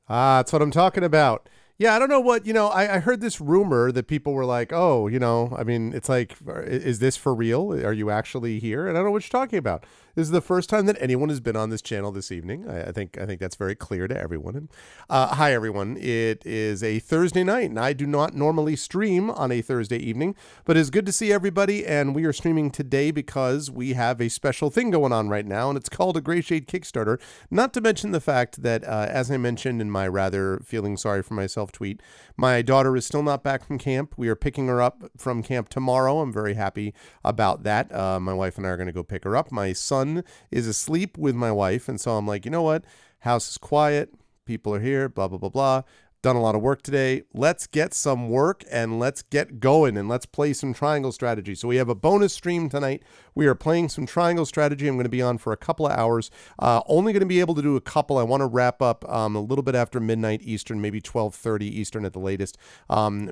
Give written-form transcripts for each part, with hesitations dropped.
That's what I'm talking about. Yeah, I don't know what, I heard this rumor that people were like, oh, I mean, it's like, is this for real? Are you actually here? And I don't know what you're talking about. This is the first time that anyone has been on this channel this evening. I think that's very clear to everyone. And hi, everyone. It is a Thursday night, and I do not normally stream on a Thursday evening, but it's good to see everybody. And we are streaming today because we have a special thing going on right now, and it's called a Gray Shade Kickstarter. Not to mention the fact that, as I mentioned in my rather feeling sorry for myself tweet, my daughter is still not back from camp. We are picking her up from camp tomorrow. I'm very happy about that. My wife and I are going to go pick her up. My son is asleep with my wife, and so I'm like, you know what? House is quiet. People are here, blah, blah, blah, blah. Done a lot of work today. Let's get some work and let's get going and let's play some Triangle Strategy. So we have a bonus stream tonight. We are playing some Triangle Strategy. I'm going to be on for a couple of hours. Only going to be able to do a couple. I want to wrap up a little bit after midnight Eastern, maybe 12:30 Eastern at the latest,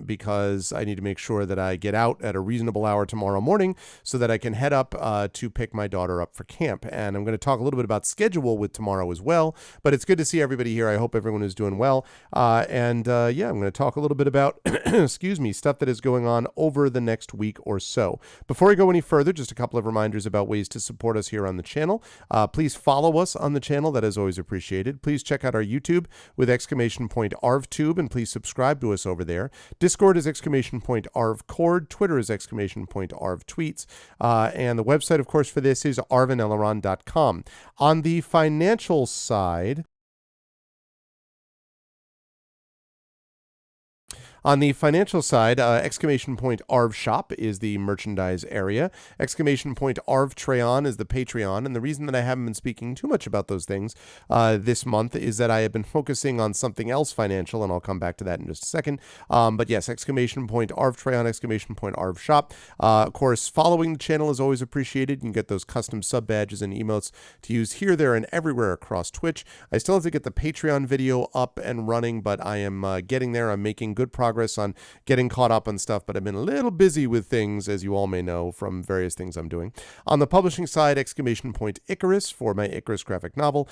because I need to make sure that I get out at a reasonable hour tomorrow morning so that I can head up to pick my daughter up for camp. And I'm going to talk a little bit about schedule with tomorrow as well. But it's good to see everybody here. I hope everyone is doing well. I'm going to talk a little bit about, stuff that is going on over the next week or so. Before we go any further, just a couple of reminders about ways to support us here on the channel. Please follow us on the channel. That is always appreciated. Please check out our YouTube with !ArvTube, and please subscribe to us over there. Discord is !ArvCord. Twitter is !ArvTweets. And the website, of course, for this is arvaneleron.com. On the financial side, !Arv Shop is the merchandise area. !Arv Treon is the Patreon. And the reason that I haven't been speaking too much about those things this month is that I have been focusing on something else financial, and I'll come back to that in just a second. But yes, !Arv Treon, !Arv Shop. Of course, following the channel is always appreciated. You can get those custom sub badges and emotes to use here, there, and everywhere across Twitch. I still have to get the Patreon video up and running, but I am getting there. I'm making good progress on getting caught up on stuff, but I've been a little busy with things, as you all may know from various things I'm doing. On the publishing side, Icarus for my Icarus graphic novel,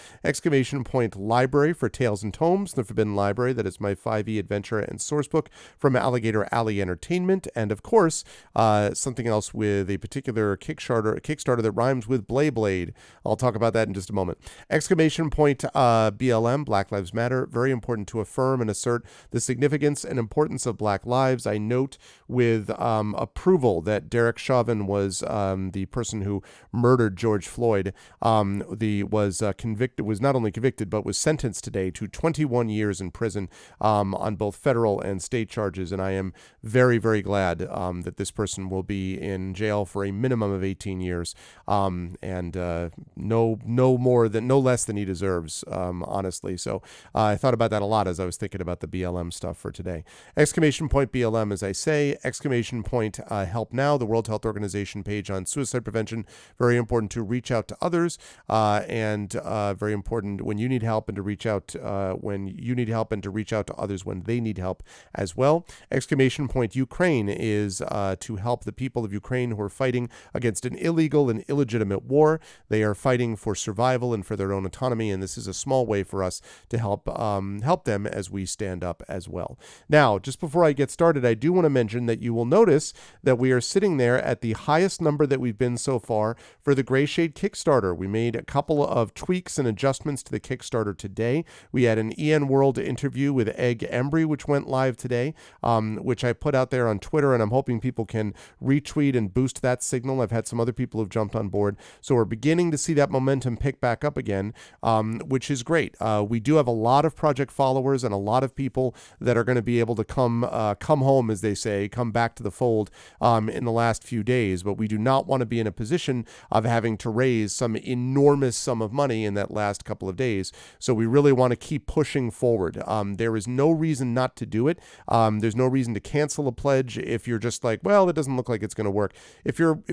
Library for Tales and Tomes, The Forbidden Library, that is my 5e adventure and source book from Alligator Alley Entertainment, and of course, something else with a particular Kickstarter that rhymes with Blade. I'll talk about that in just a moment. BLM, Black Lives Matter, very important to affirm and assert the significance and importance of Black lives. I note with approval that Derek Chauvin was the person who murdered George Floyd. Was not only convicted but was sentenced today to 21 years in prison on both federal and state charges. And I am very, very glad that this person will be in jail for a minimum of 18 years, and no less than he deserves, honestly. So I thought about that a lot as I was thinking about the BLM stuff for today. BLM, as I say, Help Now, the World Health Organization page on suicide prevention. Very important to reach out to others, and very important when you need help and to reach out to others when they need help as well. Ukraine is to help the people of Ukraine who are fighting against an illegal and illegitimate war. They are fighting for survival and for their own autonomy, and this is a small way for us to help them as we stand up as well. Now, just before I get started, I do want to mention that you will notice that we are sitting there at the highest number that we've been so far for the Gray Shade Kickstarter. We made a couple of tweaks and adjustments to the Kickstarter today. We had an EN World interview with Egg Embry, which went live today, which I put out there on Twitter, and I'm hoping people can retweet and boost that signal. I've had some other people who've jumped on board. So we're beginning to see that momentum pick back up again, which is great. We do have a lot of project followers and a lot of people that are going to be able to come home, as they say, come back to the fold in the last few days. But we do not want to be in a position of having to raise some enormous sum of money in that last couple of days. So we really want to keep pushing forward. There is no reason not to do it. There's no reason to cancel a pledge if you're just like, well, it doesn't look like it's going to work. If you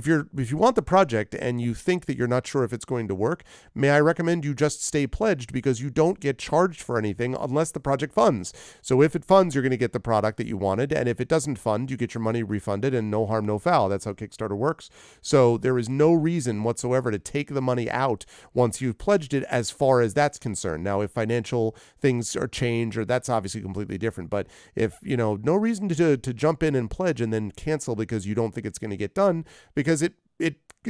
want the project and you think that you're not sure if it's going to work, may I recommend you just stay pledged, because you don't get charged for anything unless the project funds. So if it funds, you're going to get the product that you wanted. And if it doesn't fund, you get your money refunded, and no harm, no foul. That's how Kickstarter works. So there is no reason whatsoever to take the money out once you've pledged it, as far as that's concerned. Now, if financial things are changed, or that's obviously completely different. But if, no reason to jump in and pledge and then cancel because you don't think it's going to get done, because it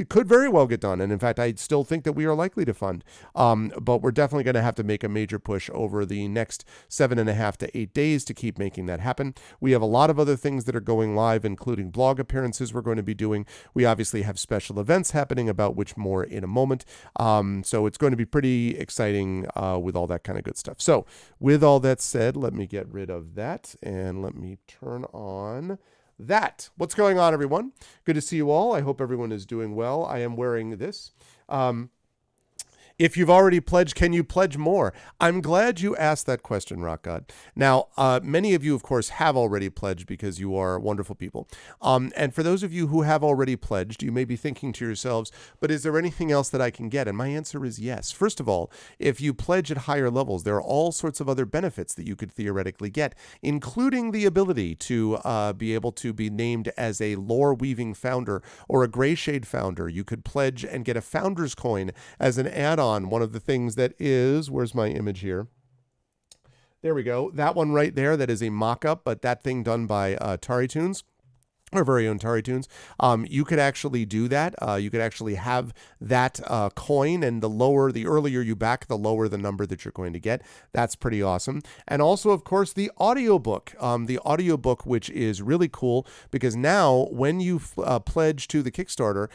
could very well get done. And in fact, I still think that we are likely to fund. But we're definitely going to have to make a major push over the next 7.5 to 8 days to keep making that happen. We have a lot of other things that are going live, including blog appearances we're going to be doing. We obviously have special events happening, about which more in a moment. So it's going to be pretty exciting with all that kind of good stuff. So with all that said, let me get rid of that and let me turn on that. What's going on, everyone? Good to see you all. I hope everyone is doing well. I am wearing this. If you've already pledged, can you pledge more? I'm glad you asked that question, Rock God. Now, many of you, of course, have already pledged because you are wonderful people. And for those of you who have already pledged, you may be thinking to yourselves, but is there anything else that I can get? And my answer is yes. First of all, if you pledge at higher levels, there are all sorts of other benefits that you could theoretically get, including the ability to be able to be named as a lore weaving founder or a gray shade founder. You could pledge and get a founder's coin as an add-on. One of the things that is, where's my image here? There we go. That one right there, that is a mock-up, but that thing done by Tari Tunes. Our very own Tari Tunes. You could actually do that. You could actually have that coin, and the earlier you back, the lower the number that you're going to get. That's pretty awesome. And also, of course, the audiobook. The audiobook, which is really cool, because now when you pledge to the Kickstarter,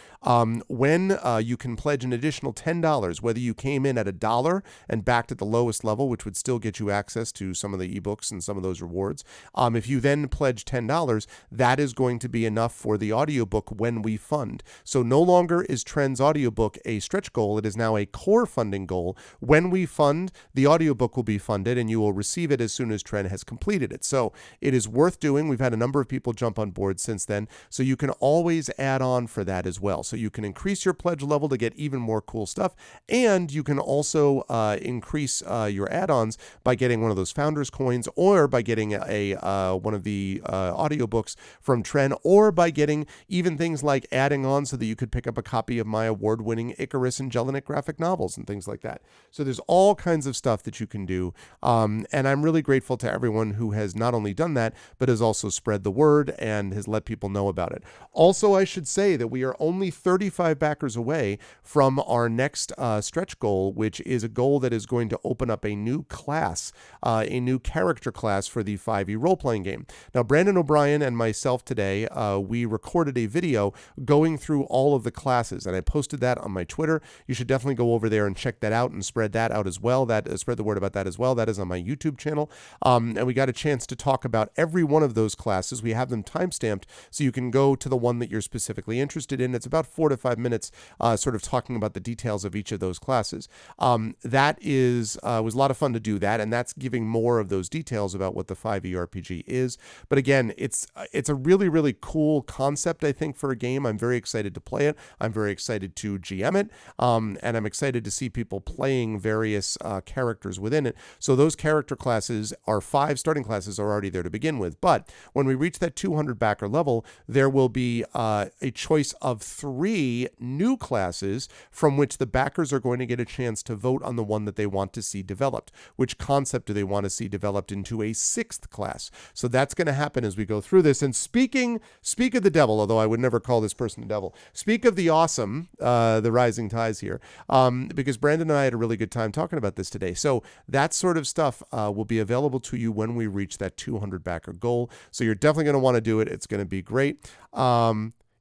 when you can pledge an additional $10, whether you came in at $1 and backed at the lowest level, which would still get you access to some of the ebooks and some of those rewards. If you then pledge $10, that is going to be enough for the audiobook when we fund. So no longer is Trend's audiobook a stretch goal. It is now a core funding goal. When we fund, the audiobook will be funded, and you will receive it as soon as Trend has completed it. So it is worth doing. We've had a number of people jump on board since then. So you can always add on for that as well. So you can increase your pledge level to get even more cool stuff. And you can also increase your add-ons by getting one of those founders coins, or by getting one of the audiobooks from Trend, or by getting even things like adding on so that you could pick up a copy of my award-winning Icarus and Jelinek graphic novels and things like that. So there's all kinds of stuff that you can do. And I'm really grateful to everyone who has not only done that, but has also spread the word and has let people know about it. Also, I should say that we are only 35 backers away from our next stretch goal, which is a goal that is going to open up a new class, a new character class for the 5e role-playing game. Now, Brandon O'Brien and myself today, we recorded a video going through all of the classes, and I posted that on my Twitter. You should definitely go over there and check that out and spread that out as well. Spread the word about that as well. That is on my YouTube channel. And we got a chance to talk about every one of those classes. We have them timestamped, so you can go to the one that you're specifically interested in. It's about 4 to 5 minutes, sort of talking about the details of each of those classes. That was a lot of fun to do that, and that's giving more of those details about what the 5e RPG is. But again, it's a really, really cool concept, I think, for a game. I'm very excited to play it. I'm very excited to GM it. And I'm excited to see people playing various characters within it. So those character classes, our 5 starting classes, are already there to begin with. But when we reach that 200 backer level, there will be a choice of 3 new classes from which the backers are going to get a chance to vote on the one that they want to see developed. Which concept do they want to see developed into a 6th class? So that's going to happen as we go through this. And speak of the devil, although I would never call this person the devil. Speak of the awesome, the Rising Ties here, because Brandon and I had a really good time talking about this today. So that sort of stuff will be available to you when we reach that 200 backer goal. So you're definitely going to want to do it. It's going to be great.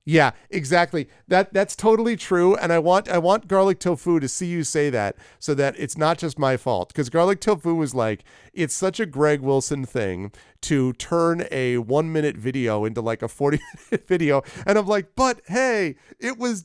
Yeah, exactly. That's totally true. And I want Garlic Tofu to see you say that, so that it's not just my fault. Because Garlic Tofu was like, it's such a Greg Wilson thing to turn a 1-minute video into like a 40-minute video. And I'm like, but hey, it was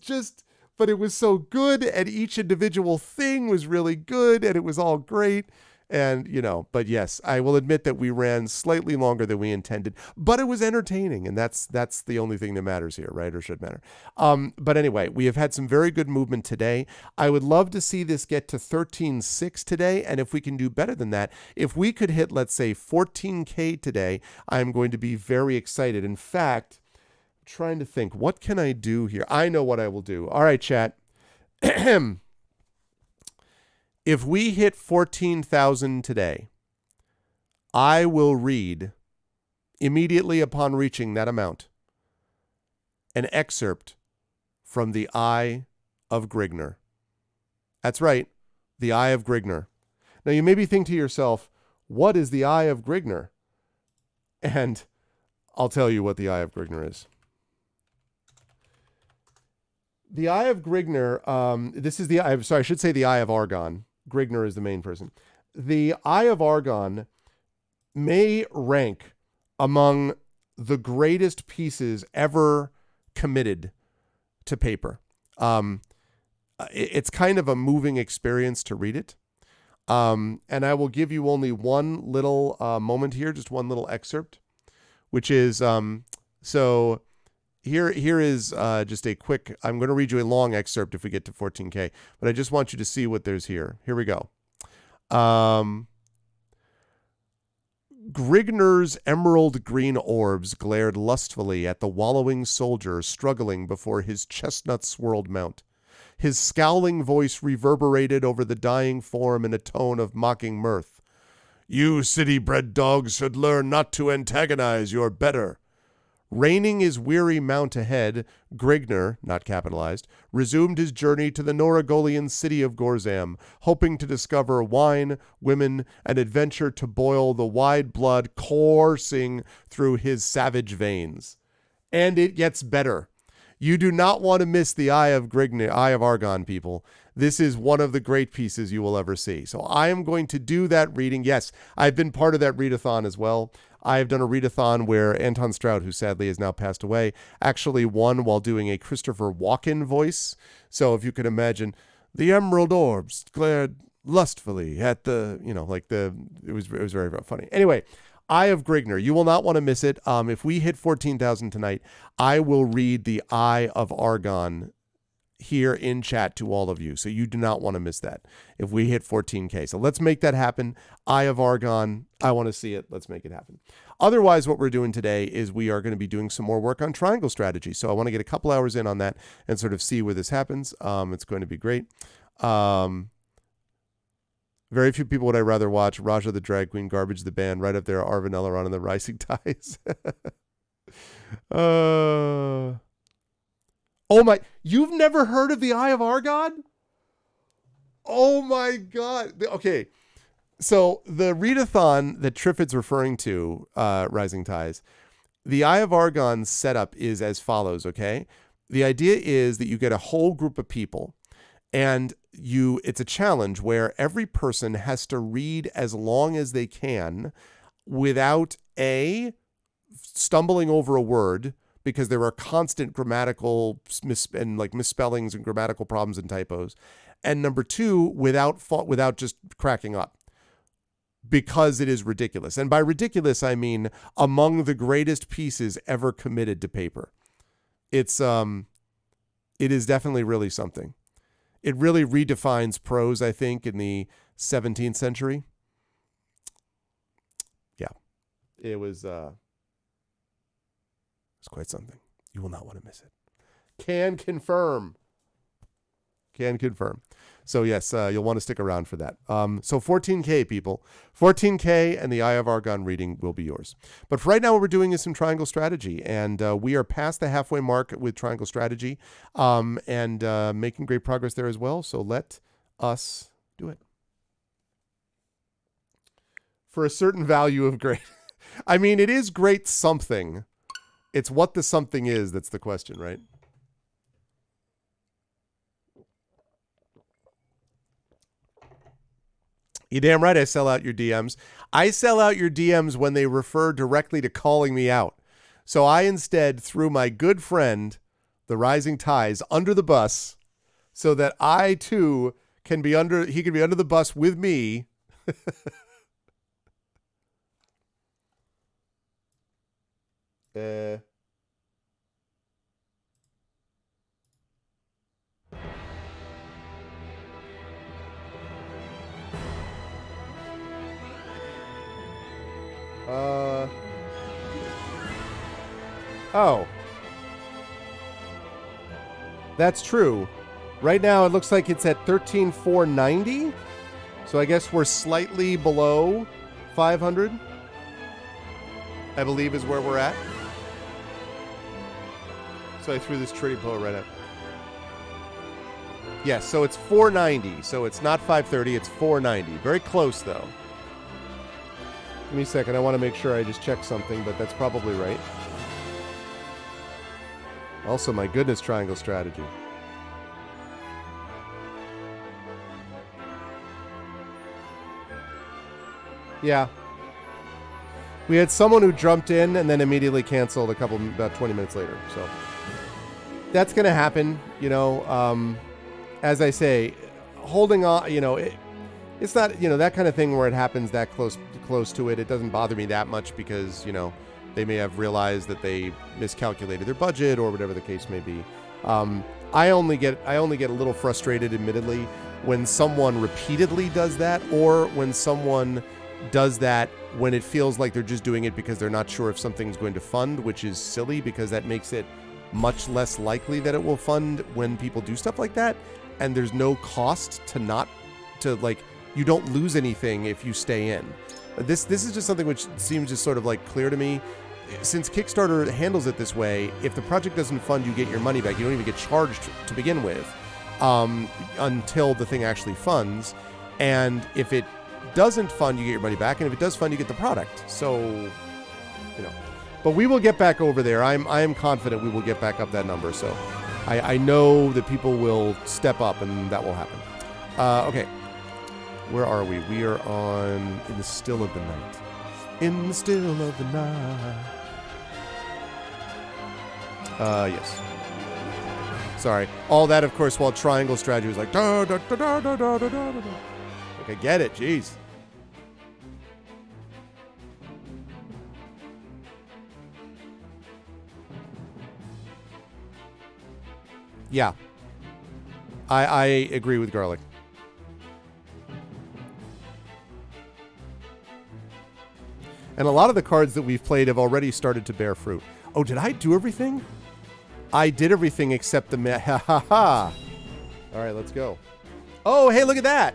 so good. And each individual thing was really good. And it was all great. And, but yes, I will admit that we ran slightly longer than we intended, but it was entertaining. And that's the only thing that matters here, right? Or should matter. But anyway, we have had some very good movement today. I would love to see this get to 13.6 today. And if we can do better than that, if we could hit, let's say 14K today, I'm going to be very excited. In fact, I'm trying to think, what can I do here? I know what I will do. All right, chat. If we hit 14,000 today, I will read, immediately upon reaching that amount, an excerpt from The Eye of Grigner. That's right, The Eye of Grigner. Now, you maybe think to yourself, what is The Eye of Grigner? And I'll tell you what The Eye of Grigner is. The Eye of Grigner, this is I should say The Eye of Argon. Grigner is the main person. The Eye of Argon may rank among the greatest pieces ever committed to paper. It's kind of a moving experience to read it. And I will give you only one little moment here, just one little excerpt, which is, so here is just a quick, I'm going to read you a long excerpt if we get to 14K, but I just want you to see what there's here. Here we go. Grigner's emerald green orbs glared lustfully at the wallowing soldier struggling before his chestnut-swirled mount. His scowling voice reverberated over the dying form in a tone of mocking mirth. You city-bred dogs should learn not to antagonize your better. Reining his weary mount ahead, Grigner, not capitalized, resumed his journey to the Noragolian city of Gorzam, hoping to discover wine, women, and adventure to boil the wide blood coursing through his savage veins. And it gets better. You do not want to miss the Eye of Grigner, Eye of Argon, people. This is one of the great pieces you will ever see. So I am going to do that reading. Yes, I've been part of that readathon as well. I've done a readathon where Anton Stroud, who sadly has now passed away, actually won while doing a Christopher Walken voice. So if you can imagine, the emerald orbs glared lustfully at the, it was very, very funny. Anyway, Eye of Grigner. You will not want to miss it. If we hit 14,000 tonight, I will read the Eye of Argon here in chat to all of you. So you do not want to miss that if we hit 14K. So let's make that happen. Eye of Argon. I want to see it. Let's make it happen. Otherwise, what we're doing today is we are going to be doing some more work on triangle strategy. So I want to get a couple hours in on that and sort of see where this happens. It's going to be great. Very few people would I rather watch. Raja the Drag Queen, Garbage the Band, right up there. Arvin Elleron and the Rising Tides. Oh my, you've never heard of the Eye of Argon? Oh my God. Okay. So the readathon that Triffitt's referring to, Rising Tides, the Eye of Argon setup is as follows, okay? The idea is that you get a whole group of people and it's a challenge where every person has to read as long as they can without stumbling over a word, because there are constant grammatical misspellings and grammatical problems and typos. And number two, without just cracking up, because it is ridiculous. And by ridiculous, I mean among the greatest pieces ever committed to paper. It is definitely really something. It really redefines prose, I think, in the 17th century. Yeah, it was quite something. You will not want to miss it. Can confirm. So yes, you'll want to stick around for that. So 14K, people. 14K and the Eye of Argon reading will be yours. But for right now, what we're doing is some triangle strategy. And we are past the halfway mark with triangle strategy and making great progress there as well. So let us do it. For a certain value of great. I mean, it is great something. It's what the something is that's the question, right? You damn right I sell out your DMs. I sell out your DMs when they refer directly to calling me out. So I instead threw my good friend, the Rising Tides, under the bus so that I too he can be under the bus with me Uh, uh, oh, that's true. Right now it looks like it's at 13,490. So I guess we're slightly below 500. I believe is where we're at. So I threw this Trinity Pillow right up. Yes, so it's 490. So it's not 530, it's 490. Very close though. Give me a second. I want to make sure I just check something, but that's probably right. Also, my goodness, triangle strategy. Yeah. We had someone who jumped in and then immediately canceled about 20 minutes later. So that's going to happen, you know. As I say, holding on, you know, it's not, you know, that kind of thing where it happens that close to it. It doesn't bother me that much because, you know, they may have realized that they miscalculated their budget or whatever the case may be. I only get a little frustrated, admittedly, when someone repeatedly does that, or when someone does that when it feels like they're just doing it because they're not sure if something's going to fund, which is silly because that makes it much less likely that it will fund when people do stuff like that. And there's no cost you don't lose anything if you stay in. This is just something which seems just sort of like clear to me. Since Kickstarter handles it this way, if the project doesn't fund, you get your money back. You don't even get charged to begin with until the thing actually funds. And if it doesn't fund, you get your money back. And if it does fund, you get the product. So, you know. But we will get back over there. I am confident we will get back up that number. So I know that people will step up and that will happen. Okay. Where are we? We are on In the Still of the Night. In the still of the night. Yes. Sorry. All that, of course, while Triangle Strategy was like, da da da da da da da da da. Like, I get it. Jeez. Yeah. I agree with Garlic. And a lot of the cards that we've played have already started to bear fruit. Oh, did I do everything? I did everything except the... Ha ha ha! All right, let's go. Oh, hey, look at that!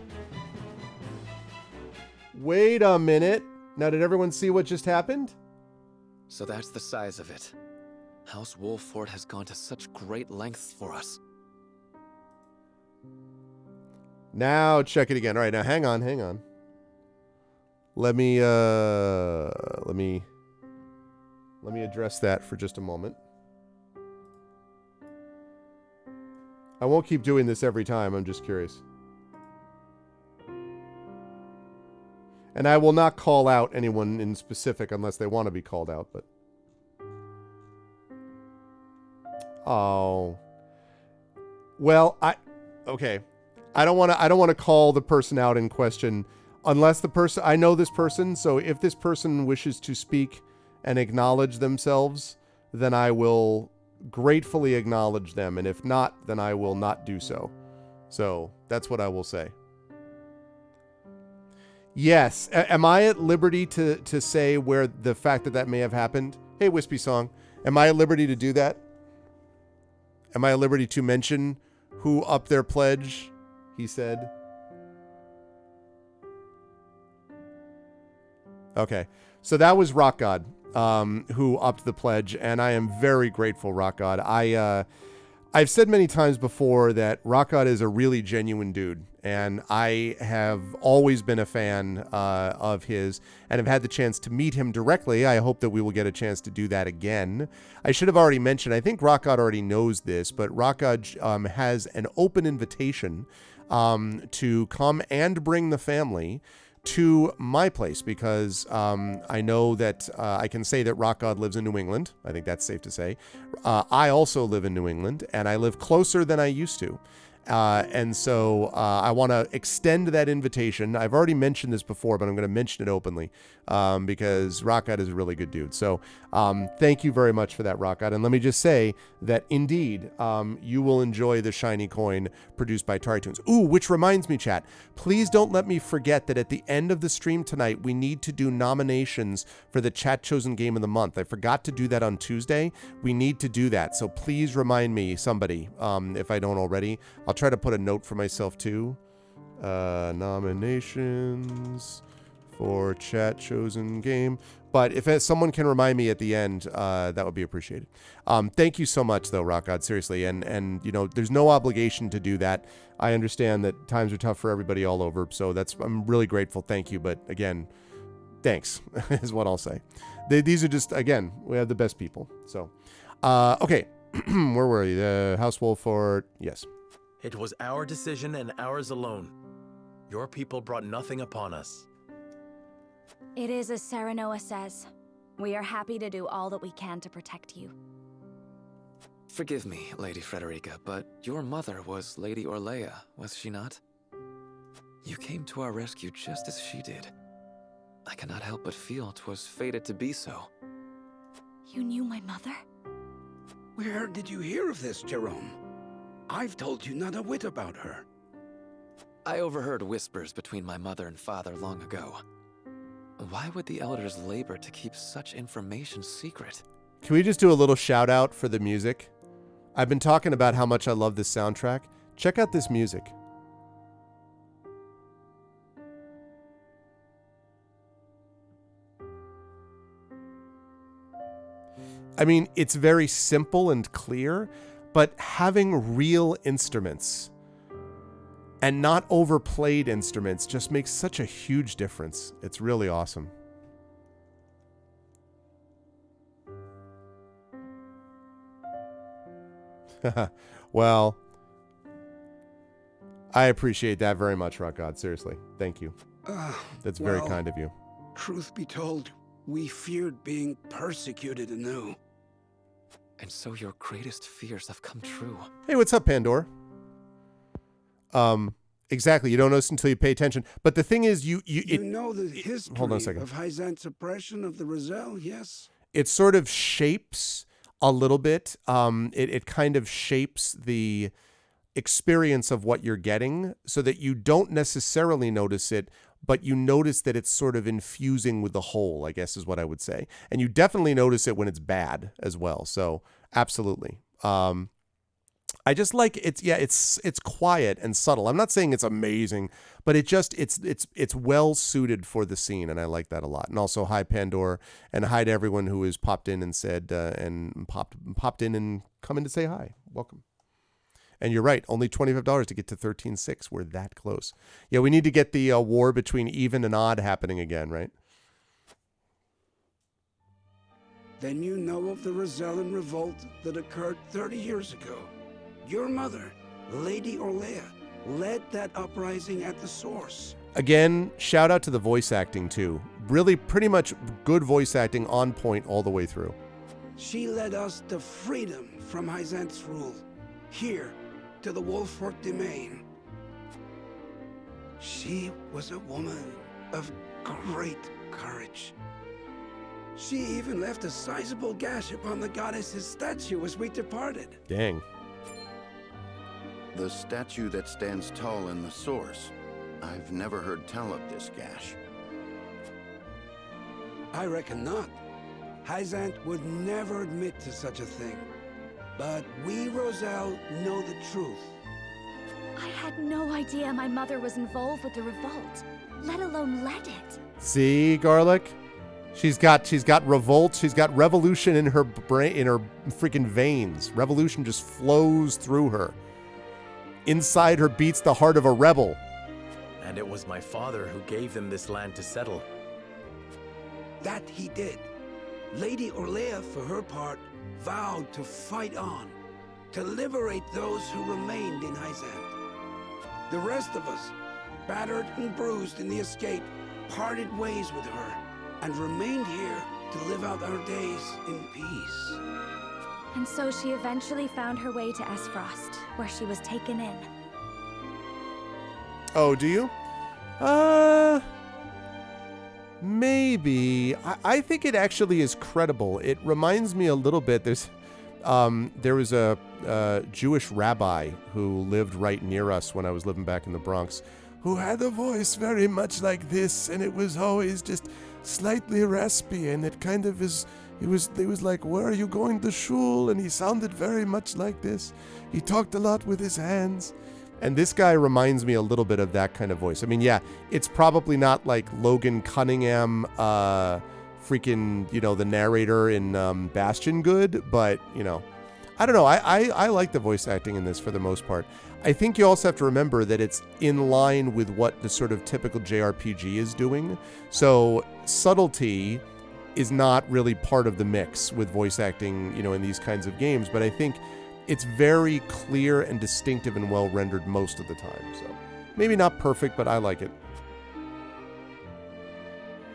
Wait a minute. Now, did everyone see what just happened? So that's the size of it. House Wolffort has gone to such great lengths for us. Now, check it again. All right, now, hang on. Let me address that for just a moment. I won't keep doing this every time. I'm just curious. And I will not call out anyone in specific unless they want to be called out, but... Oh. Well, okay. I don't want to call the person out in question unless the person, I know this person, so if this person wishes to speak and acknowledge themselves, then I will gratefully acknowledge them, and if not, then I will not do so. So, that's what I will say. Yes. Am I at liberty to say where the fact that may have happened? Hey, Wispy Song. Am I at liberty to do that? Am I at liberty to mention who upped their pledge? He said. Okay. So that was Rock God, who upped the pledge, and I am very grateful, Rock God. I've said many times before that Rock God is a really genuine dude, and I have always been a fan of his and have had the chance to meet him directly. I hope that we will get a chance to do that again. I should have already mentioned, I think Rock God already knows this, but Rock God has an open invitation to come and bring the family to my place, because I know that I can say that Rock God lives in New England. I think that's safe to say. I also live in New England, and I live closer than I used to. And so I want to extend that invitation. I've already mentioned this before, but I'm going to mention it openly because Rockgod is a really good dude. So thank you very much for that, Rockgod. And let me just say that indeed you will enjoy the shiny coin produced by Atari Tunes. Ooh, which reminds me, chat, please don't let me forget that at the end of the stream tonight, we need to do nominations for the Chat Chosen Game of the Month. I forgot to do that on Tuesday. We need to do that. So please remind me, somebody, if I don't already. I'll try to put a note for myself too. Nominations for Chat Chosen Game. But if someone can remind me at the end, that would be appreciated. Thank you so much, though, Rockgod, seriously. And you know, there's no obligation to do that. I understand that times are tough for everybody all over, so I'm really grateful. Thank you. But again, thanks is what I'll say. These are just, again, we have the best people. So, okay, where were you? The House Wolf for yes. It was our decision and ours alone. Your people brought nothing upon us. It is as Serenoa says. We are happy to do all that we can to protect you. Forgive me, Lady Frederica, but your mother was Lady Orlea, was she not? You came to our rescue just as she did. I cannot help but feel 'twas fated to be so. You knew my mother? Where did you hear of this, Jerome? I've told you not a whit about her. I overheard whispers between my mother and father long ago. Why would the elders labor to keep such information secret? Can we just do a little shout out for the music? I've been talking about how much I love this soundtrack. Check out this music. I mean, it's very simple and clear, but having real instruments and not overplayed instruments just makes such a huge difference. It's really awesome. Well, I appreciate that very much, Rockgod. Seriously. Thank you. That's very kind of you. Truth be told, we feared being persecuted anew. And so your greatest fears have come true. Hey, what's up, Pandora? Exactly. You don't notice until you pay attention. But the thing is, you know the history hold on a second. of Hyzant's oppression of the Roselle, yes? It sort of shapes a little bit. It kind of shapes the experience of what you're getting so that you don't necessarily notice it, but you notice that it's sort of infusing with the whole, I guess is what I would say. And you definitely notice it when it's bad as well. So absolutely. I just like it's quiet and subtle. I'm not saying it's amazing, but it's well suited for the scene, and I like that a lot. And also hi Pandora, and hi to everyone who has popped in and said and popped in and come in to say hi. Welcome. And you're right, only $25 to get to 13.6. We're that close. Yeah, we need to get the war between even and odd happening again, right? Then you know of the Rosellan revolt that occurred 30 years ago. Your mother, Lady Orlea, led that uprising at the source. Again, shout out to the voice acting too. Really pretty much good voice acting on point all the way through. She led us to freedom from Hyzant's rule. Here, to the Wolfort domain. She was a woman of great courage. She even left a sizable gash upon the goddess's statue as we departed. Dang. The statue that stands tall in the source. I've never heard tell of this gash. I reckon not. Hyzant would never admit to such a thing. But we, Roselle, know the truth. I had no idea my mother was involved with the revolt, let alone led it. See, Garlic? She's got revolt, she's got revolution in her brain, in her freaking veins. Revolution just flows through her. Inside her beats the heart of a rebel. And it was my father who gave them this land to settle. That he did. Lady Orlea, for her part, vowed to fight on, to liberate those who remained in Hyzant. The rest of us, battered and bruised in the escape, parted ways with her, and remained here to live out our days in peace. And so she eventually found her way to Esfrost, where she was taken in. Oh, do you? Maybe. I think it actually is credible. It reminds me a little bit. There was a Jewish rabbi who lived right near us when I was living back in the Bronx, who had a voice very much like this, and it was always just slightly raspy, and it kind of is. It was like, "Where are you going to shul?" And he sounded very much like this. He talked a lot with his hands. And this guy reminds me a little bit of that kind of voice. I mean, yeah, it's probably not like Logan Cunningham, freaking, the narrator in Bastion good, but, I don't know. I like the voice acting in this for the most part. I think you also have to remember that it's in line with what the sort of typical JRPG is doing. So subtlety is not really part of the mix with voice acting, in these kinds of games. But I think it's very clear and distinctive and well rendered most of the time. So maybe not perfect, but I like it.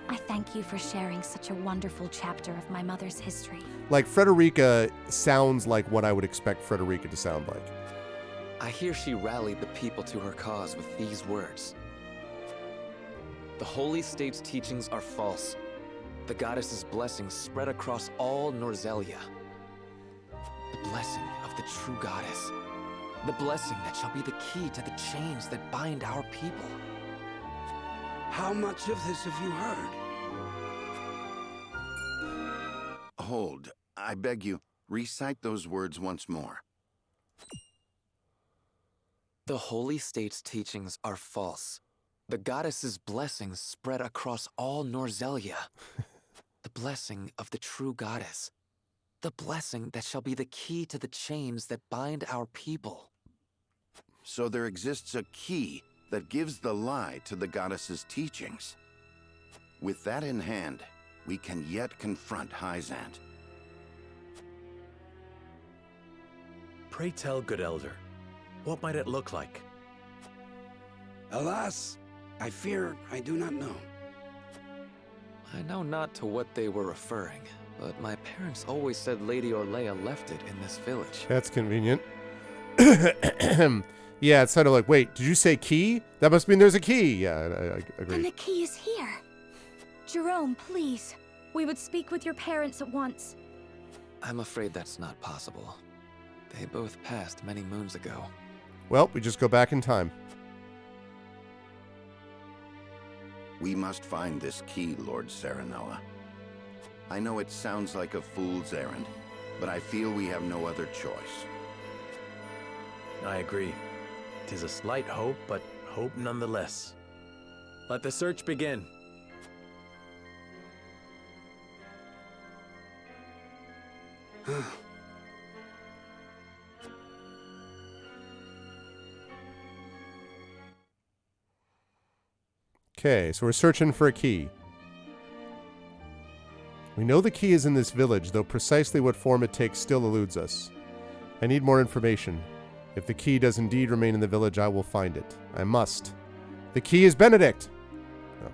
I thank you for sharing such a wonderful chapter of my mother's history. Like, Frederica sounds like what I would expect Frederica to sound like. I hear she rallied the people to her cause with these words. The Holy State's teachings are false. The goddess's blessings spread across all Norzelia. The blessing of the true goddess. The blessing that shall be the key to the chains that bind our people. How much of this have you heard? Hold. I beg you, recite those words once more. The Holy State's teachings are false. The goddess's blessings spread across all Norzelia. The blessing of the true goddess. The blessing that shall be the key to the chains that bind our people. So there exists a key that gives the lie to the goddess's teachings. With that in hand, we can yet confront Hyzant. Pray tell, good elder, what might it look like? Alas, I fear I do not know. I know not to what they were referring, but my parents always said Lady Orlea left it in this village. That's convenient. Yeah, it's kind of like, wait, did you say key? That must mean there's a key. Yeah, I agree. And the key is here. Jerome, please. We would speak with your parents at once. I'm afraid that's not possible. They both passed many moons ago. Well, we just go back in time. We must find this key, Lord Serenoa. I know it sounds like a fool's errand, but I feel we have no other choice. I agree. 'Tis a slight hope, but hope nonetheless. Let the search begin. Okay, so we're searching for a key. We know the key is in this village, though precisely what form it takes still eludes us. I need more information. If the key does indeed remain in the village, I will find it. I must. The key is Benedict! Oh.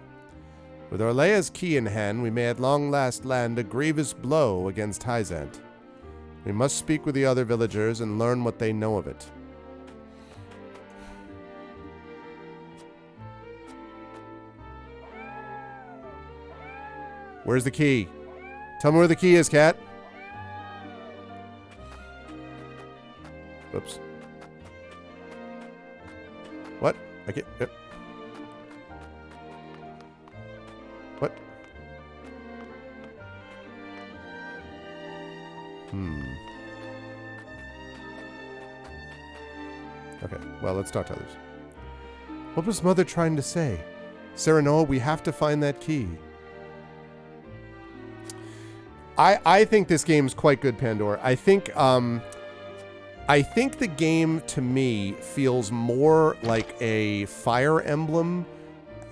With Orlea's key in hand, we may at long last land a grievous blow against Hyzant. We must speak with the other villagers and learn what they know of it. Where's the key? Tell me where the key is, cat. Oops. What? I can't. What? Okay, well, let's talk to others. What was Mother trying to say? Serenoa, we have to find that key. I think this game's quite good, Pandora. I think the game, to me, feels more like a Fire Emblem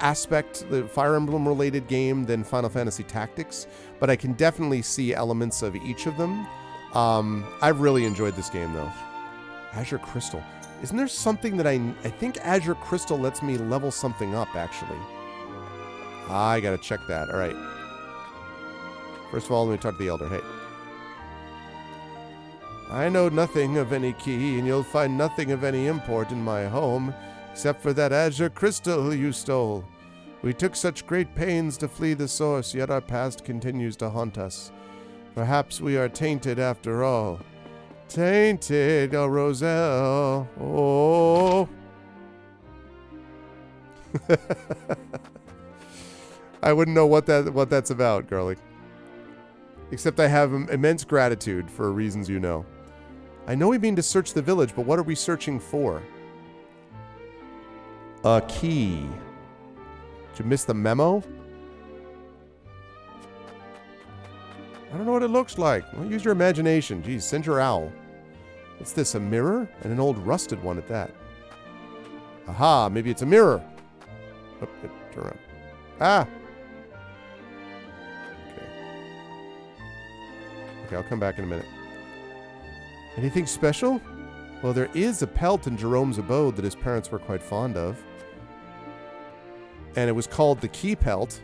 aspect, the Fire Emblem related game than Final Fantasy Tactics, but I can definitely see elements of each of them. I've really enjoyed this game, though. Azure Crystal. Isn't there something that I think Azure Crystal lets me level something up, actually. I gotta check that. All right. First of all, let me talk to the Elder. Hey. I know nothing of any key, and you'll find nothing of any import in my home, except for that azure crystal you stole. We took such great pains to flee the source, yet our past continues to haunt us. Perhaps we are tainted after all. Tainted, oh, Roselle. Oh. I wouldn't know what that's about, girlie. Except I have immense gratitude for reasons you know. I know we mean to search the village, but what are we searching for? A key. Did you miss the memo? I don't know what it looks like. Well, use your imagination. Geez, send your owl. What's this, a mirror? And an old rusted one at that. Aha, maybe it's a mirror. Oh, turn around. Ah! Okay, I'll come back in a minute. Anything special? Well, there is a pelt in Jerome's abode that his parents were quite fond of. And it was called the Key Pelt.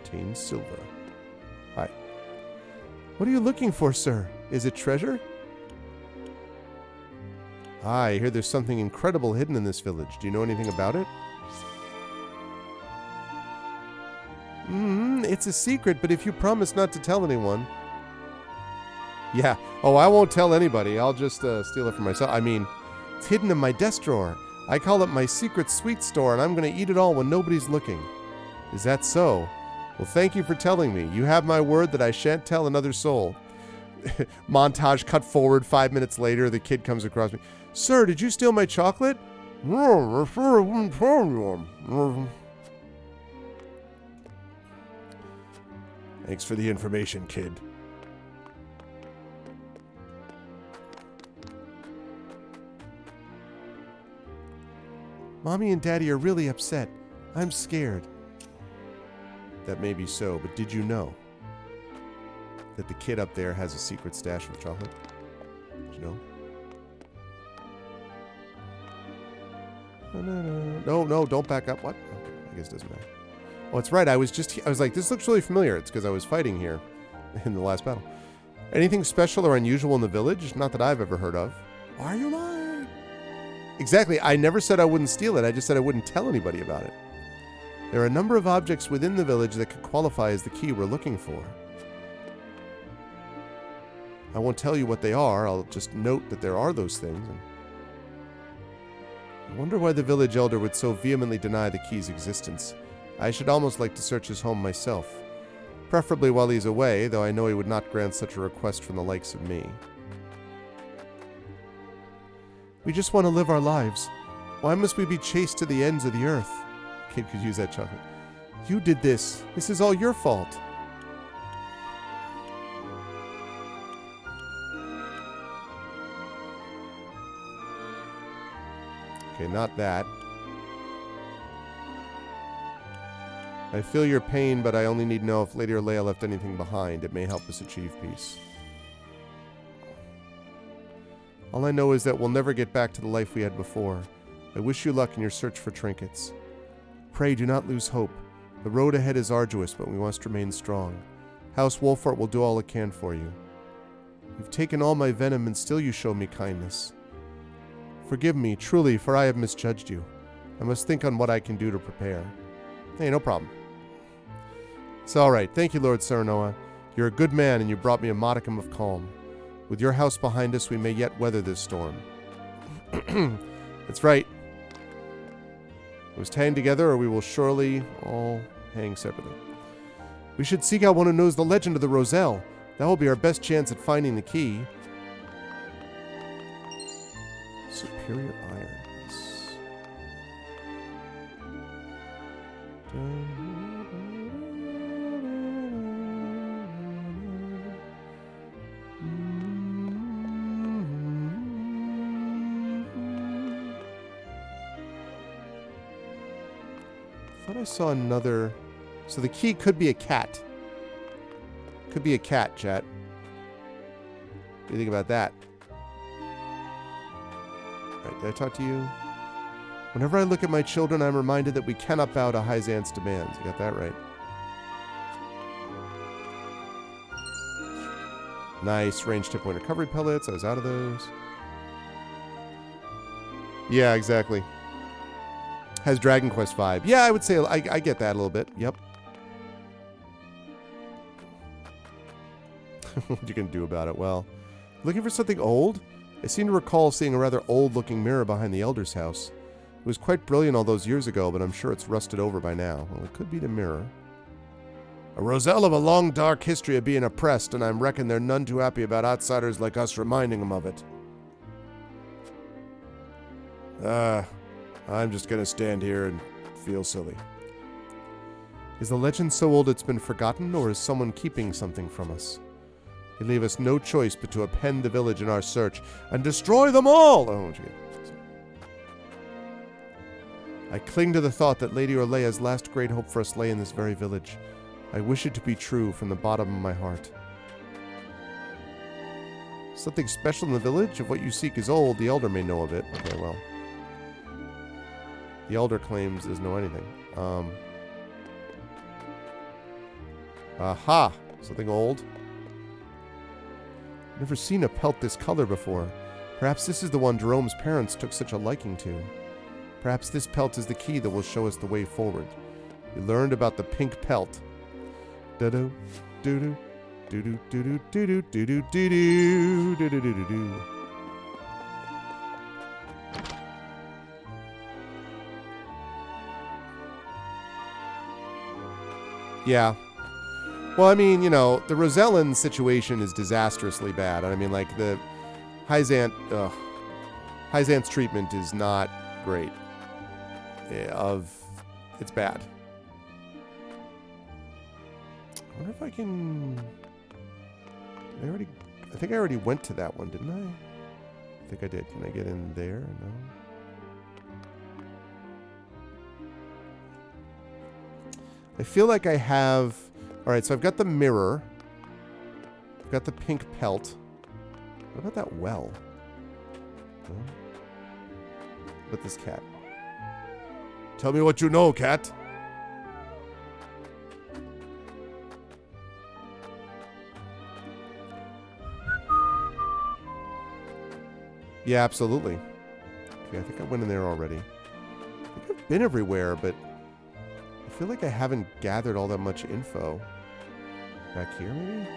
Contains silver. Hi. What are you looking for, sir? Is it treasure? I hear there's something incredible hidden in this village. Do you know anything about it? It's a secret, but if you promise not to tell anyone... Yeah. Oh, I won't tell anybody. I'll just steal it for myself. I mean, it's hidden in my desk drawer. I call it my secret sweet store, and I'm going to eat it all when nobody's looking. Is that so? Well, thank you for telling me. You have my word that I shan't tell another soul. Montage cut forward 5 minutes later. The kid comes across me. Sir, did you steal my chocolate? Thanks for the information, kid. Mommy and Daddy are really upset. I'm scared. That may be so, but did you know that the kid up there has a secret stash of chocolate? Did you know? No, don't back up. What? Okay, I guess it doesn't matter. Oh, it's right. I was like, this looks really familiar. It's because I was fighting here in the last battle. Anything special or unusual in the village? Not that I've ever heard of. Are you lying? Exactly. I never said I wouldn't steal it. I just said I wouldn't tell anybody about it. There are a number of objects within the village that could qualify as the key we're looking for. I won't tell you what they are. I'll just note that there are those things. I wonder why the village elder would so vehemently deny the key's existence. I should almost like to search his home myself. Preferably while he's away, though I know he would not grant such a request from the likes of me. We just want to live our lives. Why must we be chased to the ends of the earth? Kid could use that chocolate. You did this. This is all your fault. Okay, not that. I feel your pain, but I only need to know if Lady Orlea left anything behind. It may help us achieve peace. All I know is that we'll never get back to the life we had before. I wish you luck in your search for trinkets. Pray do not lose hope. The road ahead is arduous, but we must remain strong. House Wolfart will do all it can for you. You've taken all my venom, and still you show me kindness. Forgive me, truly, for I have misjudged you. I must think on what I can do to prepare. Hey, no problem. It's all right. Thank you, Lord Serenoa. You're a good man, and you brought me a modicum of calm. With your house behind us, we may yet weather this storm. That's right. We must hang together, or we will surely all hang separately. We should seek out one who knows the legend of the Roselle. That will be our best chance at finding the key. Superior iron. Yes. I thought I saw another. So the key could be a cat. Could be a cat, chat. What do you think about that? Right, did I talk to you? Whenever I look at my children, I'm reminded that we cannot bow to Hyzant's demands. You got that right. Nice. Ranged hit point recovery pellets. I was out of those. Yeah, exactly. Has Dragon Quest vibe. Yeah, I would say I get that a little bit. Yep. What you can do about it? Well, looking for something old? I seem to recall seeing a rather old-looking mirror behind the Elder's house. It was quite brilliant all those years ago, but I'm sure it's rusted over by now. Well, it could be the mirror. A Roselle of a long, dark history of being oppressed, and I reckon they're none too happy about outsiders like us reminding them of it. I'm just gonna stand here and feel silly. Is the legend so old it's been forgotten, or is someone keeping something from us? They leave us no choice but to append the village in our search and destroy them all! Oh, gee. I cling to the thought that Lady Orlea's last great hope for us lay in this very village. I wish it to be true from the bottom of my heart. Something special in the village? If what you seek is old, the Elder may know of it. Okay, well. The Elder claims doesn't know anything. Aha! Something old. Never seen a pelt this color before. Perhaps this is the one Jerome's parents took such a liking to. Perhaps this pelt is the key that will show us the way forward. We learned about the pink pelt. Do-do, do-do, do-do, do-do, do-do, do-do, do-do, do-do, do-do, do. Yeah. Well, I mean, you know, the Rosellan situation is disastrously bad. I mean, like, the Hyzant's treatment is not great. It's bad. I wonder if I can... I think I already went to that one, didn't I? I think I did. Can I get in there? No. I feel like I have... Alright, so I've got the mirror. I've got the pink pelt. What about that well? No? What about this cat? Tell me what you know, cat. Yeah, absolutely. Okay, I think I went in there already. I think I've been everywhere, but I feel like I haven't gathered all that much info. Back here, maybe?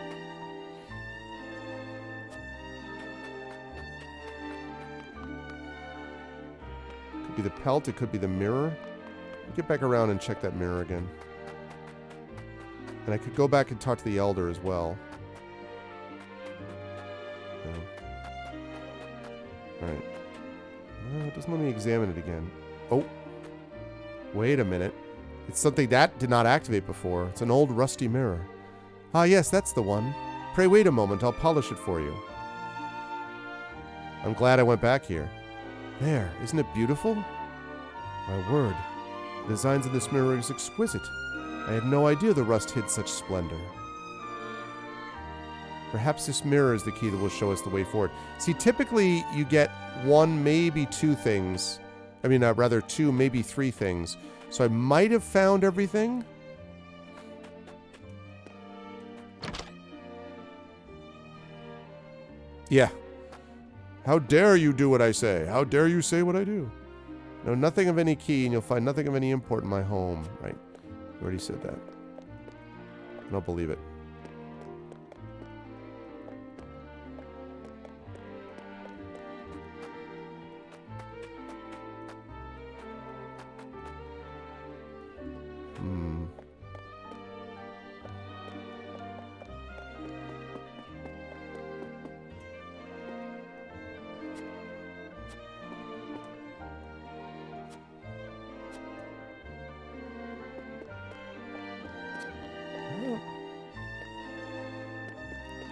Could be the pelt, it could be the mirror. Get back around and check that mirror again. And I could go back and talk to the Elder as well. Alright. No, it doesn't let me examine it again. Oh. Wait a minute. It's something that did not activate before. It's an old rusty mirror. Ah, yes, that's the one. Pray wait a moment. I'll polish it for you. I'm glad I went back here. There. Isn't it beautiful? My word. The designs of this mirror is exquisite. I had no idea the rust hid such splendor. Perhaps this mirror is the key that will show us the way forward. See, typically you get one, maybe two things. I mean, rather two, maybe three things. So I might have found everything. Yeah. How dare you do what I say? How dare you say what I do? No, nothing of any key, and you'll find nothing of any import in my home. Right. You already said that. I don't believe it.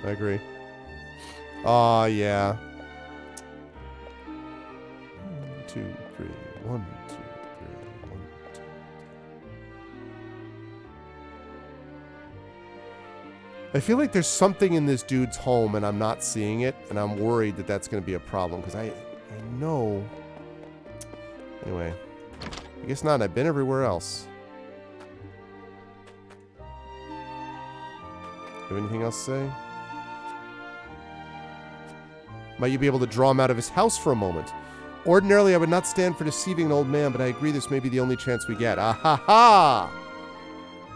I agree. Aw, yeah. 1, 2, 3. 1, 2, 3. 1, 2. I feel like there's something in this dude's home and I'm not seeing it, and I'm worried that that's going to be a problem because I know. Anyway, I guess not. I've been everywhere else. Have anything else to say? Might you be able to draw him out of his house for a moment? Ordinarily, I would not stand for deceiving an old man, but I agree this may be the only chance we get. Ah ha ha!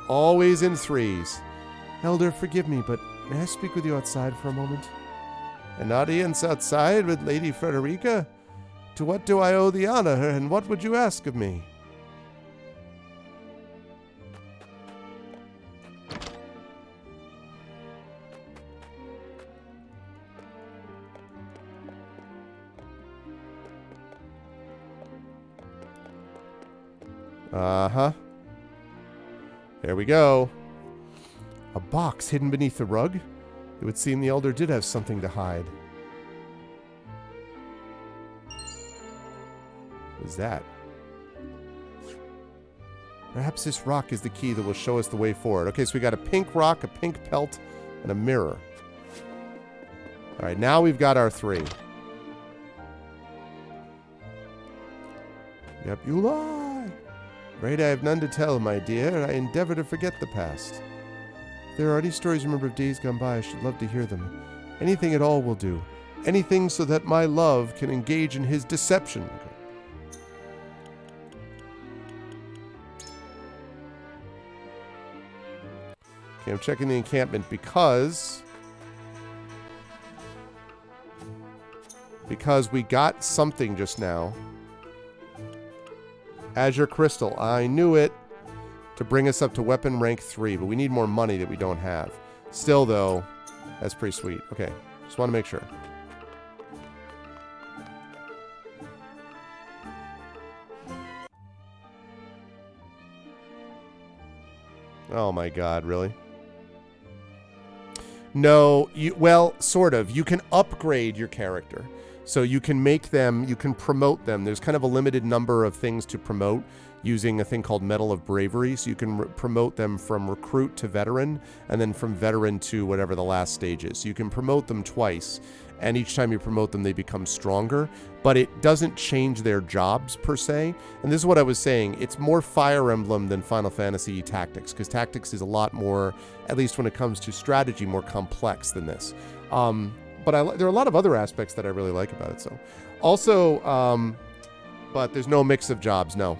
Always in threes. Elder, forgive me, but may I speak with you outside for a moment? An audience outside with Lady Frederica? To what do I owe the honor, and what would you ask of me? Uh-huh. There we go. A box hidden beneath the rug? It would seem the elder did have something to hide. What is that? Perhaps this rock is the key that will show us the way forward. Okay, so we got a pink rock, a pink pelt, and a mirror. Alright, now we've got our 3. Yep, you lie. Afraid I have none to tell, my dear. I endeavor to forget the past. If there are any stories you remember of days gone by, I should love to hear them. Anything at all will do. Anything so that my love can engage in his deception. Okay, I'm checking the encampment because we got something just now. Azure Crystal. I knew it. To bring us up to weapon rank 3, but we need more money that we don't have. Still, though, that's pretty sweet. Okay, just want to make sure. Oh my god, really? No, well, sort of. You can upgrade your character. So you can make them, you can promote them. There's kind of a limited number of things to promote using a thing called Medal of Bravery. So you can promote them from recruit to veteran, and then from veteran to whatever the last stage is. So you can promote them twice, and each time you promote them, they become stronger. But it doesn't change their jobs, per se. And this is what I was saying. It's more Fire Emblem than Final Fantasy Tactics, because Tactics is a lot more, at least when it comes to strategy, more complex than this. But there are a lot of other aspects that I really like about it. So, also, but there's no mix of jobs. No.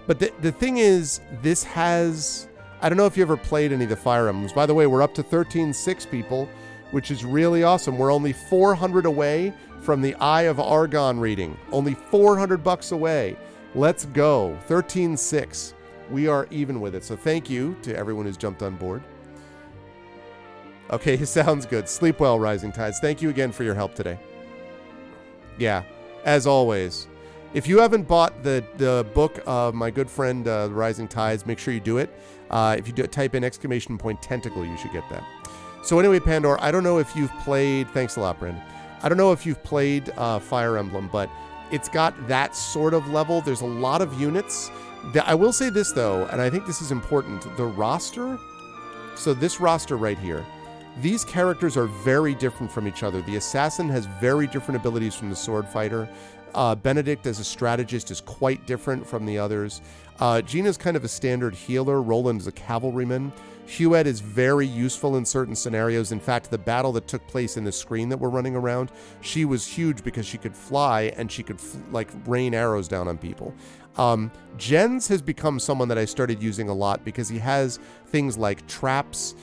But the thing is, this has. I don't know if you ever played any of the Fire Emblems. By the way, we're up to 13.6 people, which is really awesome. We're only 400 away from the Eye of Argon reading. Only $400 away. Let's go. 13.6. We are even with it. So thank you to everyone who's jumped on board. Okay, sounds good. Sleep well, Rising Tides. Thank you again for your help today. Yeah, as always. If you haven't bought the book of my good friend Rising Tides, make sure you do it. If you type in !tentacle, you should get that. So anyway, Pandora, I don't know if you've played... Thanks a lot, Brandon. I don't know if you've played Fire Emblem, but it's got that sort of level. There's a lot of units. I will say this, though, and I think this is important. The roster... So this roster right here... These characters are very different from each other. The assassin has very different abilities from the sword fighter. Benedict as a strategist is quite different from the others. Gina's kind of a standard healer. Roland is a cavalryman. Huette is very useful in certain scenarios. In fact, the battle that took place in the screen that we're running around, she was huge because she could fly and she could rain arrows down on people. Jens has become someone that I started using a lot because he has things like traps,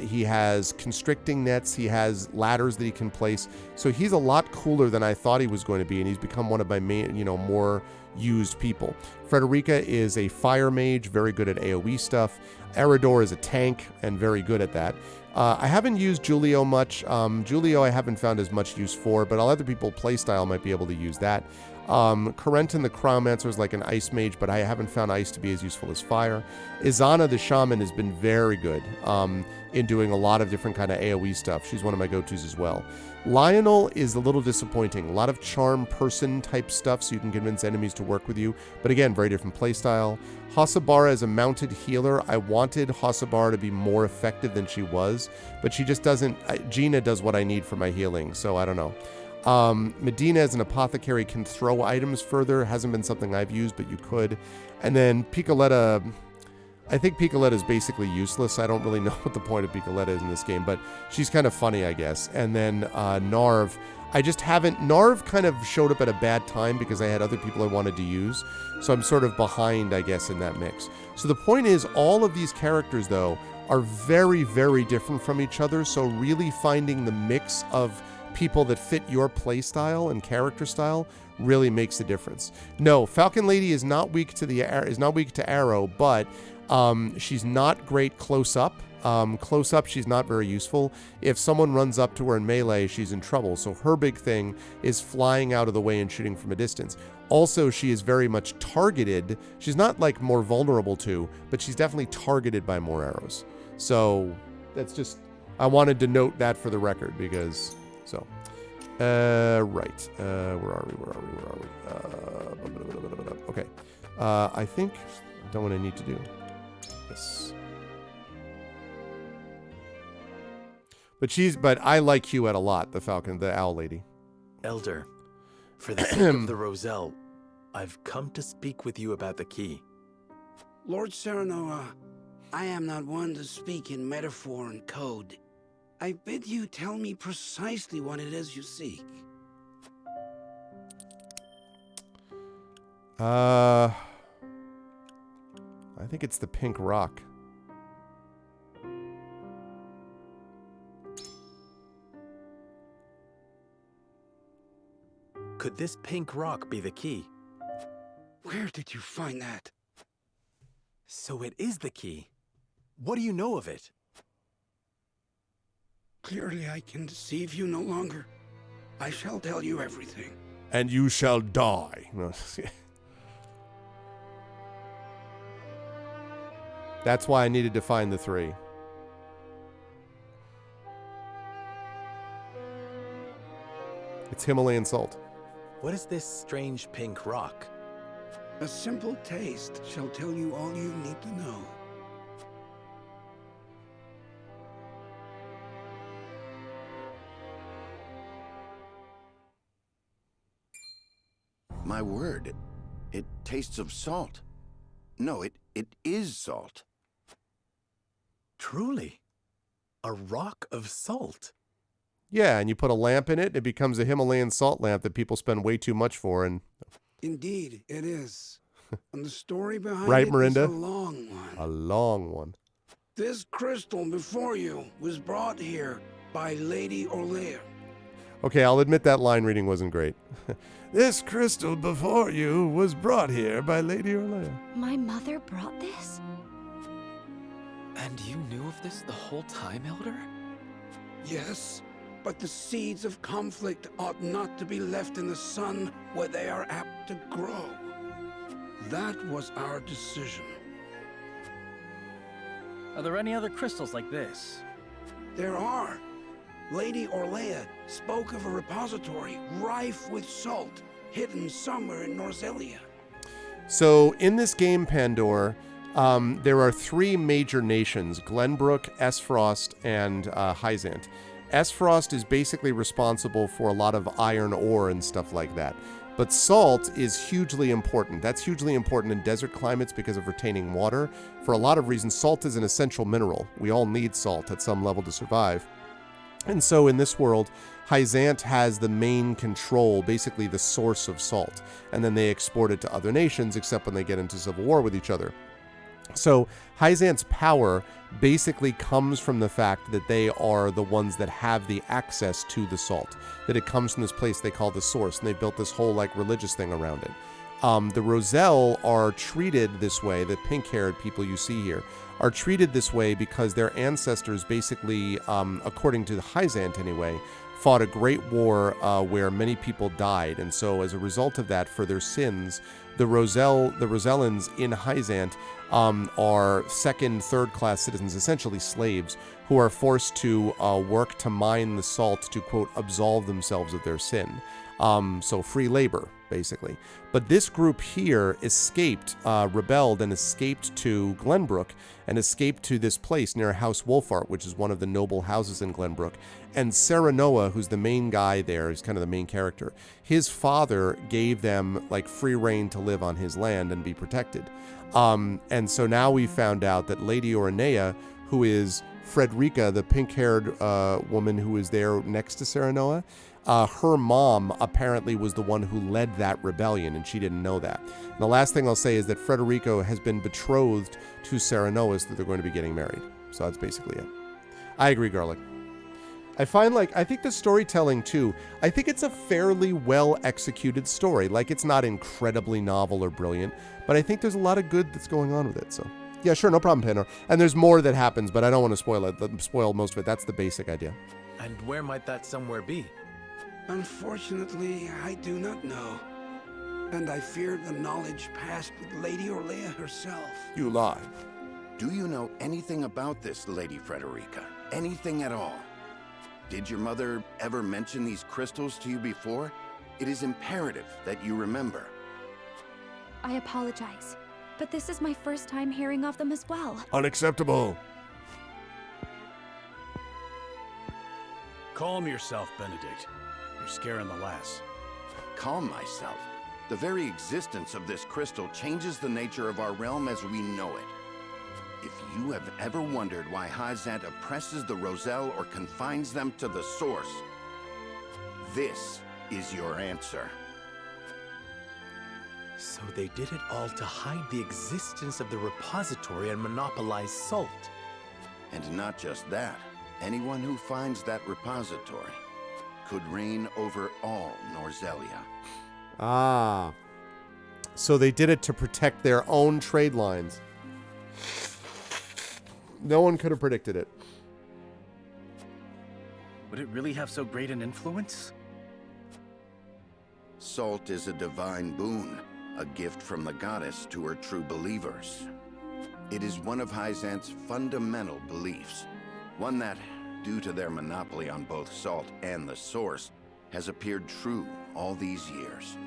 he has constricting nets, he has ladders that he can place. So he's a lot cooler than I thought he was going to be, and he's become one of my main, more used people. Frederica is a fire mage, very good at AoE stuff. Eridor is a tank and very good at that. I haven't used Julio much. Julio I haven't found as much use for, but other people playstyle might be able to use that. Corentin the Cryomancer is like an ice mage, but I haven't found ice to be as useful as fire. Izana the Shaman has been very good in doing a lot of different kind of AoE stuff. She's one of my go-tos as well. Lionel is a little disappointing. A lot of charm person type stuff so you can convince enemies to work with you. But again, very different playstyle. Hasabara is a mounted healer. I wanted Hasabara to be more effective than she was, but she just doesn't. Gina does what I need for my healing, so I don't know. Medina as an apothecary can throw items further. Hasn't been something I've used, but you could. And then Piccoletta, I think Piccoletta is basically useless. I don't really know what the point of Piccoletta is in this game, but she's kind of funny, I guess. And then Narv, Narv kind of showed up at a bad time because I had other people I wanted to use. So I'm sort of behind, I guess, in that mix. So the point is, all of these characters, though, are very, very different from each other. So really finding the mix of people that fit your play style and character style really makes a difference. No, Falcon Lady is not weak to arrow, but she's not great close up. Close up, she's not very useful. If someone runs up to her in melee, she's in trouble. So her big thing is flying out of the way and shooting from a distance. Also, she is very much targeted. She's not like more vulnerable to, but she's definitely targeted by more arrows. So that's just, I wanted to note that for the record because, so. Right. Where are we? Okay. I think I've done what I need to do. Yes. But I like Huette a lot, the owl lady. Elder, for the sake of the Roselle, I've come to speak with you about the key. Lord Serenoa, I am not one to speak in metaphor and code. I bid you tell me precisely what it is you seek. I think it's the pink rock. Could this pink rock be the key? Where did you find that? So it is the key. What do you know of it? Clearly I can deceive you no longer. I shall tell you everything. And you shall die. That's why I needed to find the 3. It's Himalayan salt. What is this strange pink rock? A simple taste shall tell you all you need to know. My word, it tastes of salt. No, it is salt. Truly, a rock of salt. Yeah, and you put a lamp in it, it becomes a Himalayan salt lamp that people spend way too much for. And Indeed, it is. And the story behind right, it Miranda? is a long one. A long one. This crystal before you was brought here by Lady Orlea. Okay, I'll admit that line reading wasn't great. This crystal before you was brought here by Lady Orlea. My mother brought this? And you knew of this the whole time, Elder? Yes, but the seeds of conflict ought not to be left in the sun where they are apt to grow. That was our decision. Are there any other crystals like this? There are. Lady Orlea spoke of a repository rife with salt, hidden somewhere in Norzelia. So in this game, Pandora, there are 3 major nations: Glenbrook, Esfrost, and Hyzant. Esfrost is basically responsible for a lot of iron ore and stuff like that. But salt is hugely important. That's hugely important in desert climates because of retaining water. For a lot of reasons, salt is an essential mineral. We all need salt at some level to survive. And so in this world, Hyzant has the main control, basically the source of salt. And then they export it to other nations, except when they get into civil war with each other. So Hyzant's power basically comes from the fact that they are the ones that have the access to the salt, that it comes from this place they call the source, and they built this whole like religious thing around it. The Roselle are treated this way, the pink-haired people you see here, are treated this way because their ancestors basically, according to the Hyzant anyway, fought a great war where many people died. And so as a result of that, for their sins, the Rosellans in Hyzant are second, third-class citizens, essentially slaves, who are forced to work to mine the salt to, quote, absolve themselves of their sin. So free labor, basically. But this group here escaped, rebelled and escaped to Glenbrook and escaped to this place near House Wolfart, which is one of the noble houses in Glenbrook. And Serenoa, who's the main guy there, is kind of the main character. His father gave them like free reign to live on his land and be protected. And so now we found out that Lady Oronea, who is Frederica, the pink-haired woman who is there next to Serenoa, her mom apparently was the one who led that rebellion, and she didn't know that. And the last thing I'll say is that Frederico has been betrothed to Serenoa, so that they're going to be getting married. So that's basically it. I agree, Garlic. I think the storytelling too, I think it's a fairly well executed story. Like, it's not incredibly novel or brilliant, but I think there's a lot of good that's going on with it. So yeah, sure, no problem, Pandora. And there's more that happens, but I don't want to spoil most of it. That's the basic idea. And where might that somewhere be? Unfortunately, I do not know. And I fear the knowledge passed with Lady Orlea herself. You lie. Do you know anything about this, Lady Frederica? Anything at all? Did your mother ever mention these crystals to you before? It is imperative that you remember. I apologize, but this is my first time hearing of them as well. Unacceptable. Calm yourself, Benedict. You're scaring the lass. Calm myself. The very existence of this crystal changes the nature of our realm as we know it. If you have ever wondered why Hyzant oppresses the Roselle or confines them to the source, this is your answer. So they did it all to hide the existence of the repository and monopolize salt. And not just that, anyone who finds that repository could reign over all Norzelia. Ah. So they did it to protect their own trade lines. No one could have predicted it. Would it really have so great an influence? Salt is a divine boon, a gift from the goddess to her true believers. It is one of Hyzant's fundamental beliefs, one that, due to their monopoly on both salt and the source, has appeared true all these years.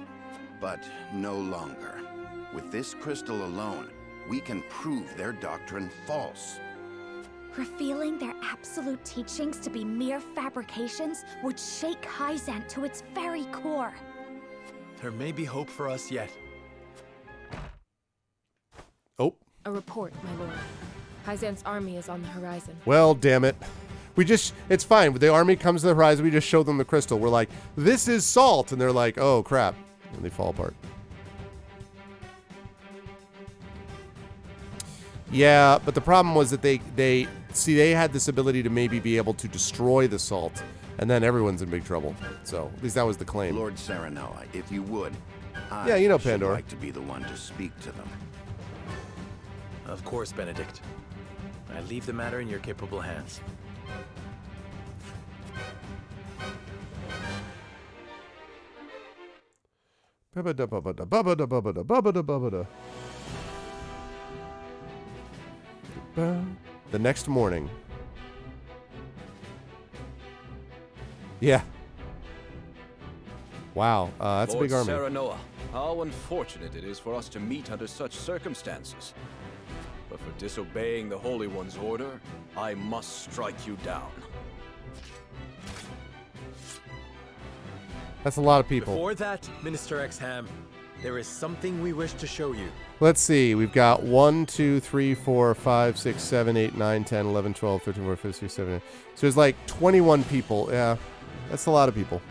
But no longer. With this crystal alone, we can prove their doctrine false. Revealing their absolute teachings to be mere fabrications would shake Hyzant to its very core. There may be hope for us yet. Oh. A report, my lord. Hyzant's army is on the horizon. Well, damn it. It's fine. When the army comes to the horizon, we just show them the crystal. We're like, this is salt. And they're like, oh, crap. And they fall apart. Yeah, but the problem was that they had this ability to maybe be able to destroy the salt, and then everyone's in big trouble. So at least that was the claim. Lord Serenoa, if you would, I yeah, you know, should Pandora. like to be the one to speak to them. Of course, Benedict. I leave the matter in your capable hands. The next morning. Yeah. Wow, that's a big army. Lord Serenoa, how unfortunate it is for us to meet under such circumstances. But for disobeying the Holy One's order, I must strike you down. That's a lot of people. Before that, Minister Exham, there is something we wish to show you. Let's see. We've got 1, 2, 3, 4, 5, 6, 7, 8, 9, 10, 11, 12, 13, 14, 15, 16, 17. So there's like 21 people. Yeah, that's a lot of people.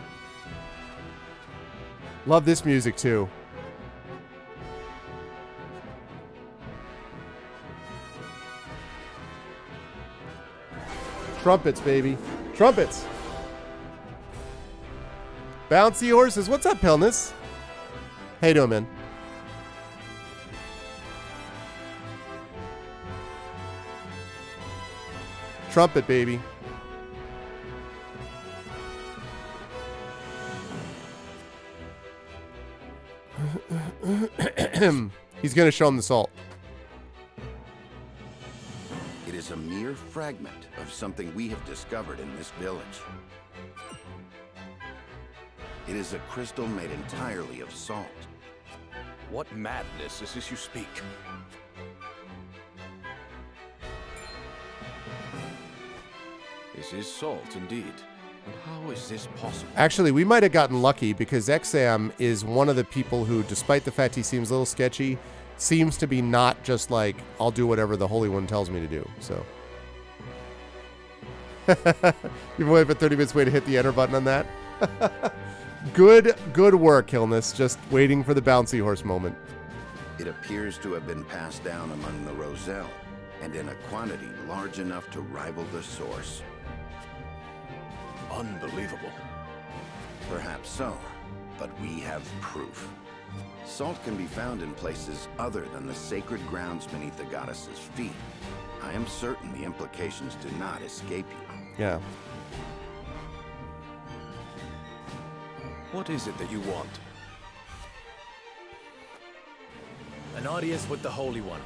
Love this music too. Trumpets, baby. Trumpets. Bouncy horses. What's up, Pelnis? How you doing, man? Trumpet, baby. He's going to show him the salt. It is a mere fragment of something we have discovered in this village. It is a crystal made entirely of salt. What madness is this you speak? This is salt, indeed. But how is this possible? Actually, we might have gotten lucky because Exam is one of the people who, despite the fact he seems a little sketchy, seems to be not just like, I'll do whatever the Holy One tells me to do. So. You've waited for 30 minutes, way to hit the enter button on that. Good work, Hilness. Just waiting for the bouncy horse moment. It appears to have been passed down among the Roselle, and in a quantity large enough to rival the source. Unbelievable. Perhaps so, but we have proof. Salt can be found in places other than the sacred grounds beneath the goddess's feet. I am certain the implications do not escape you. Yeah. What is it that you want? An audience with the Holy One.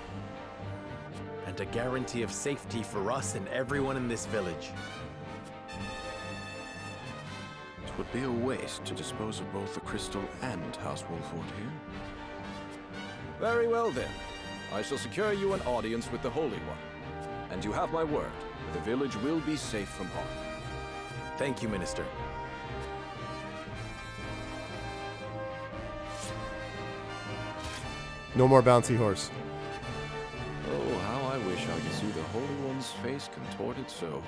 And a guarantee of safety for us and everyone in this village. It would be a waste to dispose of both the crystal and House Wolford here. Very well then. I shall secure you an audience with the Holy One. And you have my word, the village will be safe from harm. Thank you, Minister. No more bouncy horse. Oh, how I wish I could see the Holy One's face contorted so.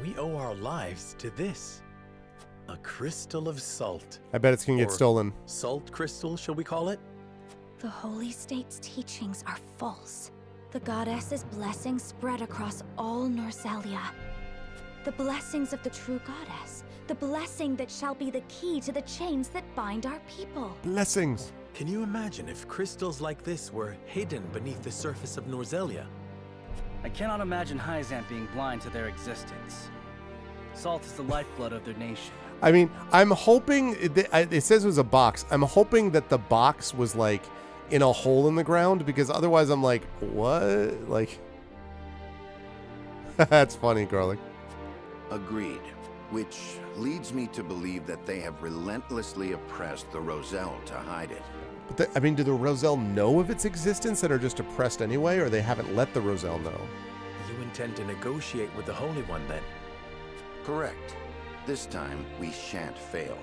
We owe our lives to this. A crystal of salt. I bet it's going to get Or stolen. Salt crystal, shall we call it? The Holy State's teachings are false. The goddess's blessings spread across all Norzelia. The blessings of the true goddess. The blessing that shall be the key to the chains that bind our people. Blessings. Can you imagine if crystals like this were hidden beneath the surface of Norzelia? I cannot imagine Hyzant being blind to their existence. Salt is the lifeblood of their nation. I mean, I'm hoping, it says it was a box. I'm hoping that the box was like in a hole in the ground, because otherwise I'm like, what? Like, that's funny, Garlic. Agreed. Which leads me to believe that they have relentlessly oppressed the Roselle to hide it. But I mean, do the Roselle know of its existence and are just oppressed anyway, or they haven't let the Roselle know? You intend to negotiate with the Holy One, then? Correct. This time, we shan't fail.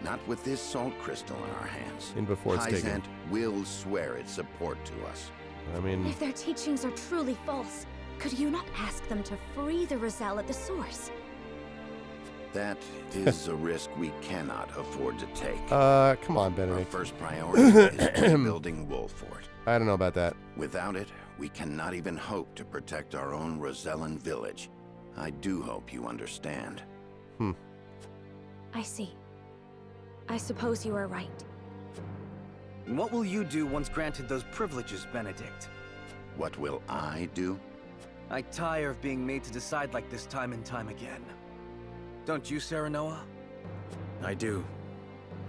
Not with this salt crystal in our hands. And before it's taken. Hyzant will swear its support to us. I mean, If their teachings are truly false, could you not ask them to free the Roselle at the source? That is a risk we cannot afford to take. come on, Our Benedict. first priority is rebuilding Wolford. I don't know about that. Without it, we cannot even hope to protect our own Rosellan village. I do hope you understand. I see. I suppose you are right. And what will you do once granted those privileges, Benedict? What will I do? I tire of being made to decide like this time and time again. Don't you, Serenoa? I do.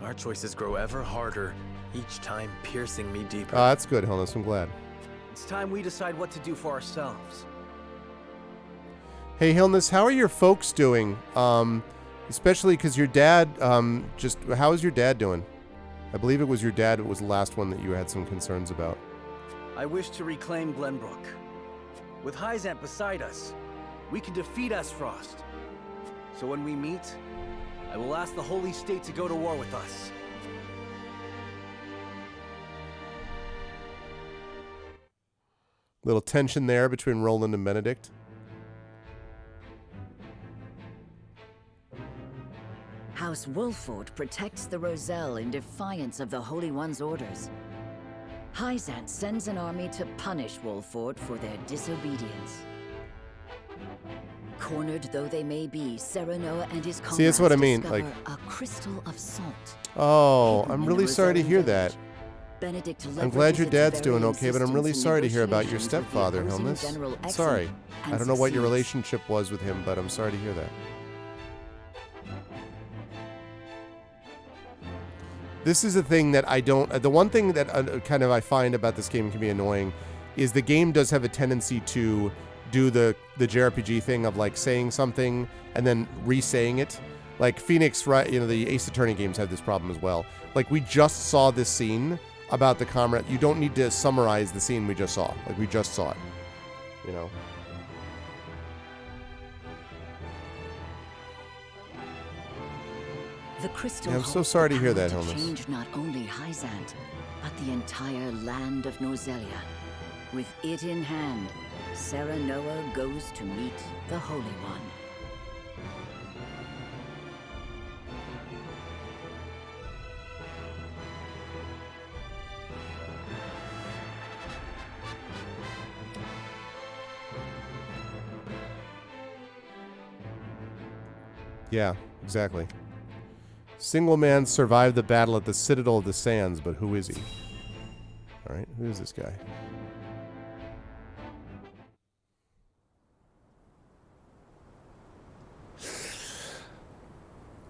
Our choices grow ever harder, each time piercing me deeper. That's good, Hilness. I'm glad. It's time we decide what to do for ourselves. Hey, Hilness, how are your folks doing? Especially because your dad, how is your dad doing? I believe it was your dad that was the last one that you had some concerns about. I wish to reclaim Glenbrook. With Hyzant beside us, we can defeat Esfrost. So when we meet, I will ask the Holy State to go to war with us. Little tension there between Roland and Benedict. House Wolford protects the Roselle in defiance of the Holy One's orders. Hyzant sends an army to punish Wolford for their disobedience. Cornered though they may be, Serenoa and his comrades that's what I mean, discover like- a crystal of salt. Oh, hidden I'm in really the sorry to Rosellan hear village. that. Benedict I'm glad your leverages dad's its doing very okay, but I'm really insistence in sorry to hear about your negotiations with the stepfather, opposing Hilness. General Exum Sorry. and I don't know what your succeeds. relationship was with him, but I'm sorry to hear that. This is a thing that I don't... The one thing that kind of I find about this game can be annoying is the game does have a tendency to do the JRPG thing of like saying something and then re-saying it. Like Phoenix, right? You know, the Ace Attorney games have this problem as well. Like we just saw this scene about the comrade. You don't need to summarize the scene we just saw. Like we just saw it. You know. The crystal Yeah, I'm so holds sorry the to hear power that, Helmus. change not only Hyzant, but the entire land of Norzelia. With it in hand, Serenoa goes to meet the Holy One. Yeah, exactly. Single man survived the battle at the Citadel of the Sands, but who is he? Alright, who is this guy?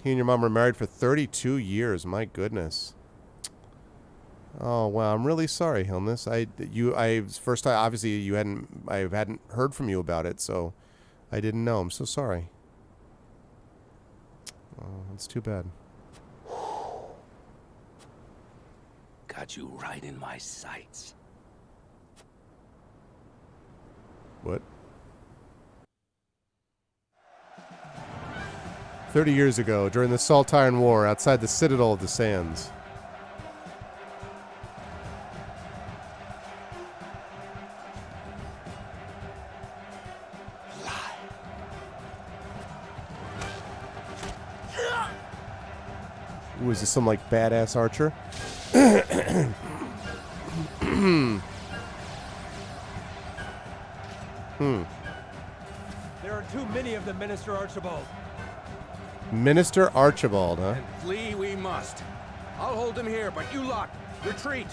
He and your mom were married for 32 years. My goodness. Oh wow, I'm really sorry, Hilness. I hadn't heard from you about it, so I didn't know. I'm so sorry. Oh, that's too bad. Got you right in my sights. What? 30 years ago, during the Saltire War, outside the Citadel of the Sands. Ooh, is this some, like, badass archer? There are too many of them, Minister Archibald. Minister Archibald, huh? And flee we must. I'll hold him here, but you lot, retreat.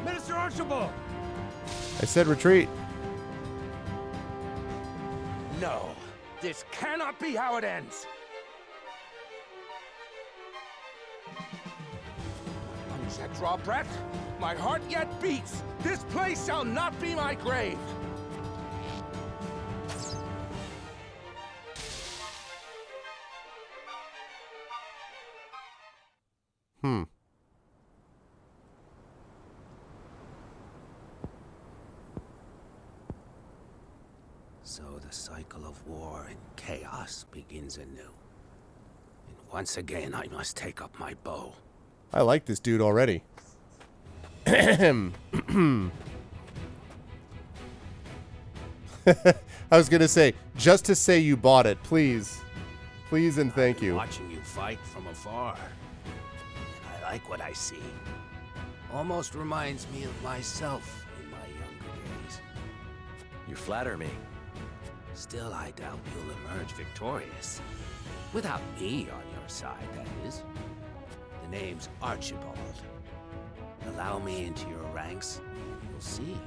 Minister Archibald! I said retreat. No, this cannot be how it ends. Punish that draw breath. My heart yet beats. This place shall not be my grave. So the cycle of war and chaos begins anew. And once again, I must take up my bow. I like this dude already. I was gonna say, just to say you bought it, please. Please and thank you. Watching you fight from afar. And I like what I see. Almost reminds me of myself in my younger days. You flatter me. Still, I doubt you'll emerge victorious. Without me on your side, that is. The name's Archibald. Allow me into your ranks, you'll see.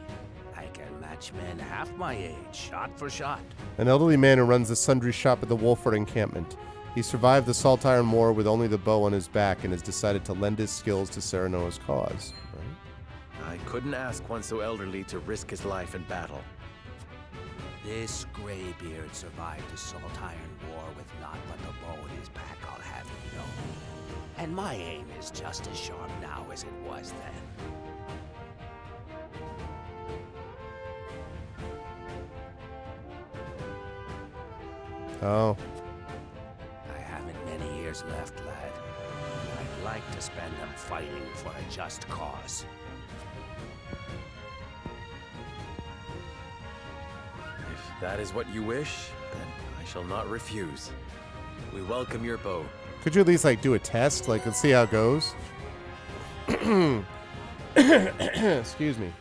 I can match men half my age, shot for shot. An elderly man who runs the sundry shop at the Wolford encampment. He survived the Saltire War with only the bow on his back and has decided to lend his skills to Serenoa's cause. Right? I couldn't ask one so elderly to risk his life in battle. This Greybeard survived the Saltire War with naught but the bow in his back, I'll have you know. And my aim is just as sharp now as it was then. Oh. I haven't many years left, lad. I'd like to spend them fighting for a just cause. If that is what you wish, then I shall not refuse. We welcome your bow. Could you at least, like, do a test? Like, let's see how it goes. Excuse me.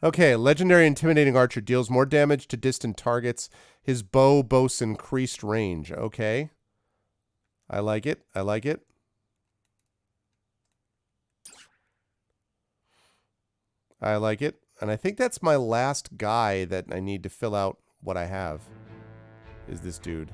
Okay, legendary intimidating archer deals more damage to distant targets. His bow boasts increased range. Okay. I like it. I like it. I like it. And I think that's my last guy that I need to fill out what I have. is this dude.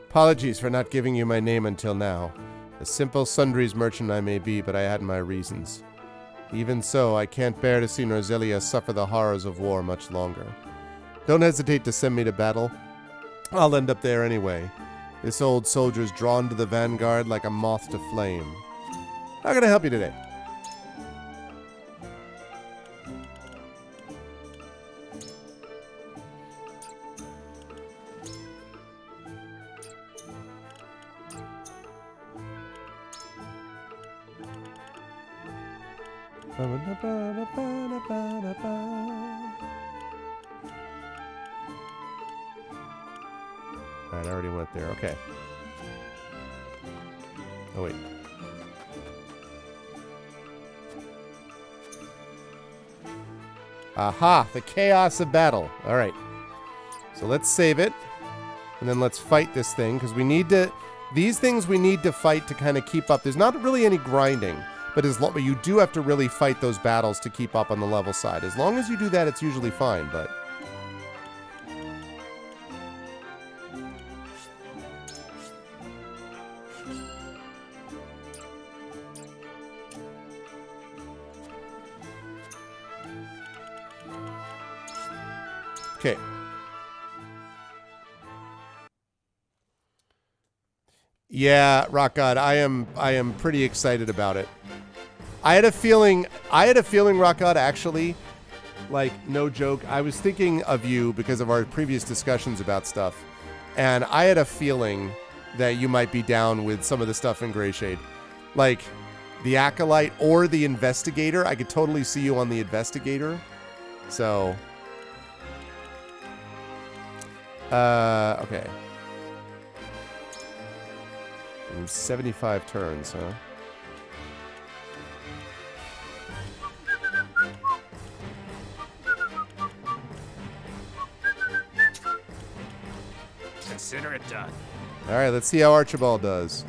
Apologies for not giving you my name until now. A simple sundries merchant I may be, but I had my reasons. Even so, I can't bear to see Norzelia suffer the horrors of war much longer. Don't hesitate to send me to battle. I'll end up there anyway. This old soldier's drawn to the vanguard like a moth to flame. How can I help you today? Alright, I already went there. Okay. Oh, wait. Aha! The chaos of battle. Alright. So let's save it. And then let's fight this thing, because we need to... These things we need to fight to kind of keep up. There's not really any grinding. But you do have to really fight those battles to keep up on the level side. As long as you do that, it's usually fine, but... Okay. Yeah, Rock God, I am pretty excited about it. I had a feeling, Rock God, actually, like, no joke, I was thinking of you because of our previous discussions about stuff, and I had a feeling that you might be down with some of the stuff in Greyshade. Like, the Acolyte or the Investigator. I could totally see you on the Investigator. So... okay. 75 turns, huh? Consider it done. All right, let's see how Archibald does.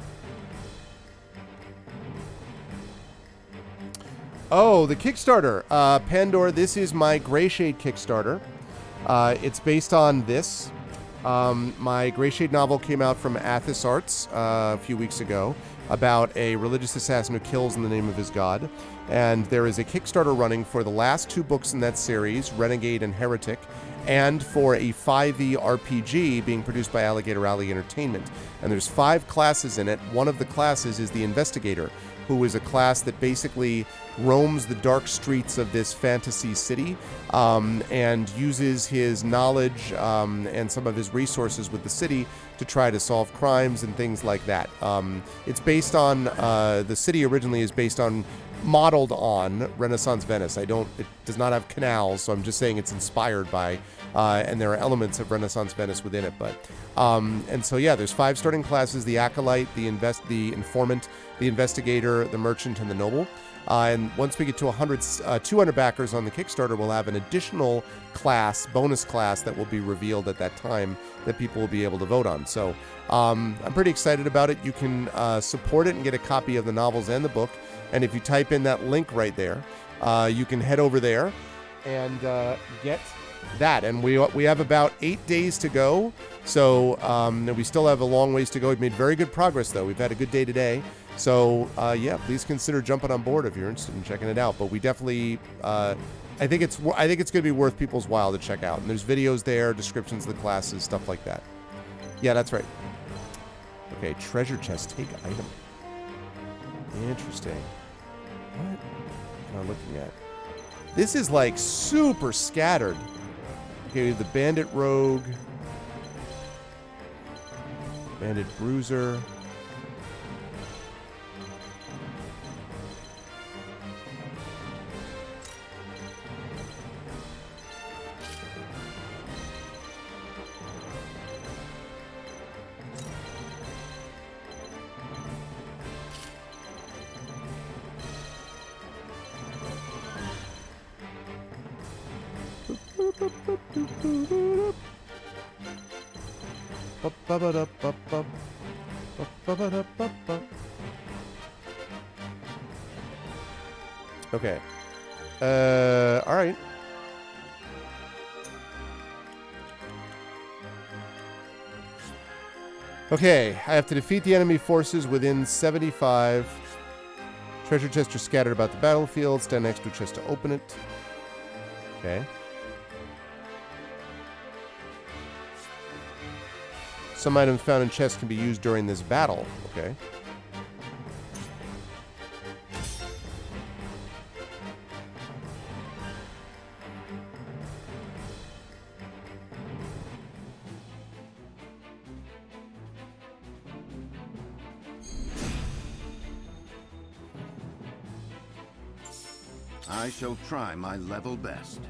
Oh, the Kickstarter. Pandora, this is my Greyshade Kickstarter. It's based on this. My Greyshade novel came out from Athos Arts a few weeks ago about a religious assassin who kills in the name of his god. And there is a Kickstarter running for the last 2 books in that series, Renegade and Heretic, and for a 5e RPG being produced by Alligator Alley Entertainment. And there's 5 classes in it. One of the classes is the Investigator, who is a class that basically roams the dark streets of this fantasy city and uses his knowledge and some of his resources with the city to try to solve crimes and things like that. It's based on, the city originally is modeled on Renaissance Venice. It does not have canals, so I'm just saying it's inspired by, and there are elements of Renaissance Venice within it. But, and so yeah, there's 5 starting classes: the Acolyte, the Informant, the Investigator, the Merchant, and the Noble. And once we get to 200 backers on the Kickstarter, we'll have an additional class, bonus class, that will be revealed at that time that people will be able to vote on. So I'm pretty excited about it. You can support it and get a copy of the novels and the book. And if you type in that link right there, you can head over there and get that. And we have about 8 days to go. So we still have a long ways to go. We've made very good progress, though. We've had a good day today. So yeah, please consider jumping on board if you're interested in checking it out. But we definitely, I think it's going to be worth people's while to check out. And there's videos there, descriptions of the classes, stuff like that. Yeah, that's right. Okay, treasure chest, take item. Interesting. What am I looking at? This is like super scattered. Okay, we have the Bandit Rogue, Bandit Bruiser. Okay. All right. Okay, I have to defeat the enemy forces within 75. Treasure chests are scattered about the battlefield. Stand next to a chest to open it. Okay. Some items found in chests can be used during this battle. Okay. I shall try my level best.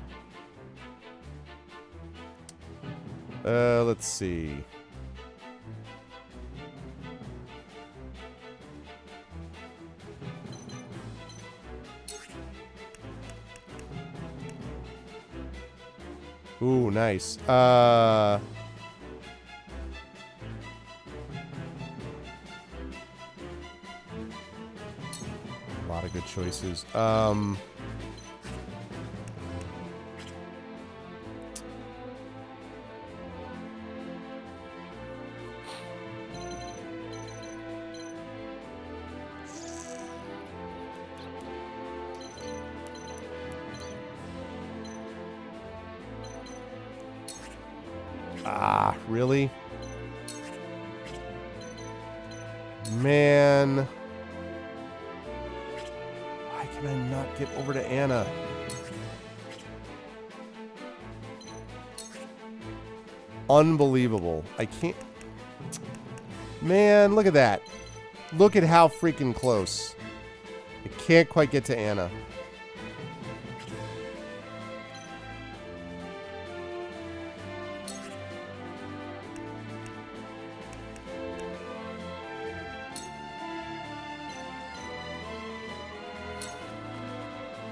Let's see. Ooh, nice. A lot of good choices. Ah, really? Man. Why can I not get over to Anna? Unbelievable. I can't... Man, look at that. Look at how freaking close. I can't quite get to Anna.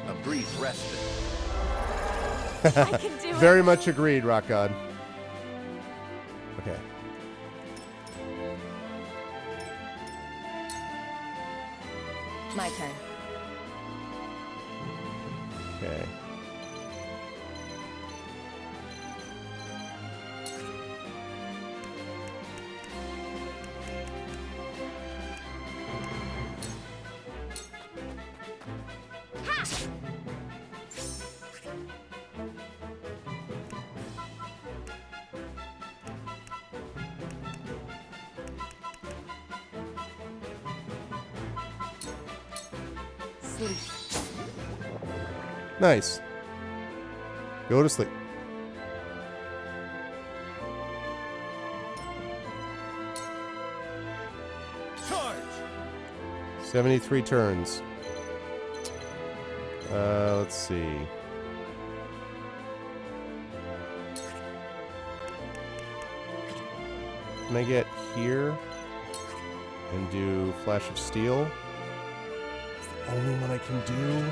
A brief respite. I can do it. Very much agreed, Rock God. Okay. My turn. Okay. Sleep. Nice. Go to sleep. Charge! 73 turns. Let's see. Can I get here and do Flash of Steel? It's the only one I can do.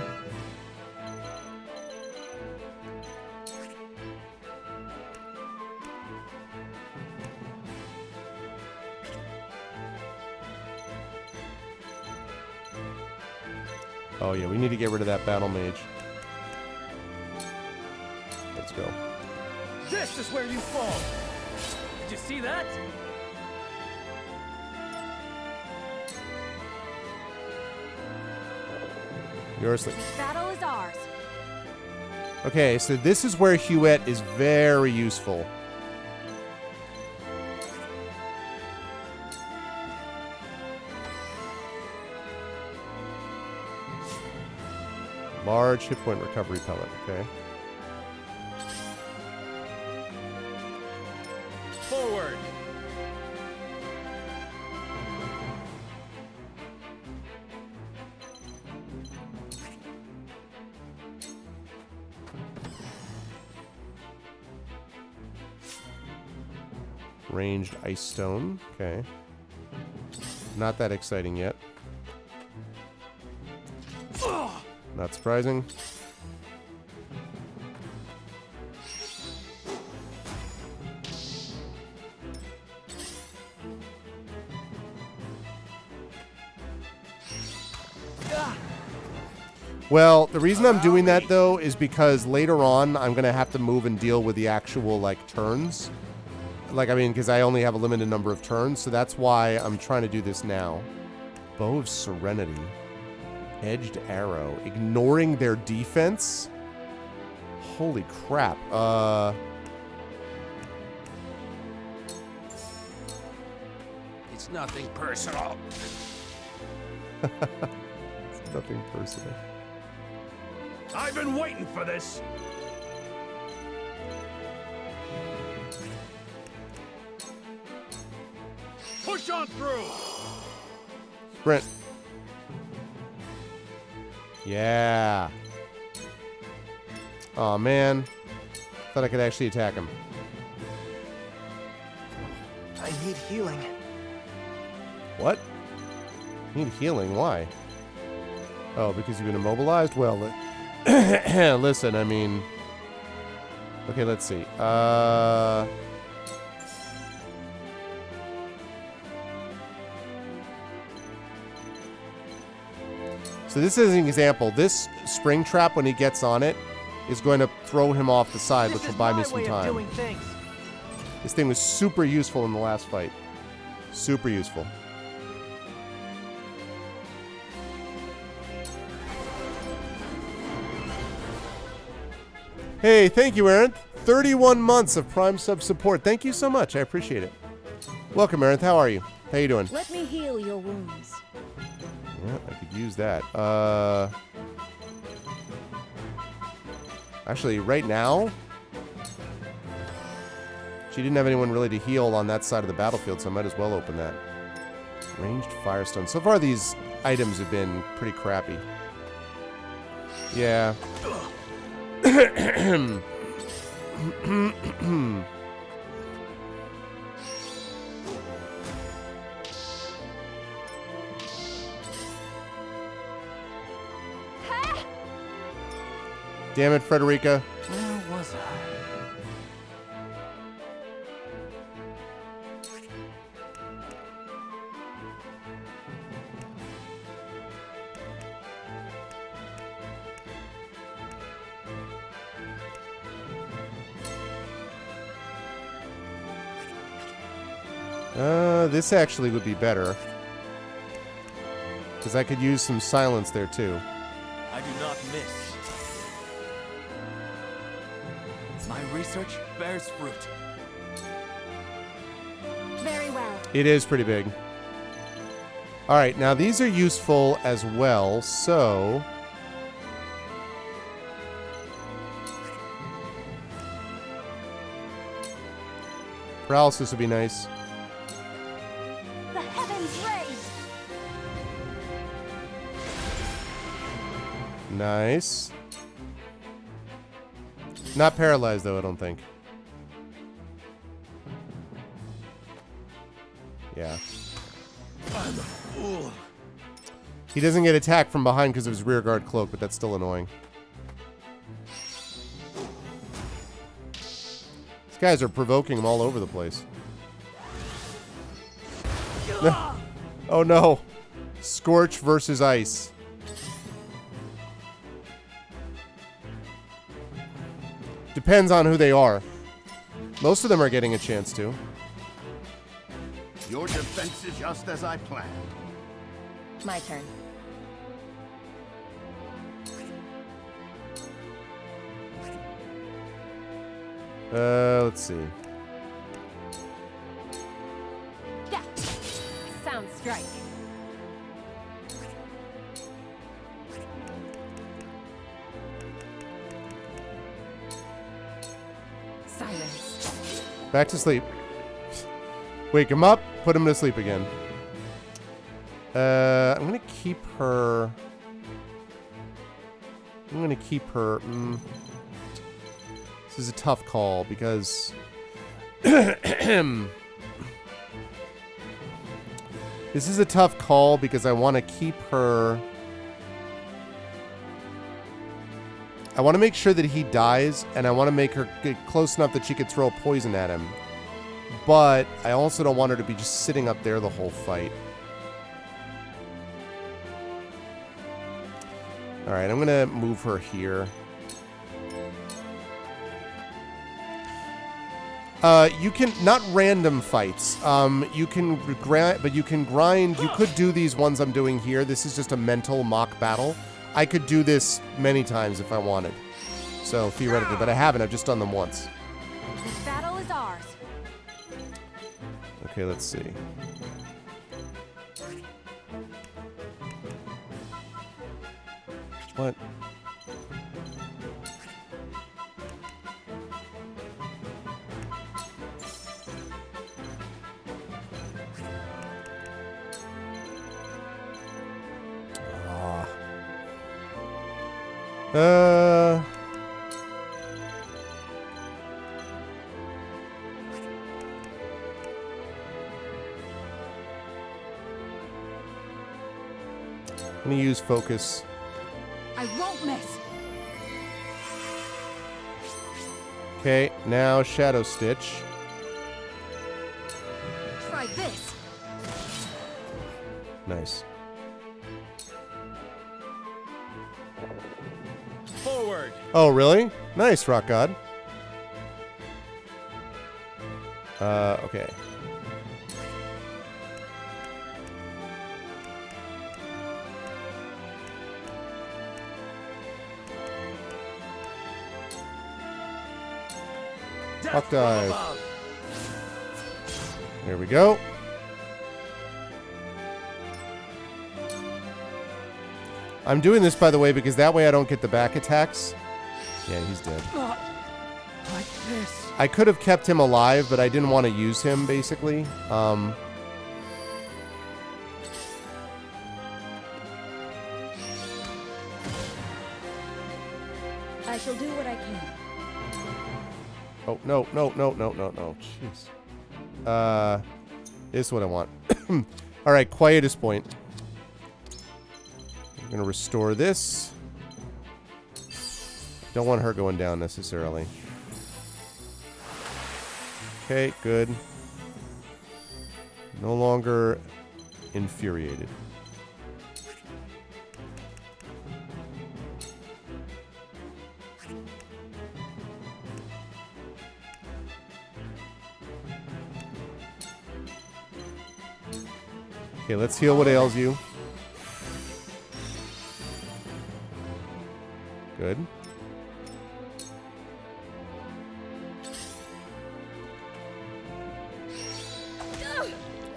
Oh yeah, we need to get rid of that battle mage. Let's go. This is where you fall! Did you see that? You're asleep. Battle is ours. Okay, so this is where Huette is very useful. Large hit point recovery pellet, okay. Forward! Ranged ice stone, okay. Not that exciting yet. Not surprising. Well, the reason I'm doing that, though, is because later on, I'm going to have to move and deal with the actual, like, turns. Like, I mean, because I only have a limited number of turns, so that's why I'm trying to do this now. Bow of Serenity. Edged Arrow. Ignoring their defense? Holy crap. It's nothing personal. It's nothing personal. I've been waiting for this. Push on through. Sprint. Yeah. Oh man. Thought I could actually attack him. I need healing. What? Need healing? Why? Oh, because you've been immobilized? Well, listen, I mean... Okay, let's see. So this is an example. This spring trap, when he gets on it, is going to throw him off the side, which will buy me some time. This thing was super useful in the last fight. Super useful. Hey, thank you, Aaron. 31 months of Prime Sub support. Thank you so much. I appreciate it. Welcome, Aaron. How are you? How you doing? Let me heal your wounds. Yeah, I could use that. Actually, right now, she didn't have anyone really to heal on that side of the battlefield, so I might as well open that. Ranged Firestone. So far, these items have been pretty crappy. Yeah. Damn it, Frederica. Where was I? This actually would be better. Because I could use some silence there, too. I do not miss. My research bears fruit. Very well. It is pretty big. Alright, now these are useful as well, so... Paralysis would be nice. The heavens raised. Nice. Not paralyzed, though, I don't think. Yeah. I'm a fool. He doesn't get attacked from behind because of his rear guard cloak, but that's still annoying. These guys are provoking him all over the place. Oh no. Scorch versus Ice. Depends on who they are. Most of them are getting a chance to. Your defense is just as I planned. My turn. Let's see. Yeah. Sound strike. Silence. Back to sleep. Wake him up, put him to sleep again. I'm gonna keep her. This is a tough call because this is a tough call because I want to keep her. I want to make sure that he dies, and I want to make her get close enough that she could throw poison at him. But I also don't want her to be just sitting up there the whole fight. Alright, I'm going to move her here. You can, not random fights. You can grind, but you can grind. You could do these ones I'm doing here. This is just a mental mock battle. I could do this many times if I wanted. So, theoretically, but I haven't. I've just done them once. This battle is ours. Okay, let's see. What? I'm gonna use focus. I won't miss. Okay, now Shadow Stitch. Try this. Nice. Forward. Oh, really? Nice, Rock God. Okay. Hawk dive. There we go. I'm doing this, by the way, because that way I don't get the back attacks. Yeah, he's dead. Like this. I could have kept him alive, but I didn't want to use him, basically. I shall do what I can. Oh, no. Jeez. This is what I want. Alright, quietest point. I'm going to restore this. Don't want her going down, necessarily. Okay, good. No longer infuriated. Okay, let's heal what ails you. Good.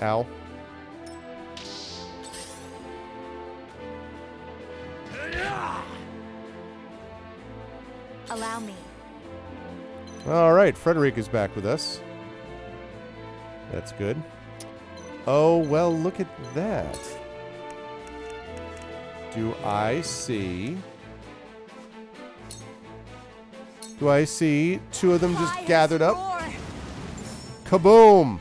Ow. Allow me. All right, Frederick is back with us. That's good. Oh, well, look at that. Do I see two of them just gathered up? Kaboom!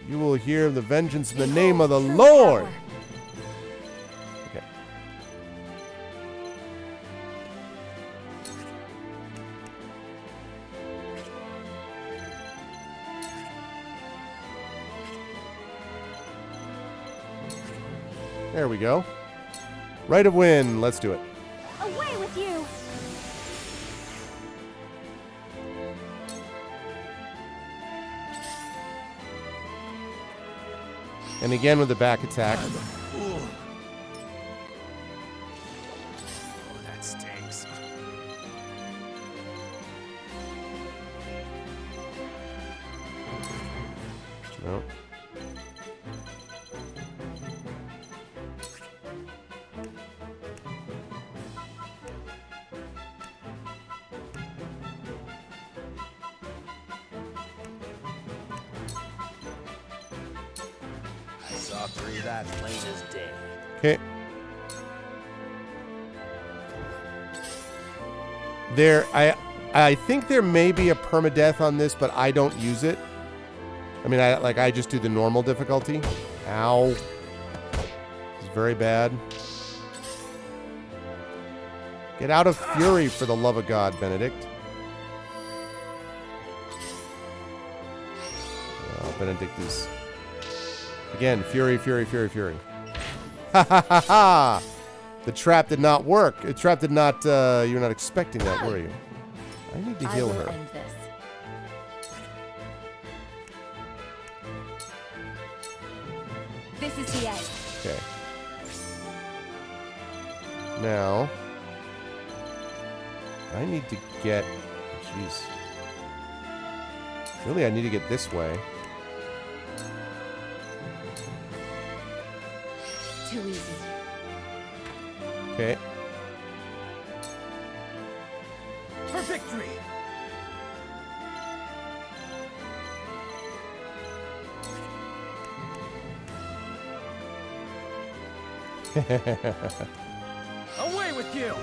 You will hear the vengeance in the name of the Lord. Okay. There we go. Right of wind. Let's do it. Away with you! And again with the back attack. Oh, that stinks. No. I saw through that plain as day. Okay. I think there may be a permadeath on this, but I don't use it. I mean, I just do the normal difficulty. Ow. This is very bad. Get out of fury, for the love of God, Benedict. Oh, Benedict is... Again, fury, fury, fury, fury. Ha ha ha ha! The trap did not work. The trap did not, you're not expecting that, were you? I need to heal her. End this. This is the end. Okay. Now, I need to get... Jeez. Really, I need to get this way. Too easy. Okay. For victory! Away with you!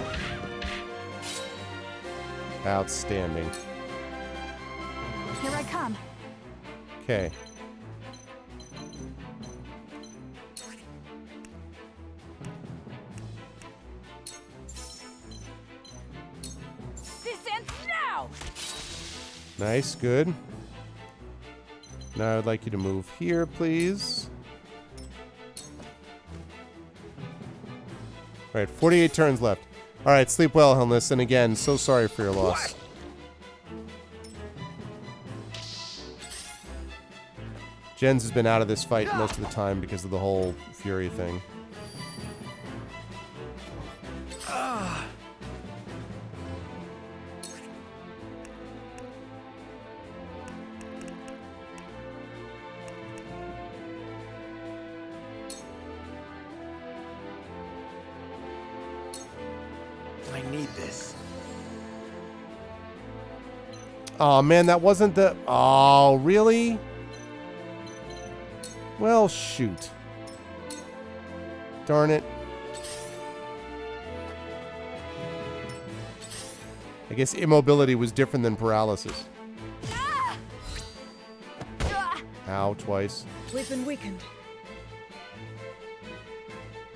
Outstanding. Here I come. Okay. This ends now! Nice, good. Now I'd like you to move here, please. Alright, 48 turns left. Alright, sleep well, Helmness, and again, so sorry for your loss. Jens has been out of this fight most of the time because of the whole Fury thing. I need this. Oh man, that wasn't the... Oh, really? Well, shoot. Darn it. I guess immobility was different than paralysis. Ow, twice. We've been weakened.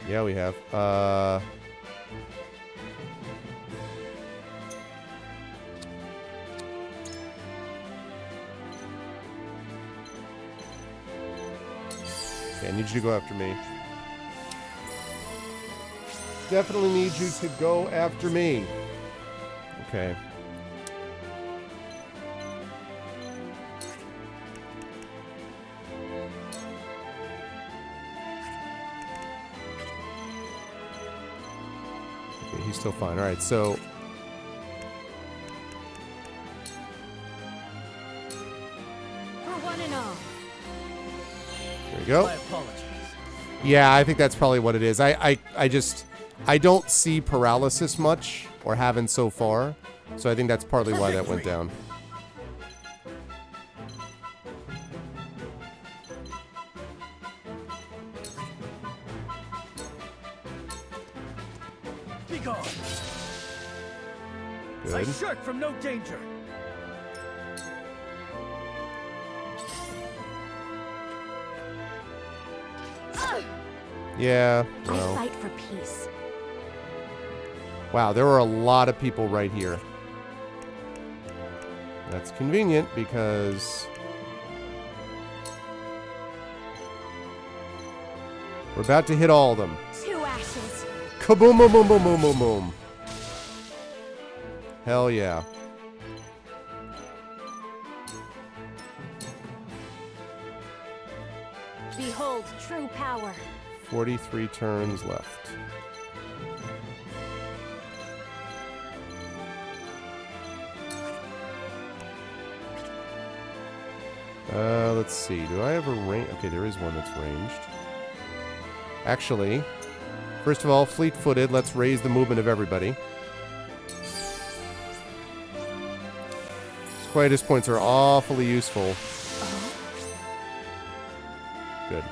Yeah, we have. Okay, I need you to go after me. Definitely need you to go after me. Okay. Okay, he's still fine. All right, so... For one and all. There we go. My apologies. Yeah, I think that's probably what it is. I don't see paralysis much, or haven't so far. So I think that's partly why that went down. Be gone. I Good. shirk from no danger. Yeah, I well. fight for peace. Wow, there were a lot of people right here. That's convenient because... we're about to hit all of them. 2 ashes. Kaboom, boom, boom, boom, boom, boom, boom. Hell yeah. Behold true power. 43 turns left. Let's see. Do I have a range? Okay, there is one that's ranged. Actually, first of all, fleet-footed. Let's raise the movement of everybody. Quietus points are awfully useful. Good.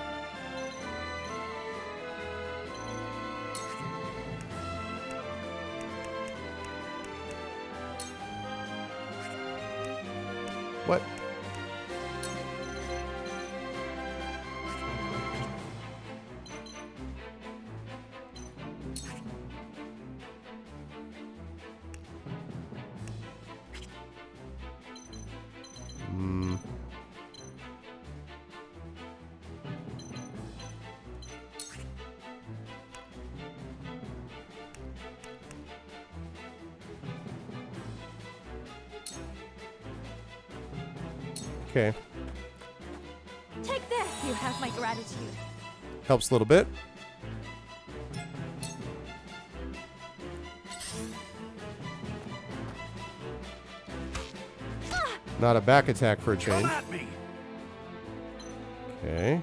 What? Okay. Take this! You have my gratitude. Helps a little bit. Not a back attack for a change. Come at me. Okay.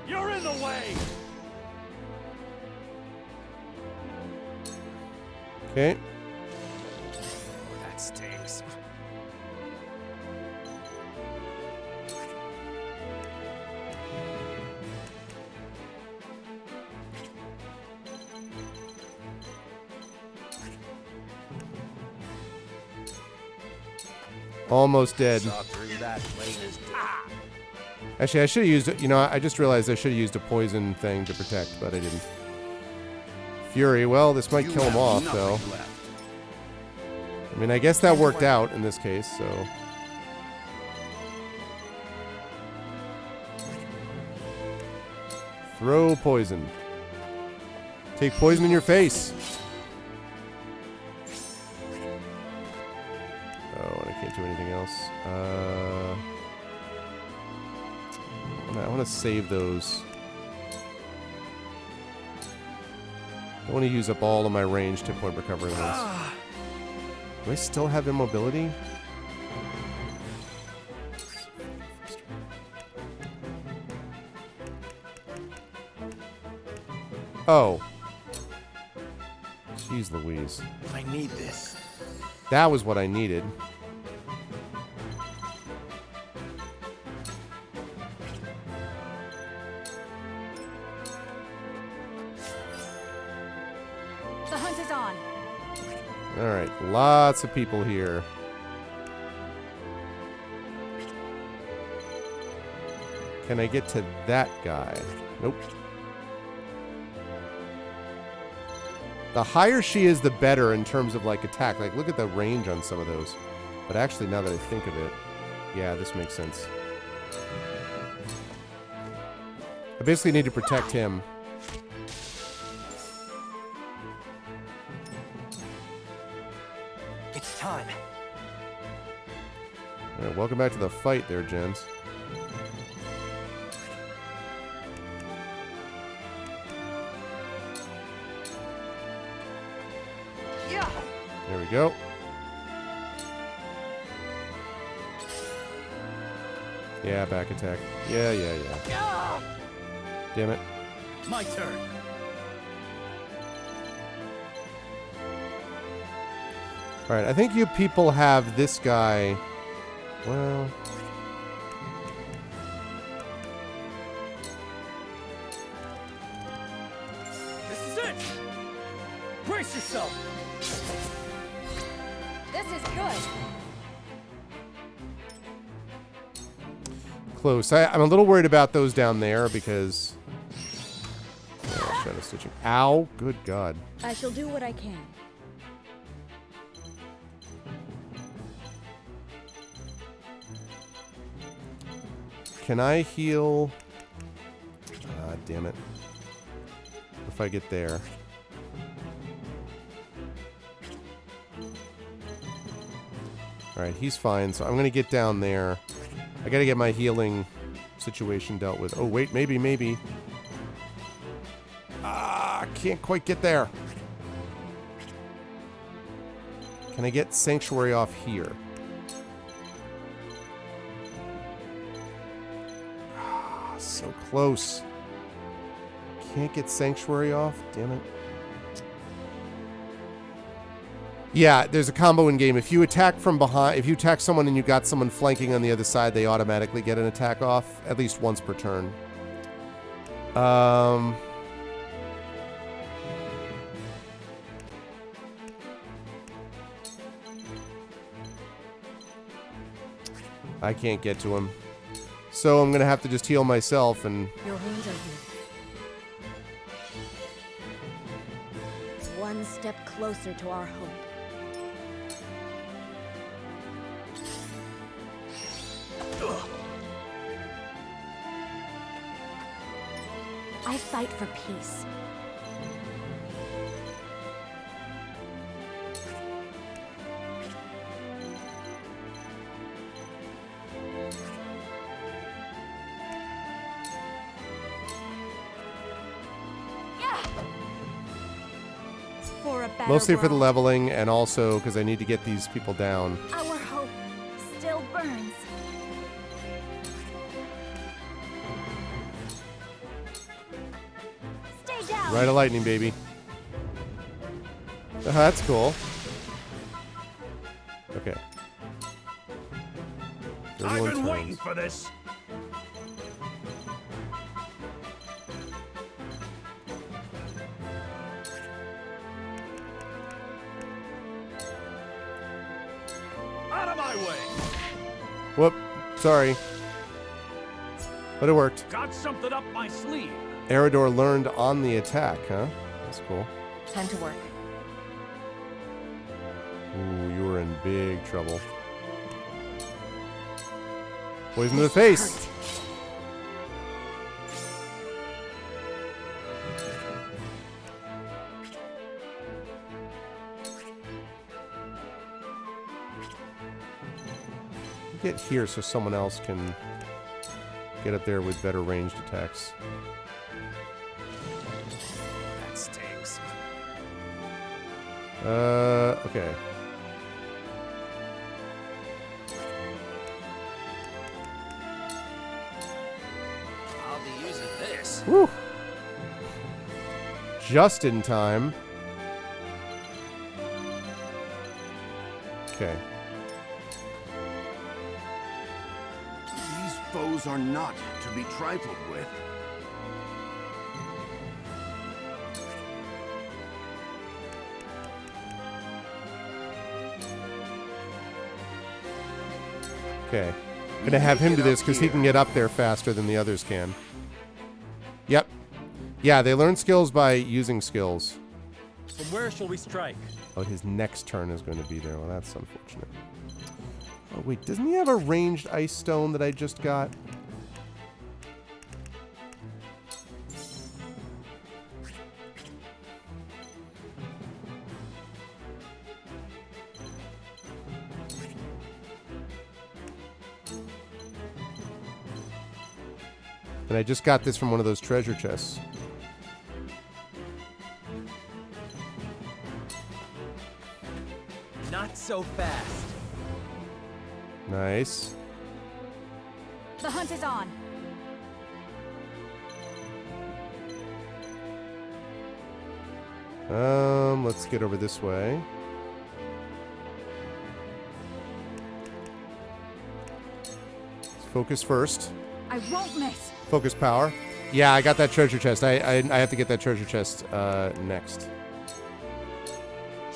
You're in the way. Okay. That stinks. Almost dead. Saw through that plain as day. Actually, I should have used, you know, I just realized I should have used a poison thing to protect, but I didn't. Fury, well, this might kill him off, though. I mean, I guess that worked out in this case, so. Throw poison. Take poison in your face. Oh, and I can't do anything else. I want to save those. I want to use up all of my range to point recovery ones. Do I still have immobility? Oh. Jeez Louise. I need this. That was what I needed. The hunt is on. Alright, lots of people here. Can I get to that guy? Nope. The higher she is, the better in terms of, like, attack. Like, look at the range on some of those. But actually, now that I think of it, yeah, this makes sense. I basically need to protect him. It's time. Alright, welcome back to the fight there, gents. There we go. Yeah, back attack. Yeah. Damn it. My turn. Alright, I think you people have this guy. Well. This is it. Brace yourself. This is good. Close. I'm a little worried about those down there because. Oh, shadow stitching. Ow. Good God. I shall do what I can. Can I heal? Ah, damn it. If I get there. Alright, he's fine, so I'm gonna get down there. I gotta get my healing situation dealt with. Oh, wait, maybe. Ah, can't quite get there. Can I get Sanctuary off here? Ah, so close. Can't get Sanctuary off? Damn it. Yeah, there's a combo in game. If you attack from behind, if you attack someone and you got someone flanking on the other side, they automatically get an attack off at least once per turn. I can't get to him. So I'm going to have to just heal myself and... Your wounds are healed. One step closer to our hope. I I fight for peace. For a better Mostly for the world. leveling and also because I need to get these people down. Our hope still burns. Stay down. Ride a lightning, baby. That's cool. Okay. I've 31 been waiting turns. for this. Out of my way. Whoop. Sorry. But it worked. Got something up my sleeve. Eridor learned on the attack, huh? That's cool. Time to work. Ooh, you were in big trouble. Poison to the face. Get here so someone else can get up there with better ranged attacks. That stinks. Okay. I'll be using this. Woo! Just in time. Okay. These foes are not to be trifled with. Okay. Gonna have him do this because he can get up there faster than the others can. Yep. Yeah, they learn skills by using skills. From where shall we strike? Oh, his next turn is going to be there. Well, that's unfortunate. Oh, wait. Doesn't he have a ranged ice stone that I just got? And I just got this from one of those treasure chests. Not so fast. Nice. The hunt is on. Let's get over this way. Let's focus first. I won't miss. Focus power. Yeah, I got that treasure chest. I have to get that treasure chest next.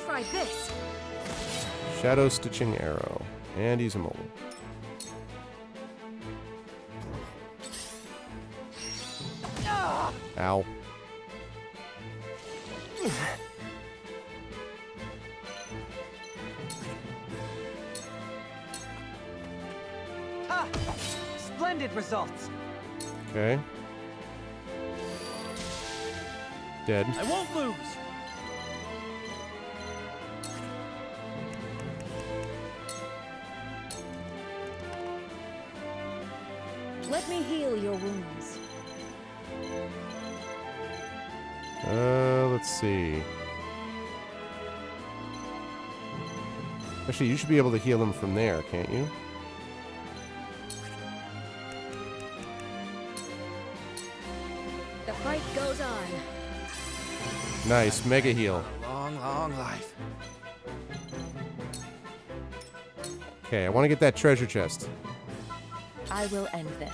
Try this. Shadow stitching arrow. And he's immobile. Ow. Ha! Splendid results. Okay. Dead. I won't lose. Let me heal your wounds. Let's see. Actually, you should be able to heal him from there, can't you? The fight goes on. Nice. Mega heal. Long, long life. Okay, I want to get that treasure chest. I will end this.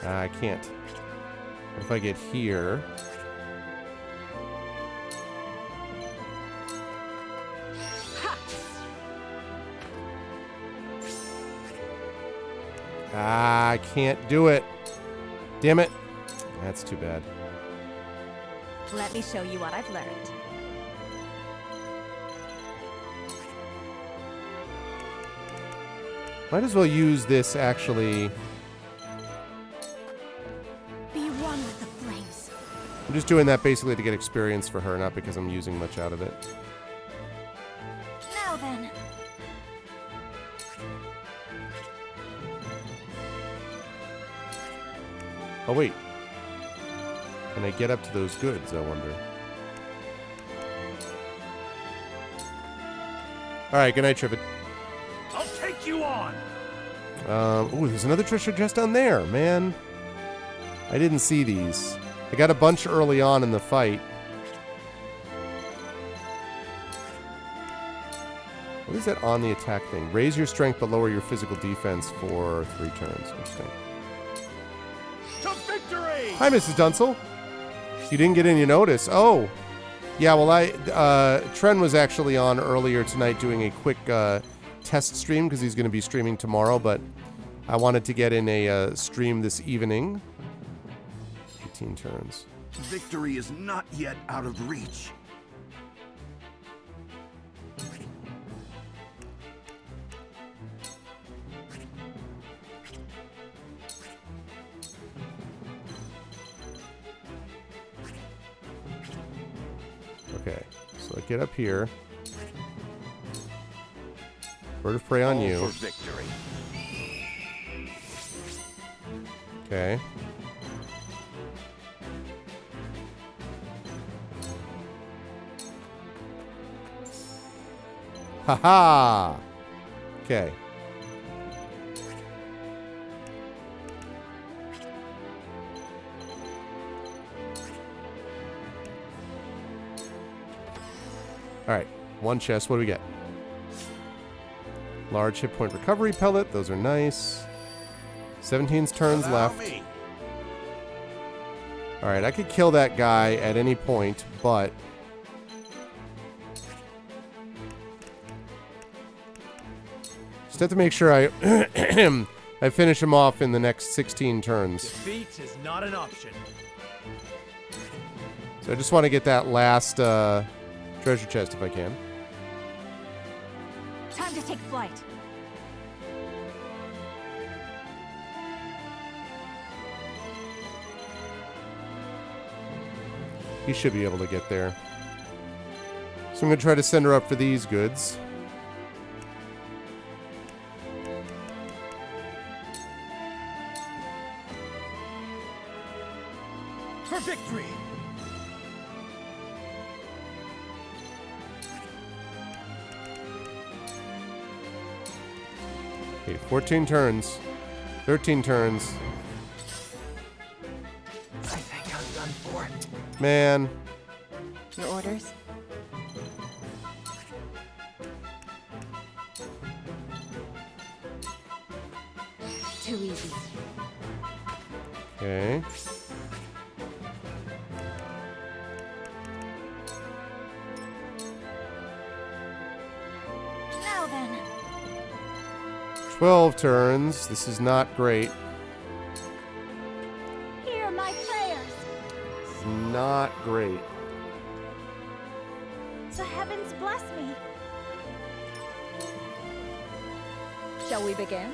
I can't. What if I get here? I can't do it. Damn it. That's too bad. Let me show you what I've learned. Might as well use this, actually. Be one with the flames. I'm just doing that basically to get experience for her, not because I'm using much out of it. Now then. Oh, wait. Can I get up to those goods, I wonder? Alright, good night, Trivet. I'll take you on! Ooh, there's another treasure chest down there, man. I didn't see these. I got a bunch early on in the fight. What is that on the attack thing? Raise your strength but lower your physical defense for 3 turns. Interesting. To victory! Hi, Mrs. Dunsel. You didn't get any notice. Oh. Yeah, well, Tren was actually on earlier tonight doing a quick test stream because he's going to be streaming tomorrow, but I wanted to get in a stream this evening. 18 turns. Victory is not yet out of reach. Okay, so I get up here. Bird of prey on you. For victory. Okay. Haha. Okay. All right, 1 chest. What do we get? Large hit point recovery pellet. Those are nice. 17 turns left. All right, I could kill that guy at any point, but just have to make sure I I finish him off in the next 16 turns. Defeat is not an option. So I just want to get that last treasure chest if I can. Time to take flight. He should be able to get there. So I'm going to try to send her up for these goods. For victory! Okay, 14 turns. 13 turns. I think I'm done for. Man. Your orders? Too easy. Okay. Now then. 12 turns. This is not great. Hear my prayers. This is not great. The heavens bless me. Shall we begin?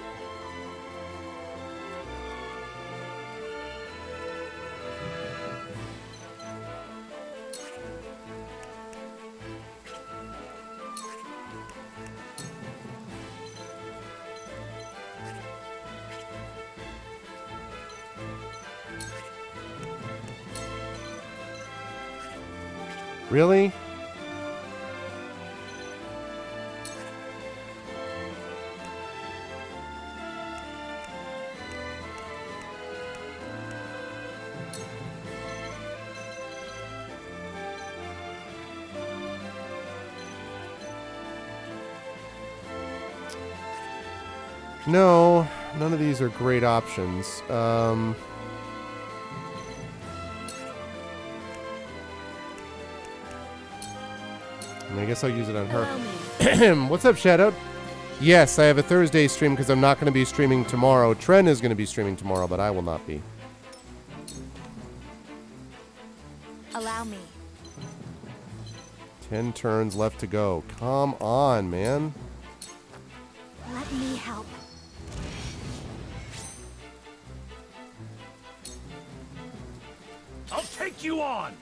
Really? No, none of these are great options. I guess I'll use it on her. What's up, Shadow? Yes, I have a Thursday stream because I'm not going to be streaming tomorrow. Tren is going to be streaming tomorrow, but I will not be. Allow me. 10 turns left to go. Come on, man. Let me help. take you on!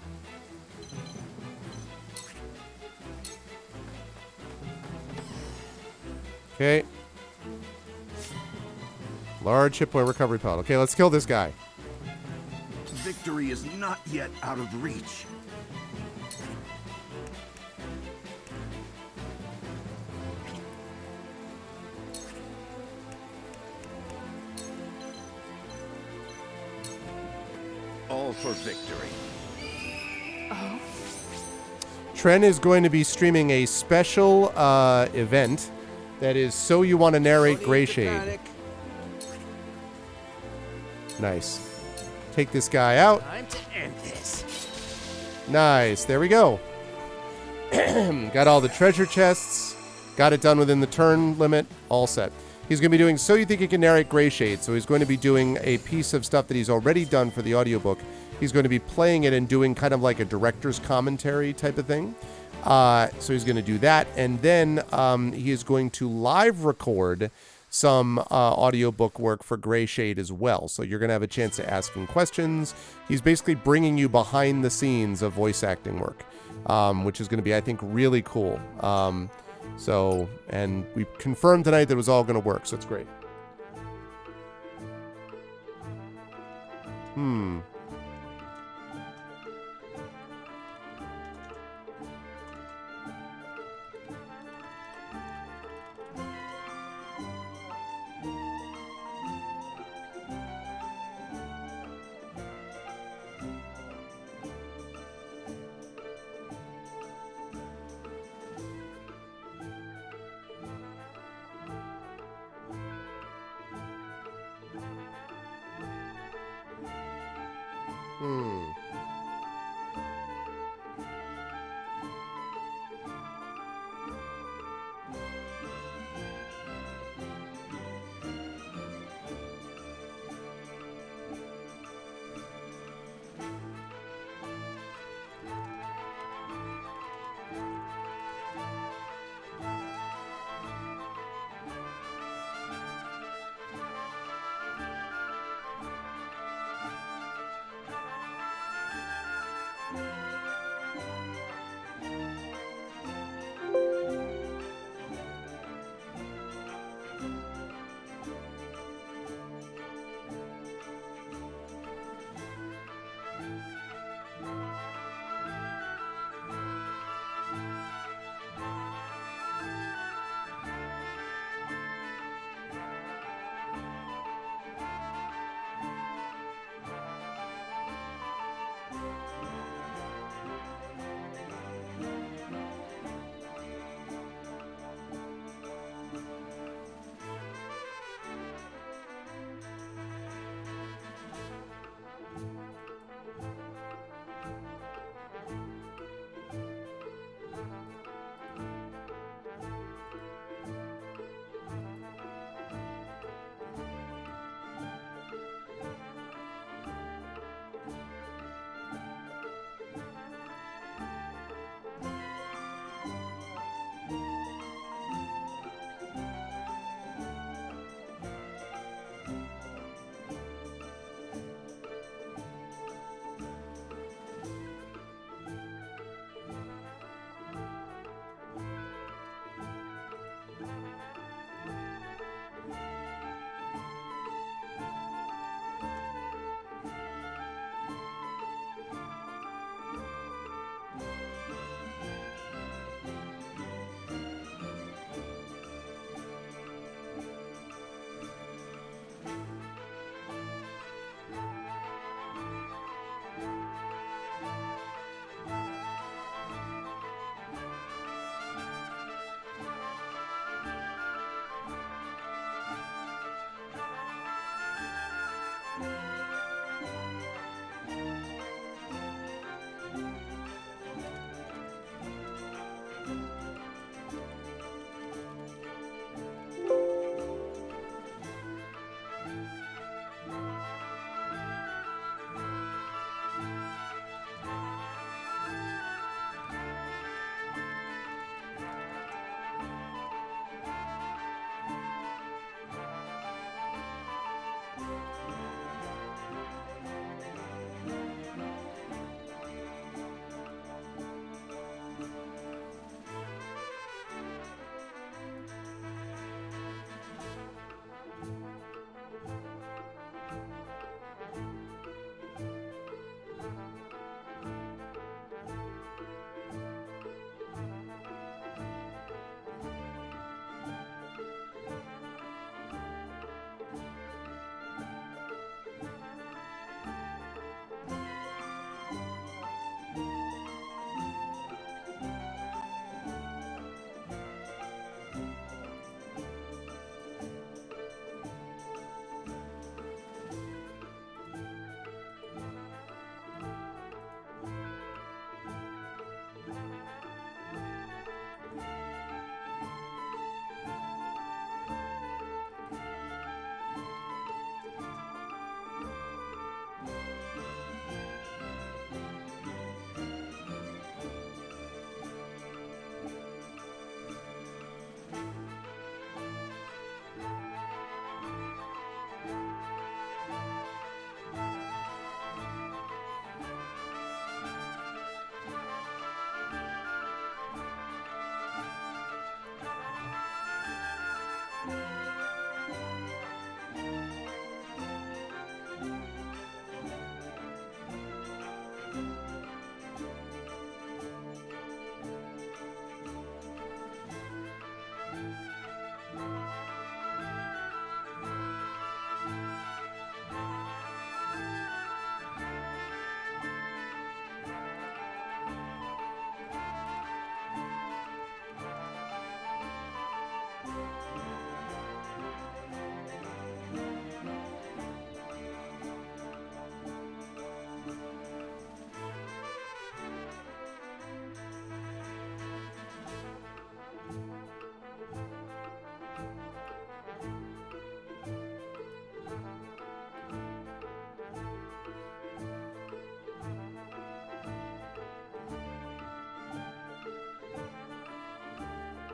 Okay. Large hit point recovery pod. Okay, let's kill this guy. Victory is not yet out of reach. All for victory. Oh? Tren is going to be streaming a special event that is So You Want to Narrate Greyshade. Nice. Take this guy out. Time to end this. Nice. There we go. Got all the treasure chests. Got it done within the turn limit. All set. He's going to be doing So You Think You Can Narrate Greyshade. So he's going to be doing a piece of stuff that he's already done for the audiobook. He's going to be playing it and doing kind of like a director's commentary type of thing. So he's going to do that. And then he is going to live record some audiobook work for Greyshade as well. So you're going to have a chance to ask him questions. He's basically bringing you behind the scenes of voice acting work, which is going to be, I think, really cool. And we confirmed tonight that it was all going to work, so it's great.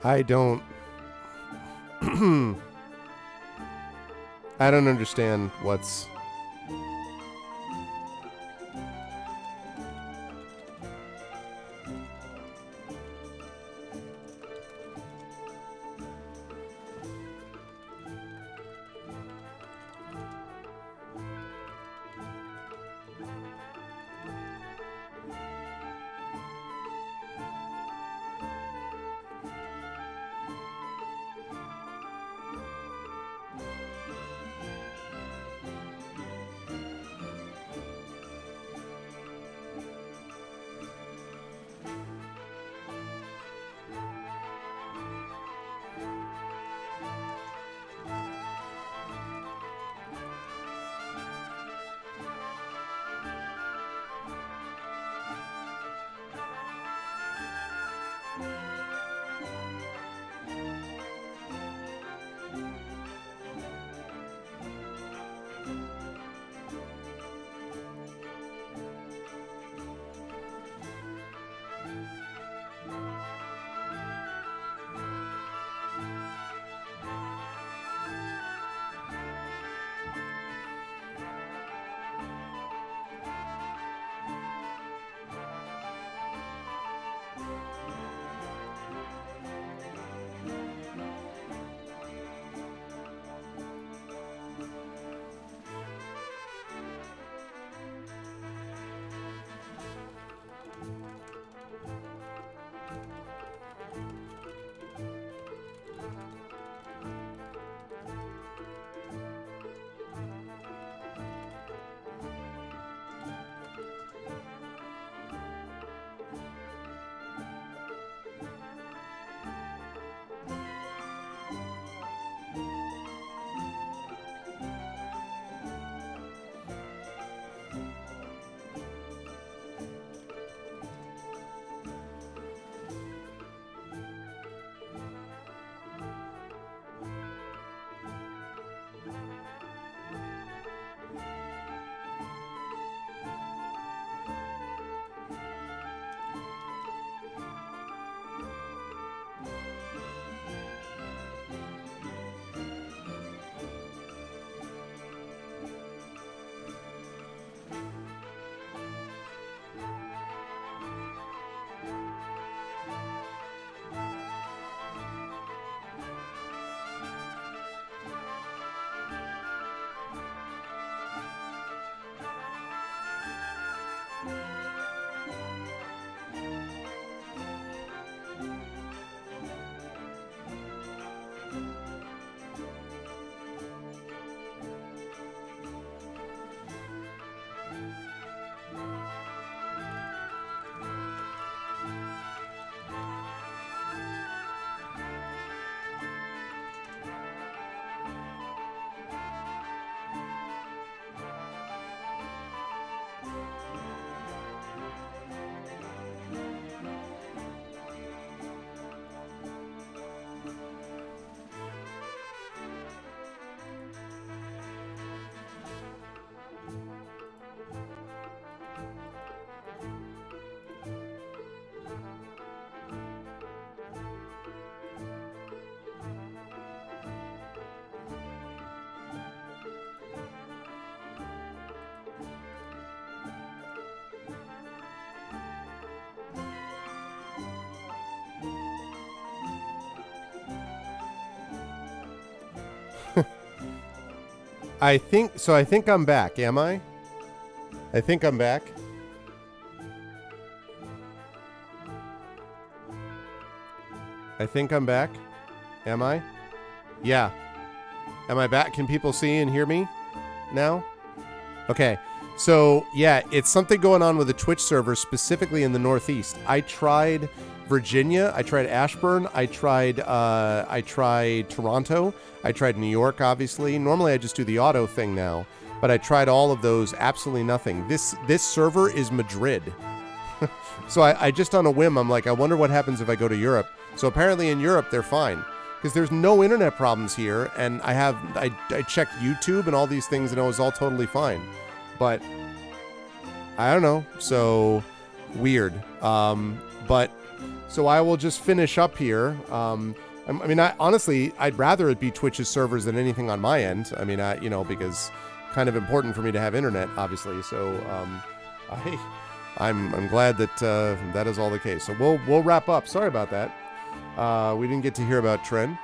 I don't I don't understand what's I think I'm back, am I? I think I'm back. I think I'm back. Am I? Yeah. Am I back? Can people see and hear me now? Okay. So, yeah, it's something going on with the Twitch server, specifically in the Northeast. I tried Virginia, I tried Ashburn, I tried Toronto, I tried New York, obviously. Normally I just do the auto thing now, but I tried all of those, absolutely nothing. This server is Madrid. So I just on a whim, I'm like, I wonder what happens if I go to Europe. So apparently in Europe they're fine, because there's no internet problems here, and I checked YouTube and all these things, and it was all totally fine. But I don't know, so weird. But So I will just finish up here. I mean, honestly, I'd rather it be Twitch's servers than anything on my end. I mean, you know, because kind of important for me to have internet, obviously. So I'm glad that that is all the case. So we'll wrap up. Sorry about that. We didn't get to hear about Tren.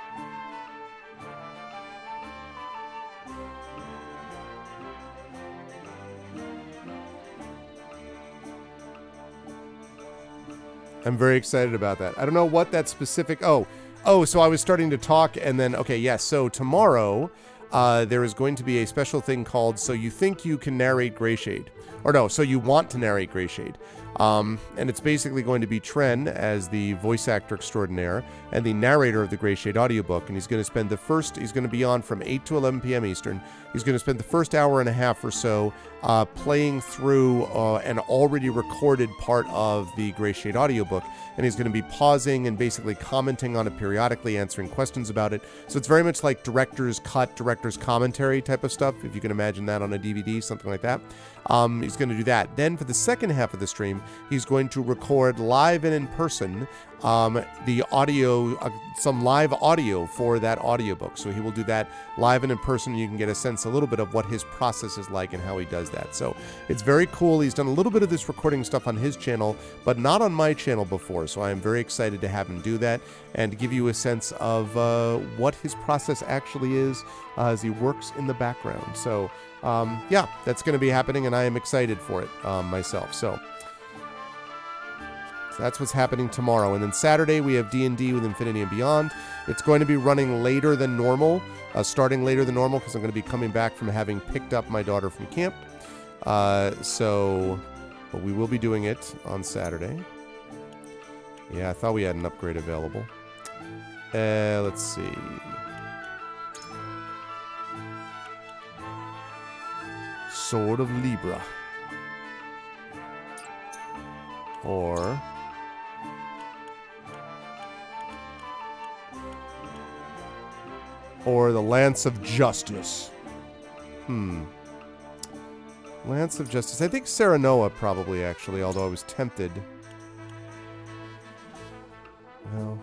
I'm very excited about that. I don't know what that specific... Oh, so I was starting to talk and then... Okay, yes. So tomorrow, there is going to be a special thing called So You Think You Can Narrate Greyshade. Or no, So You Want to Narrate Greyshade. And it's basically going to be Tren as the voice actor extraordinaire and the narrator of the Greyshade audiobook. And he's going to spend he's going to be on from 8 to 11 p.m. Eastern. He's going to spend the first hour and a half or so playing through an already recorded part of the Greyshade audiobook. And he's going to be pausing and basically commenting on it periodically, answering questions about it. So it's very much like director's cut, director's commentary type of stuff, if you can imagine that on a DVD, something like that. He's going to do that. Then for the second half of the stream, he's going to record live and in person the audio, some live audio for that audiobook. So he will do that live and in person. You can get a sense a little bit of what his process is like and how he does that. So it's very cool. He's done a little bit of this recording stuff on his channel, but not on my channel before. So I am very excited to have him do that and to give you a sense of what his process actually is as he works in the background. So yeah, that's going to be happening, and I am excited for it myself. So that's what's happening tomorrow. And then Saturday, we have D&D with Infinity and Beyond. It's going to be running later than normal, starting later than normal, because I'm going to be coming back from having picked up my daughter from camp. But we will be doing it on Saturday. Yeah, I thought we had an upgrade available. Let's see. Sword of Libra. Or the Lance of Justice. Lance of Justice. I think Serenoa probably, actually, although I was tempted. Well.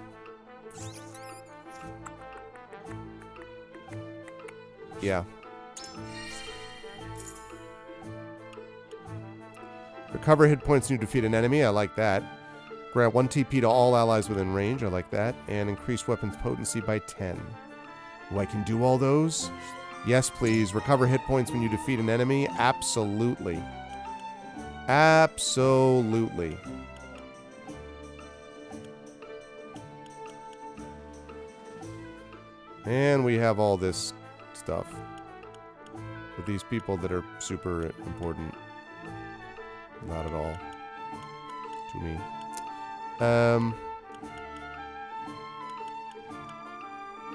Yeah. Recover hit points when you defeat an enemy. I like that. Grant 1 TP to all allies within range. I like that. And increase weapons potency by 10. Oh, I can do all those? Yes, please. Recover hit points when you defeat an enemy. Absolutely. Absolutely. And we have all this stuff with these people that are super important. Not at all to me.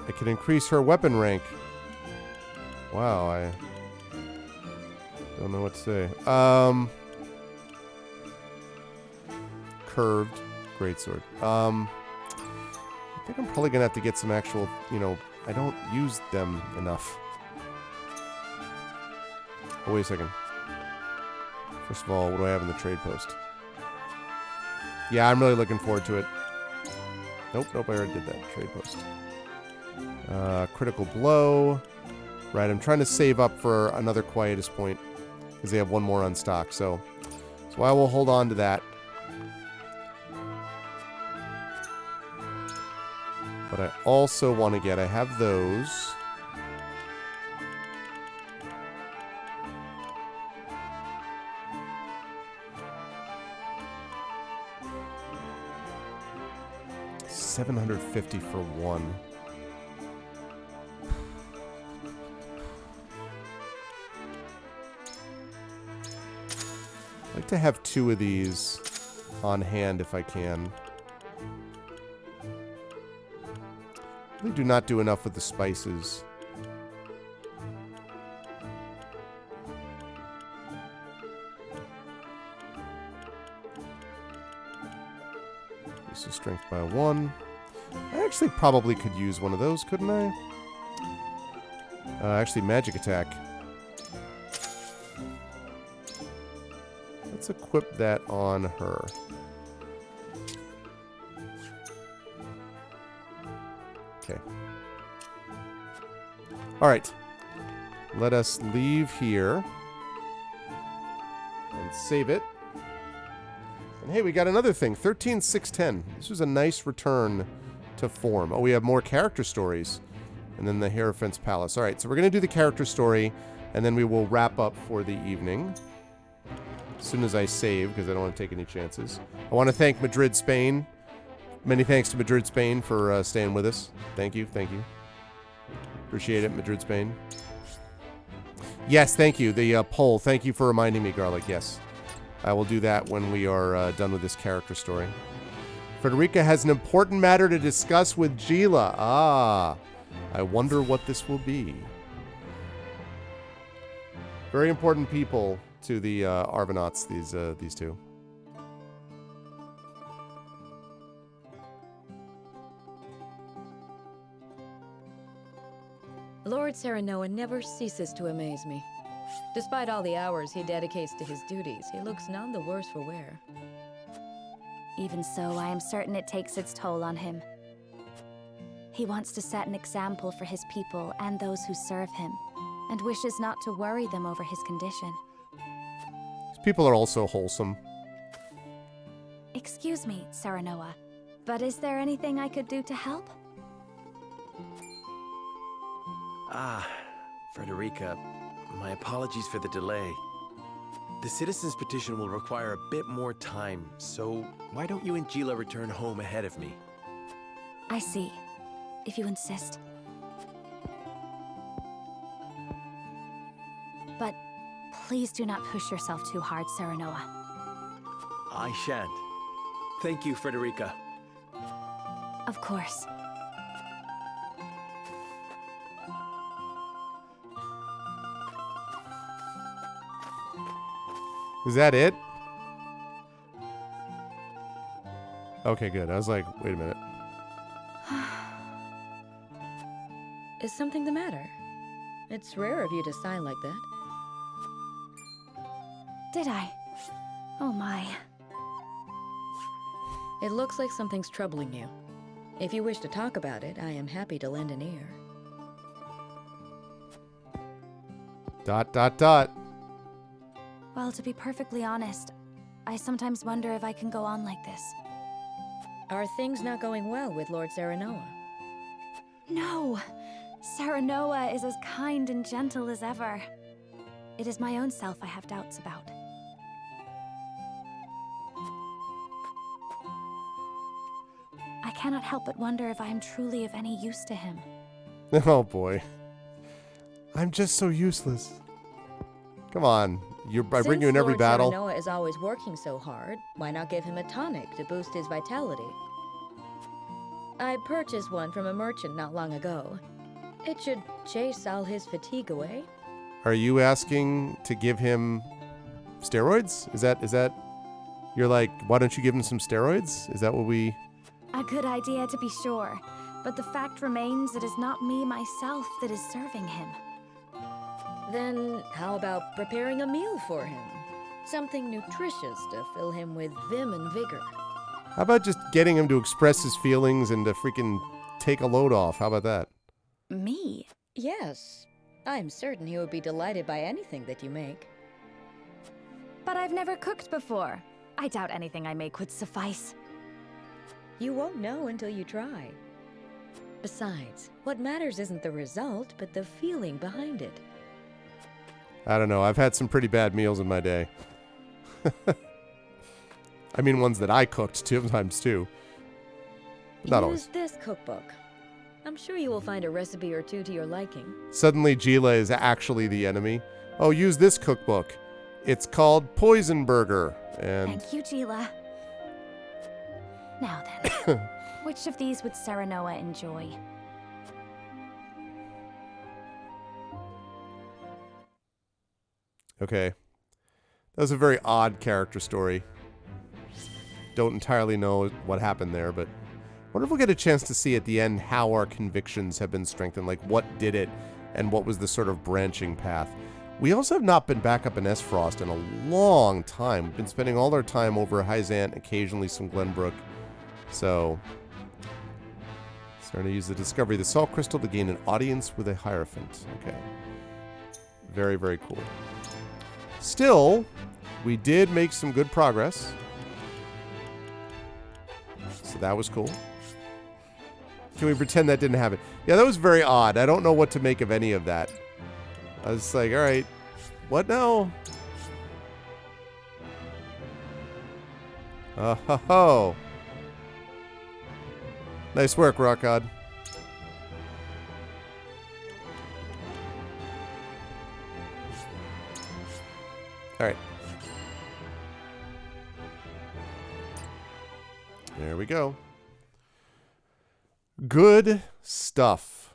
I can increase her weapon rank. Wow, I don't know what to say. Curved greatsword. I think I'm probably gonna have to get some actual, I don't use them enough. Oh, wait a second. First of all, what do I have in the trade post? Yeah, I'm really looking forward to it. Nope, I already did that. Trade post. Critical blow. Right, I'm trying to save up for another Quietus point because they have one more on stock. So I will hold on to that. But I also want to get, I have those. $750 for one. I'd like to have 2 of these on hand if I can. They do not do enough with the spices. Increase the strength by 1. I actually probably could use one of those, couldn't I? Actually, magic attack. Let's equip that on her. All right. Let us leave here and save it. And hey, we got another thing. 13,610. This was a nice return to form. Oh, we have more character stories. And then the Hierophant's Palace. All right, so we're going to do the character story, and then we will wrap up for the evening. As soon as I save, because I don't want to take any chances. I want to thank Madrid, Spain. Many thanks to Madrid, Spain for staying with us. Thank you, thank you. Appreciate it, Madrid, Spain. Yes, thank you. The poll. Thank you for reminding me, Garlic. Yes. I will do that when we are done with this character story. Frederica has an important matter to discuss with Gila. Ah. I wonder what this will be. Very important people to the Argonauts, these two. Lord Serenoa never ceases to amaze me. Despite all the hours he dedicates to his duties, he looks none the worse for wear. Even so, I am certain it takes its toll on him. He wants to set an example for his people and those who serve him, and wishes not to worry them over his condition. These people are also wholesome. Excuse me, Serenoa, but is there anything I could do to help? Ah, Frederica, my apologies for the delay. The citizen's petition will require a bit more time, so why don't you and Gila return home ahead of me? I see. If you insist. But please do not push yourself too hard, Serenoa. I shan't. Thank you, Frederica. Of course. Is that it? Okay, good. I was like, wait a minute. Is something the matter? It's rare of you to sigh like that. Did I? Oh my. It looks like something's troubling you. If you wish to talk about it, I am happy to lend an ear. ... Well, to be perfectly honest, I sometimes wonder if I can go on like this. Are things not going well with Lord Serenoa? No! Serenoa is as kind and gentle as ever. It is my own self I have doubts about. I cannot help but wonder if I am truly of any use to him. Oh boy. I'm just so useless. Come on. I bring you in every battle. Since Lord Serenoa is always working so hard, why not give him a tonic to boost his vitality? I purchased one from a merchant not long ago. It should chase all his fatigue away. Are you asking to give him steroids? Is that you're like, why don't you give him some steroids? Is that what we... A good idea to be sure, but the fact remains it is not me myself that is serving him. Then how about preparing a meal for him? Something nutritious to fill him with vim and vigor. How about just getting him to express his feelings and to freaking take a load off? How about that? Me? Yes. I'm certain he would be delighted by anything that you make. But I've never cooked before. I doubt anything I make would suffice. You won't know until you try. Besides, what matters isn't the result, but the feeling behind it. I don't know. I've had some pretty bad meals in my day. I mean, ones that I cooked sometimes too. Not always. Use this cookbook. I'm sure you will find a recipe or two to your liking. Suddenly, Gila is actually the enemy. Oh, use this cookbook. It's called Poison Burger. And thank you, Gila. Now then, which of these would Serenoa enjoy? Okay. That was a very odd character story. Don't entirely know what happened there, but I wonder if we'll get a chance to see at the end how our convictions have been strengthened, like what did it and what was the sort of branching path. We also have not been back up in Esfrost in a long time. We've been spending all our time over Hyzant, occasionally some Glenbrook. So Starting to use the discovery of the salt crystal to gain an audience with a Hierophant. Okay. Very, very cool. Still, we did make some good progress. So that was cool. Can we pretend that didn't happen? Yeah, that was very odd. I don't know what to make of any of that. I was like, all right, what now? Oh, ho, ho. Nice work, Rock God. All right. There we go. Good stuff.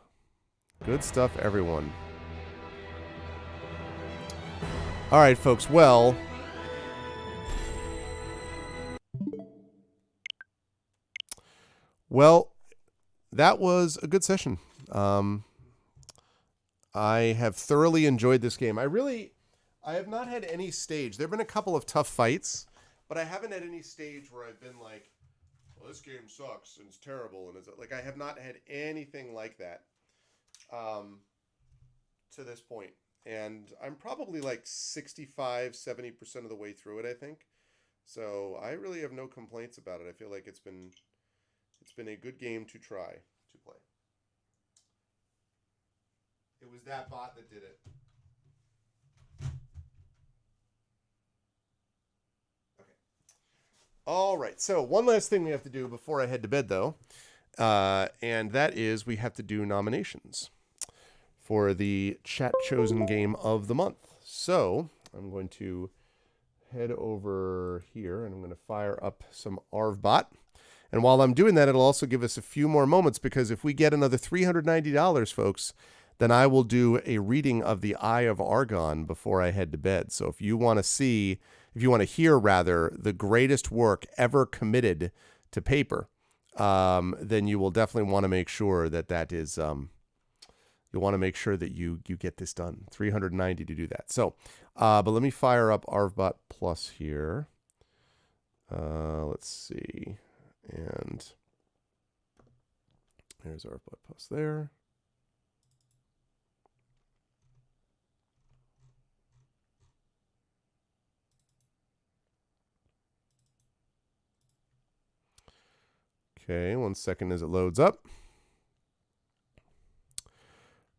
Good stuff, everyone. All right, folks. Well, that was a good session. I have thoroughly enjoyed this game. I have not had any stage. There have been a couple of tough fights, but I haven't had any stage where I've been like, well, this game sucks and it's terrible. And it's like, I have not had anything like that to this point. And I'm probably like 65, 70% of the way through it, I think. So I really have no complaints about it. I feel like it's been a good game to try to play. It was that bot that did it. Okay. All right. So one last thing we have to do before I head to bed, though, and that is we have to do nominations for the chat chosen game of the month. So I'm going to head over here and I'm going to fire up some ArvBot. And while I'm doing that, it'll also give us a few more moments, because if we get another $390, folks, then I will do a reading of the Eye of Argon before I head to bed. So if you want to hear the greatest work ever committed to paper, then you will definitely want to make sure that is, you'll want to make sure that you get this done. $390 to do that. So, but let me fire up ArvBot Plus here. Let's see. And there's ArvBot Plus there. Okay, 1 second as it loads up.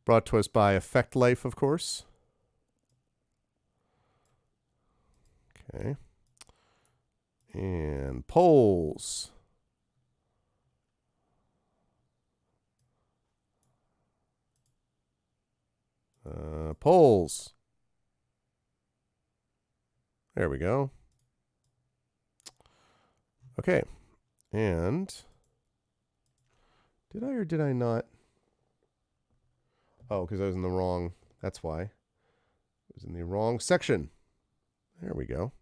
Brought to us by Effect Life, of course. Okay. And polls. Polls. There we go. Okay. And did I or did I not? Oh, because I was in the wrong. That's why. I was in the wrong section. There we go.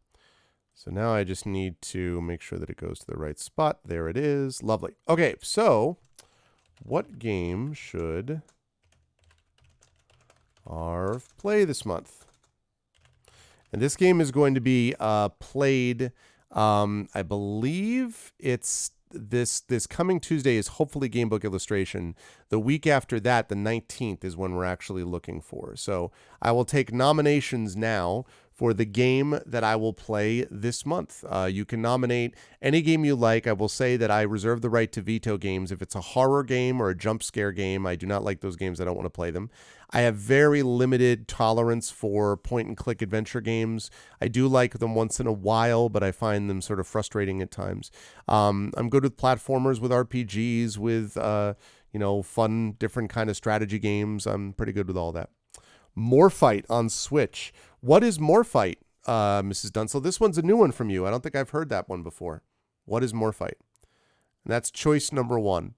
So now I just need to make sure that it goes to the right spot. There it is. Lovely. Okay, so what game should Arv play this month? And this game is going to be played, I believe it's this coming Tuesday is hopefully Gamebook Illustration. The week after that, the 19th, is when we're actually looking for. So I will take nominations now for the game that I will play this month. You can nominate any game you like. I will say that I reserve the right to veto games. If it's a horror game or a jump scare game, I do not like those games. I don't want to play them. I have very limited tolerance for point-and-click adventure games. I do like them once in a while, but I find them sort of frustrating at times. I'm good with platformers, with RPGs, with fun, different kind of strategy games. I'm pretty good with all that. Morfight on Switch. What is Morfight, Mrs. Dunsel? This one's a new one from you. I don't think I've heard that one before. What is Morfight? And that's choice number 1.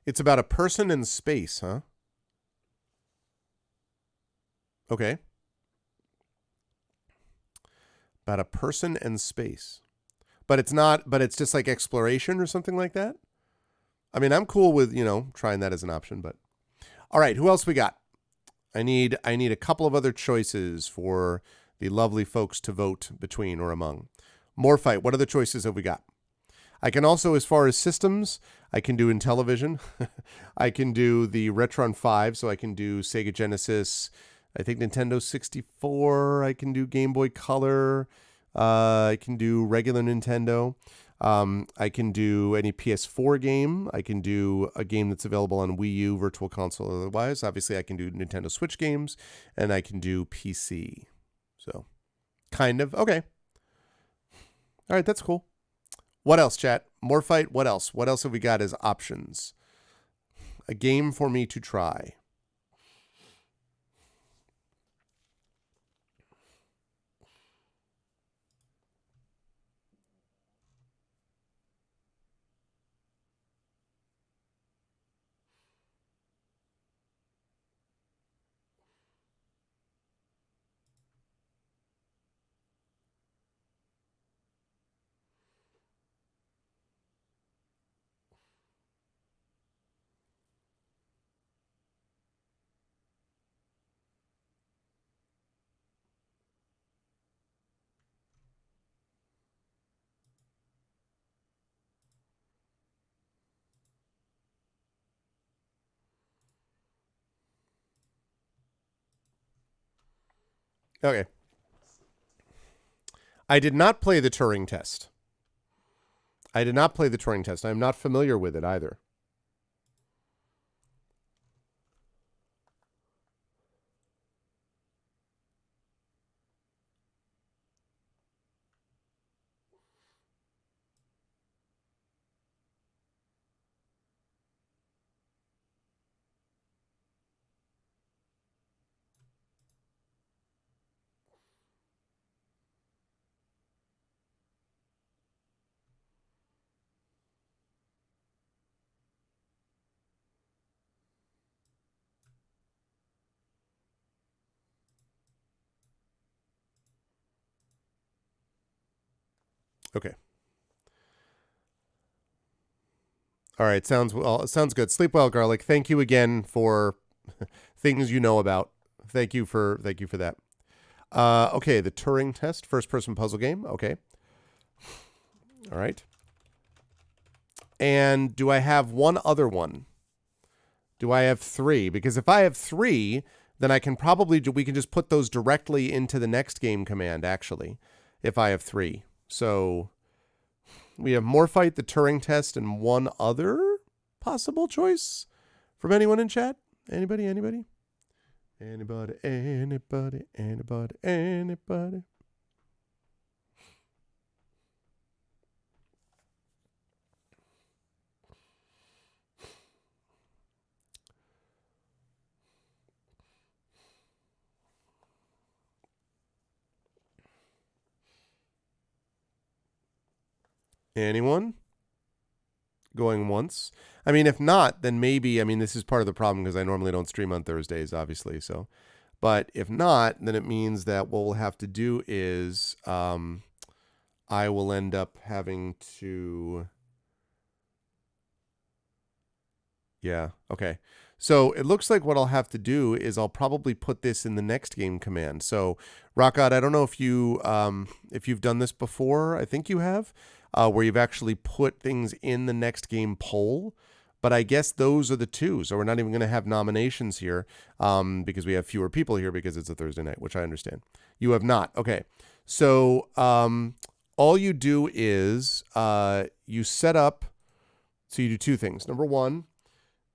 It's about a person in space, huh? Okay. About a person and space. But it's not, but it's just like exploration or something like that. I mean, I'm cool with, trying that as an option, but all right, who else we got? I need a couple of other choices for the lovely folks to vote between or among. Morphite, what other choices have we got? I can also, as far as systems, I can do Intellivision. I can do the Retron 5, so I can do Sega Genesis, I think Nintendo 64, I can do Game Boy Color, I can do regular Nintendo. I can do any PS4 game. I can do a game that's available on Wii U, Virtual Console, or otherwise. Obviously, I can do Nintendo Switch games, and I can do PC. So, kind of. Okay. All right, that's cool. What else, chat? Morphite, what else? What else have we got as options? A game for me to try. Okay. I did not play the Turing test. I did not play the Turing test. I'm not familiar with it either. Okay. All right, sounds good. Sleep well, Garlic. Thank you again for things you know about. Thank you for that. Okay, the Turing test, first-person puzzle game. Okay. All right. And do I have one other one? Do I have three? Because if I have three, then I can we can just put those directly into the next game command, actually, if I have three. So we have Morphite, the Turing test, and one other possible choice from anyone in chat. Anybody? Anybody? Anybody? Anybody? Anybody? Anybody? Anyone? Going once? I mean, if not, then maybe, this is part of the problem because I normally don't stream on Thursdays, obviously. So, but if not, then it means that what we'll have to do is I will end up having to. Yeah. Okay. So it looks like what I'll have to do is I'll probably put this in the next game command. So Rockgod, I don't know if you've done this before. I think you have. Where you've actually put things in the next game poll. But I guess those are the two. So we're not even going to have nominations here because we have fewer people here because it's a Thursday night, which I understand. You have not. Okay. So all you do is you set up. So you do two things. Number one,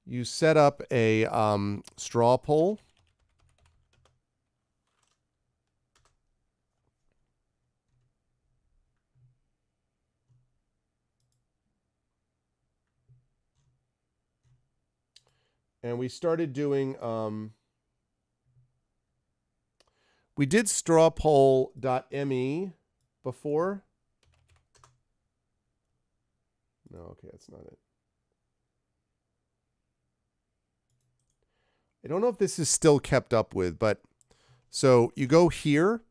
you set up a straw poll. And we started doing, we did strawpoll.me before. No, okay, that's not it. I don't know if this is still kept up with, but so you go here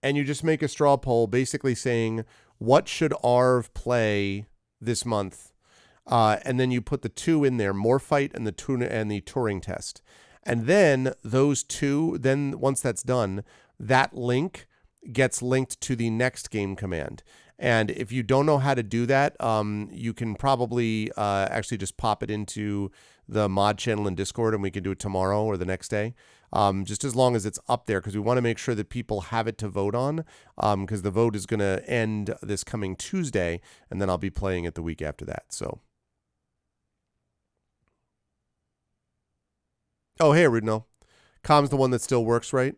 and you just make a straw poll basically saying, what should Arv play this month? And then you put the 2 in there, Morphite and the Turing test. And then those 2, then once that's done, that link gets linked to the next game command. And if you don't know how to do that, you can probably actually just pop it into the mod channel in Discord, and we can do it tomorrow or the next day. Just as long as it's up there, because we want to make sure that people have it to vote on, because the vote is going to end this coming Tuesday, and then I'll be playing it the week after that. So, oh, hey, Rudnell. Com's the one that still works, right?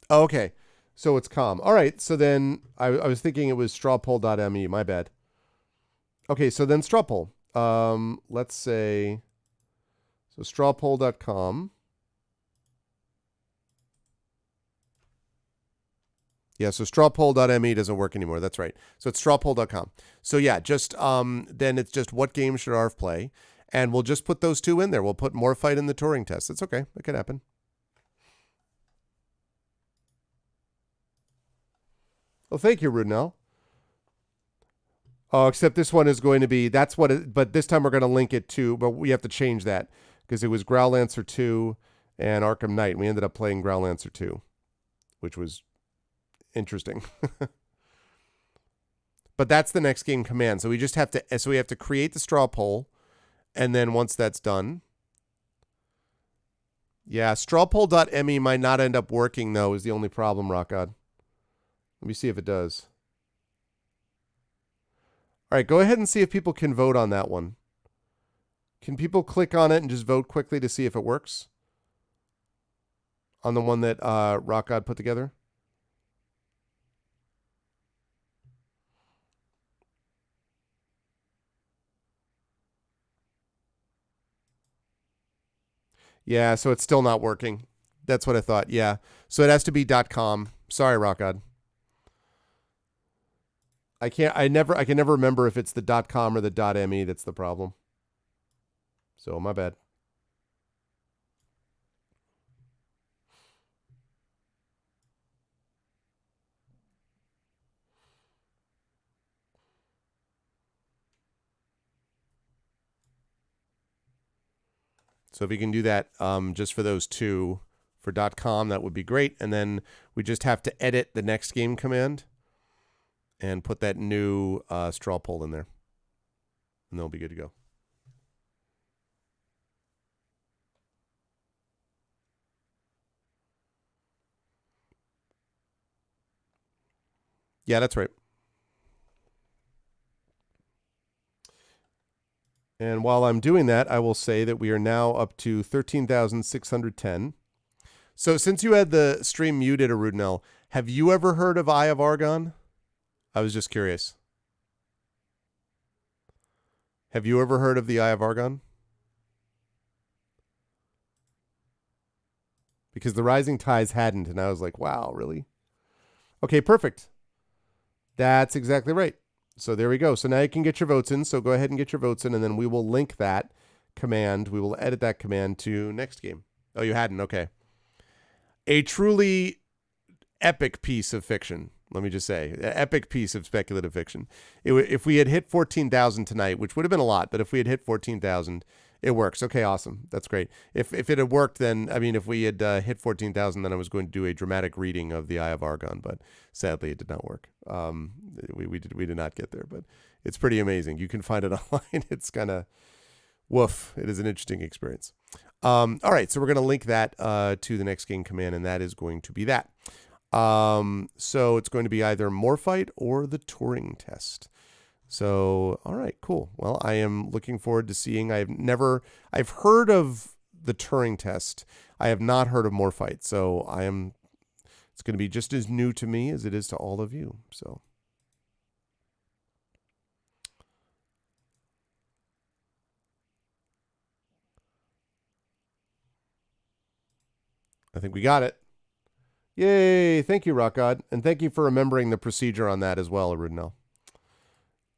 Oh, okay. So it's Com. All right. So then I was thinking it was strawpoll.me. My bad. Okay. So then strawpoll. Let's say, so strawpoll.com. Yeah. So strawpoll.me doesn't work anymore. That's right. So it's strawpoll.com. So yeah, just, then it's just what game should Arv play? And we'll just put those 2 in there. We'll put Morphite in the Turing test. It's okay. That could happen. Well, thank you, Rudnell. Oh, except this one is going to be, that's what it, but this time we're going to link it to, but we have to change that because it was Growlancer 2 and Arkham Knight. We ended up playing Growlancer 2, which was interesting. But that's the next game command. So we just have to, so we have to create the straw poll. And then once that's done, yeah, strawpoll.me might not end up working though, is the only problem, Rock God. Let me see if it does. All right, go ahead and see if people can vote on that one. Can people click on it and just vote quickly to see if it works? On the one that Rock God put together? Yeah, so it's still not working. That's what I thought. Yeah. So it has to be .com. Sorry, Rock God. I can never remember if it's the .com or the .me that's the problem. So my bad. So if you can do that just for those 2 for .com, that would be great. And then we just have to edit the next game command and put that new straw poll in there. And they'll be good to go. Yeah, that's right. And while I'm doing that, I will say that we are now up to 13,610. So since you had the stream muted, Arudnell, have you ever heard of Eye of Argon? I was just curious. Have you ever heard of the Eye of Argon? Because the Rising Tides hadn't, and I was like, wow, really? Okay, perfect. That's exactly right. So there we go. So now you can get your votes in. So go ahead and get your votes in, and then we will link that command. We will edit that command to next game. Oh, you hadn't? Okay. A truly epic piece of fiction. Let me just say, an epic piece of speculative fiction. If we had hit 14,000 tonight, which would have been a lot, but if we had hit 14,000, it works. Okay, awesome. That's great. If it had worked, then, I mean, if we had hit 14,000, then I was going to do a dramatic reading of the Eye of Argon, but sadly it did not work. We did not get there, but it's pretty amazing. You can find it online. It's kind of woof. It is an interesting experience. All right, so we're going to link that to the next game command, and that is going to be that. So it's going to be either Morphite or the Turing test. So, all right, cool. Well, I am looking forward to seeing. I've heard of the Turing test. I have not heard of Morphite. So it's going to be just as new to me as it is to all of you. So. I think we got it. Yay. Thank you, Rock God. And thank you for remembering the procedure on that as well, Arudnell.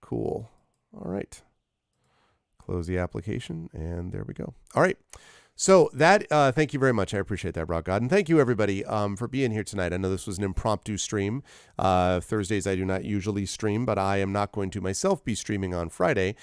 Cool. All right. Close the application, and there we go. All right. So that, thank you very much. I appreciate that, Rock God. And thank you, everybody, for being here tonight. I know this was an impromptu stream. Thursdays I do not usually stream, but I am not going to myself be streaming on Friday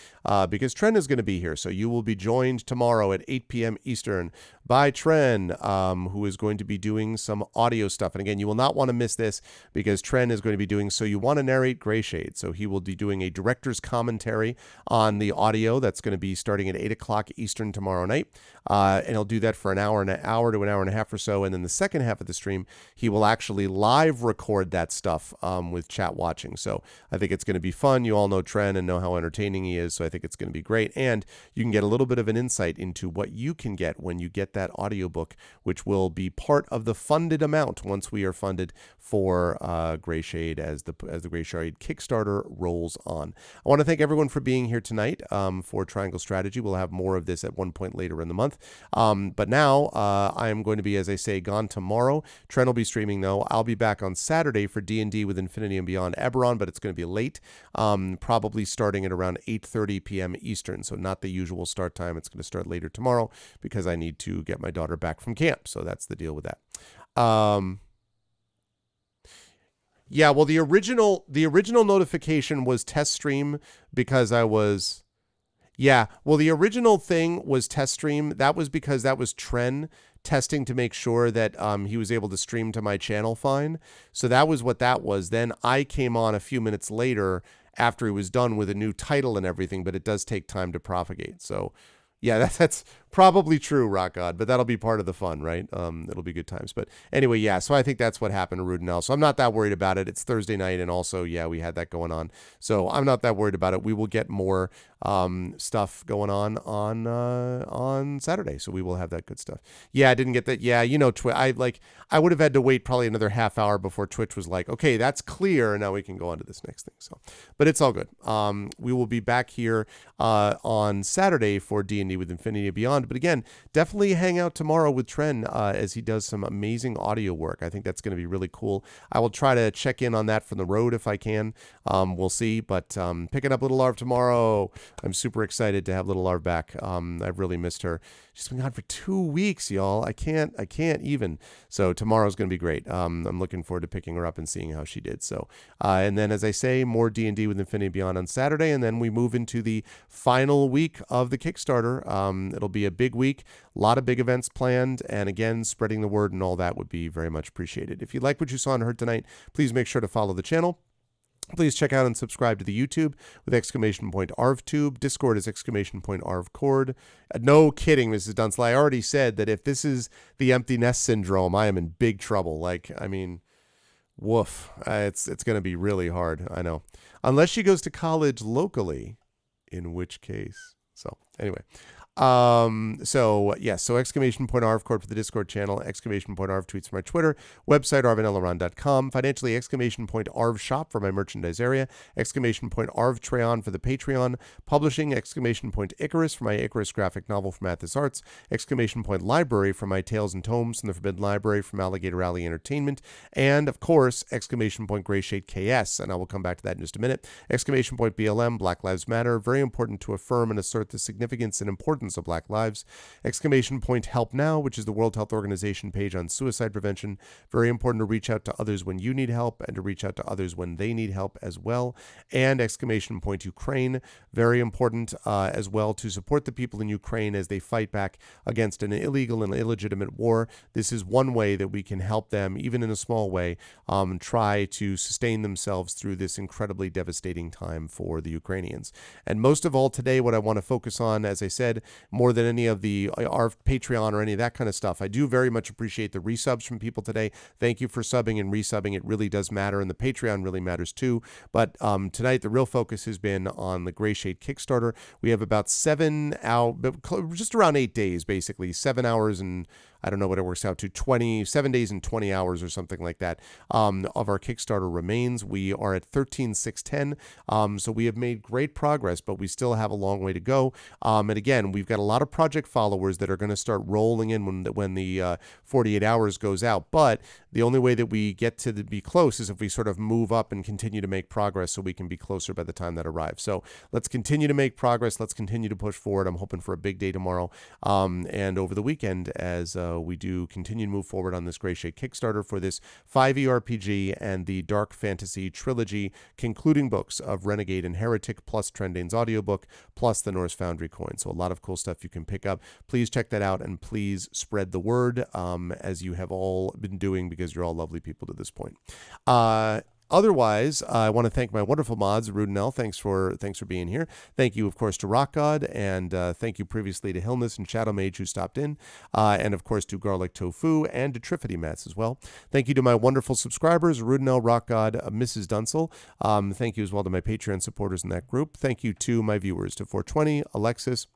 because Tren is going to be here. So you will be joined tomorrow at 8 p.m. Eastern by Tren, who is going to be doing some audio stuff. And again, you will not want to miss this because Tren is going to be doing So You Want to Narrate Greyshade. So he will be doing a director's commentary on the audio that's going to be starting at 8 o'clock Eastern tomorrow night. And he'll do that for an hour to an hour and a half or so. And then the second half of the stream, he will actually live record that stuff with chat watching. So I think it's going to be fun. You all know Tren and know how entertaining he is. So I think it's going to be great. And you can get a little bit of an insight into what you can get when you get that audiobook, which will be part of the funded amount once we are funded for Greyshade as the Greyshade Kickstarter rolls on. I want to thank everyone for being here tonight for Triangle Strategy. We'll have more of this at one point later in the month. But now I am going to be, as I say, gone tomorrow. Tren will be streaming, though. I'll be back on Saturday for D&D with Infinity and Beyond Eberron, but it's going to be late, probably starting at around 8:30 p.m. Eastern, so not the usual start time. It's going to start later tomorrow because I need to get my daughter back from camp, so that's the deal with that. Yeah, well, the original notification was test stream because I was... Yeah, well, the original thing was test stream. That was because that was Tren testing to make sure that he was able to stream to my channel fine. So that was what that was. Then I came on a few minutes later after he was done with a new title and everything, but it does take time to propagate. So yeah, that's probably true, Rock God, but that'll be part of the fun, right? It'll be good times. But anyway, yeah, so I think that's what happened to Rudenell. So I'm not that worried about it. It's Thursday night, and also, yeah, we had that going on. So I'm not that worried about it. We will get more stuff going on Saturday, so we will have that good stuff. Yeah, I didn't get that. Yeah, you know, I would have had to wait probably another half hour before Twitch was like, okay, that's clear, and now we can go on to this next thing. So, but it's all good. We will be back here on Saturday for D&D with Infinity and Beyond. But again, definitely hang out tomorrow with Tren as he does some amazing audio work. I think that's going to be really cool. I will try to check in on that from the road if I can. We'll see. But picking up Little Larv tomorrow. I'm super excited to have Little Larv back. I've really missed her. She's been gone for 2 weeks, y'all. I can't even. So tomorrow's going to be great. I'm looking forward to picking her up and seeing how she did. So, and then as I say, more D&D with Infinity and Beyond on Saturday, and then we move into the final week of the Kickstarter. It'll be a big week, a lot of big events planned, and again, spreading the word and all that would be very much appreciated. If you like what you saw and heard tonight, please make sure to follow the channel. Please check out and subscribe to the YouTube with !ArvTube. Discord is !ArvCord. No kidding, Mrs. Dunsel. I already said that if this is the empty nest syndrome, I am in big trouble. Like, I mean, woof. It's going to be really hard. I know. Unless she goes to college locally, in which case. So, anyway. So !ArvCord for the Discord channel, !Arv tweets for my Twitter, website arvanelaron.com, financially !Arv shop for my merchandise area, !Arv for the Patreon, publishing !Icarus for my Icarus graphic novel from Athos Arts, !Library for my Tales and Tomes from the Forbidden Library from Alligator Alley Entertainment, and of course !Greyshade KS, and I will come back to that in just a minute, !BLM, Black Lives Matter, very important to affirm and assert the significance and importance of Black lives, !Help Now, which is the World Health Organization page on suicide prevention, very important to reach out to others when you need help and to reach out to others when they need help as well, and !Ukraine, very important as well to support the people in Ukraine as they fight back against an illegal and illegitimate war. This is one way that we can help them, even in a small way, try to sustain themselves through this incredibly devastating time for the Ukrainians. And most of all today, what I want to focus on, as I said, more than any of the Arv Patreon or any of that kind of stuff, I do very much appreciate the resubs from people today. Thank you for subbing and resubbing. It really does matter, and the Patreon really matters too. But tonight, the real focus has been on the Greyshade Kickstarter. We have about 7 hours, just around 8 days, basically, 7 hours and I don't know what it works out to, 7 days and 20 hours or something like that, of our Kickstarter remains. We are at 13,610, so we have made great progress, but we still have a long way to go. And again, we've got a lot of project followers that are going to start rolling in when the 48 hours goes out. But the only way that we get to be close is if we sort of move up and continue to make progress so we can be closer by the time that arrives. So let's continue to make progress. Let's continue to push forward. I'm hoping for a big day tomorrow and over the weekend as we do continue to move forward on this Gray Shade Kickstarter for this 5e RPG and the Dark Fantasy Trilogy concluding books of Renegade and Heretic plus Trendane's audiobook plus the Norse Foundry coin. So a lot of cool stuff you can pick up. Please check that out and please spread the word as you have all been doing because you're all lovely people to this point. Otherwise, I want to thank my wonderful mods, Rudinell. Thanks for being here. Thank you, of course, to Rock God, and thank you previously to Hillness and Shadow Mage who stopped in, and of course to Garlic Tofu and to Triffity Mats as well. Thank you to my wonderful subscribers, Rudinell, Rock God, Mrs. Dunsel. Thank you as well to my Patreon supporters in that group. Thank you to my viewers, to 420, Alexis.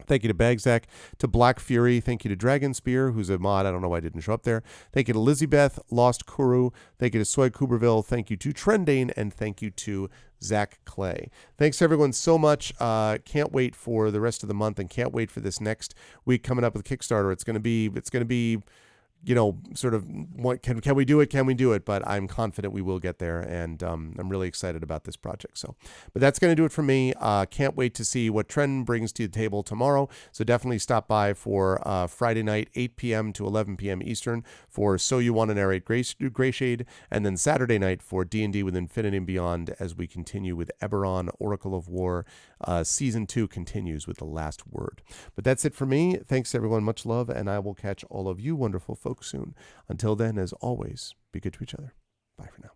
Thank you to Bagzak, to Black Fury. Thank you to Dragon Spear, who's a mod. I don't know why I didn't show up there. Thank you to Lizzie-Beth, Lost Kuru. Thank you to Soy Kuberville. Thank you to Trendane. And thank you to Zach Clay. Thanks everyone so much. Can't wait for the rest of the month and can't wait for this next week coming up with Kickstarter. It's going to be sort of what can we do it? Can we do it? But I'm confident we will get there, and I'm really excited about this project. So, but that's going to do it for me. Can't wait to see what Trend brings to the table tomorrow. So definitely stop by for Friday night, 8 p.m. to 11 p.m. Eastern for So You Want to Narrate Gray Shade, and then Saturday night for D&D with Infinity and Beyond as we continue with Eberron, Oracle of War. Season 2 continues with The Last Word. But that's it for me. Thanks everyone. Much love, and I will catch all of you wonderful folks soon. Until then, as always, be good to each other. Bye for now.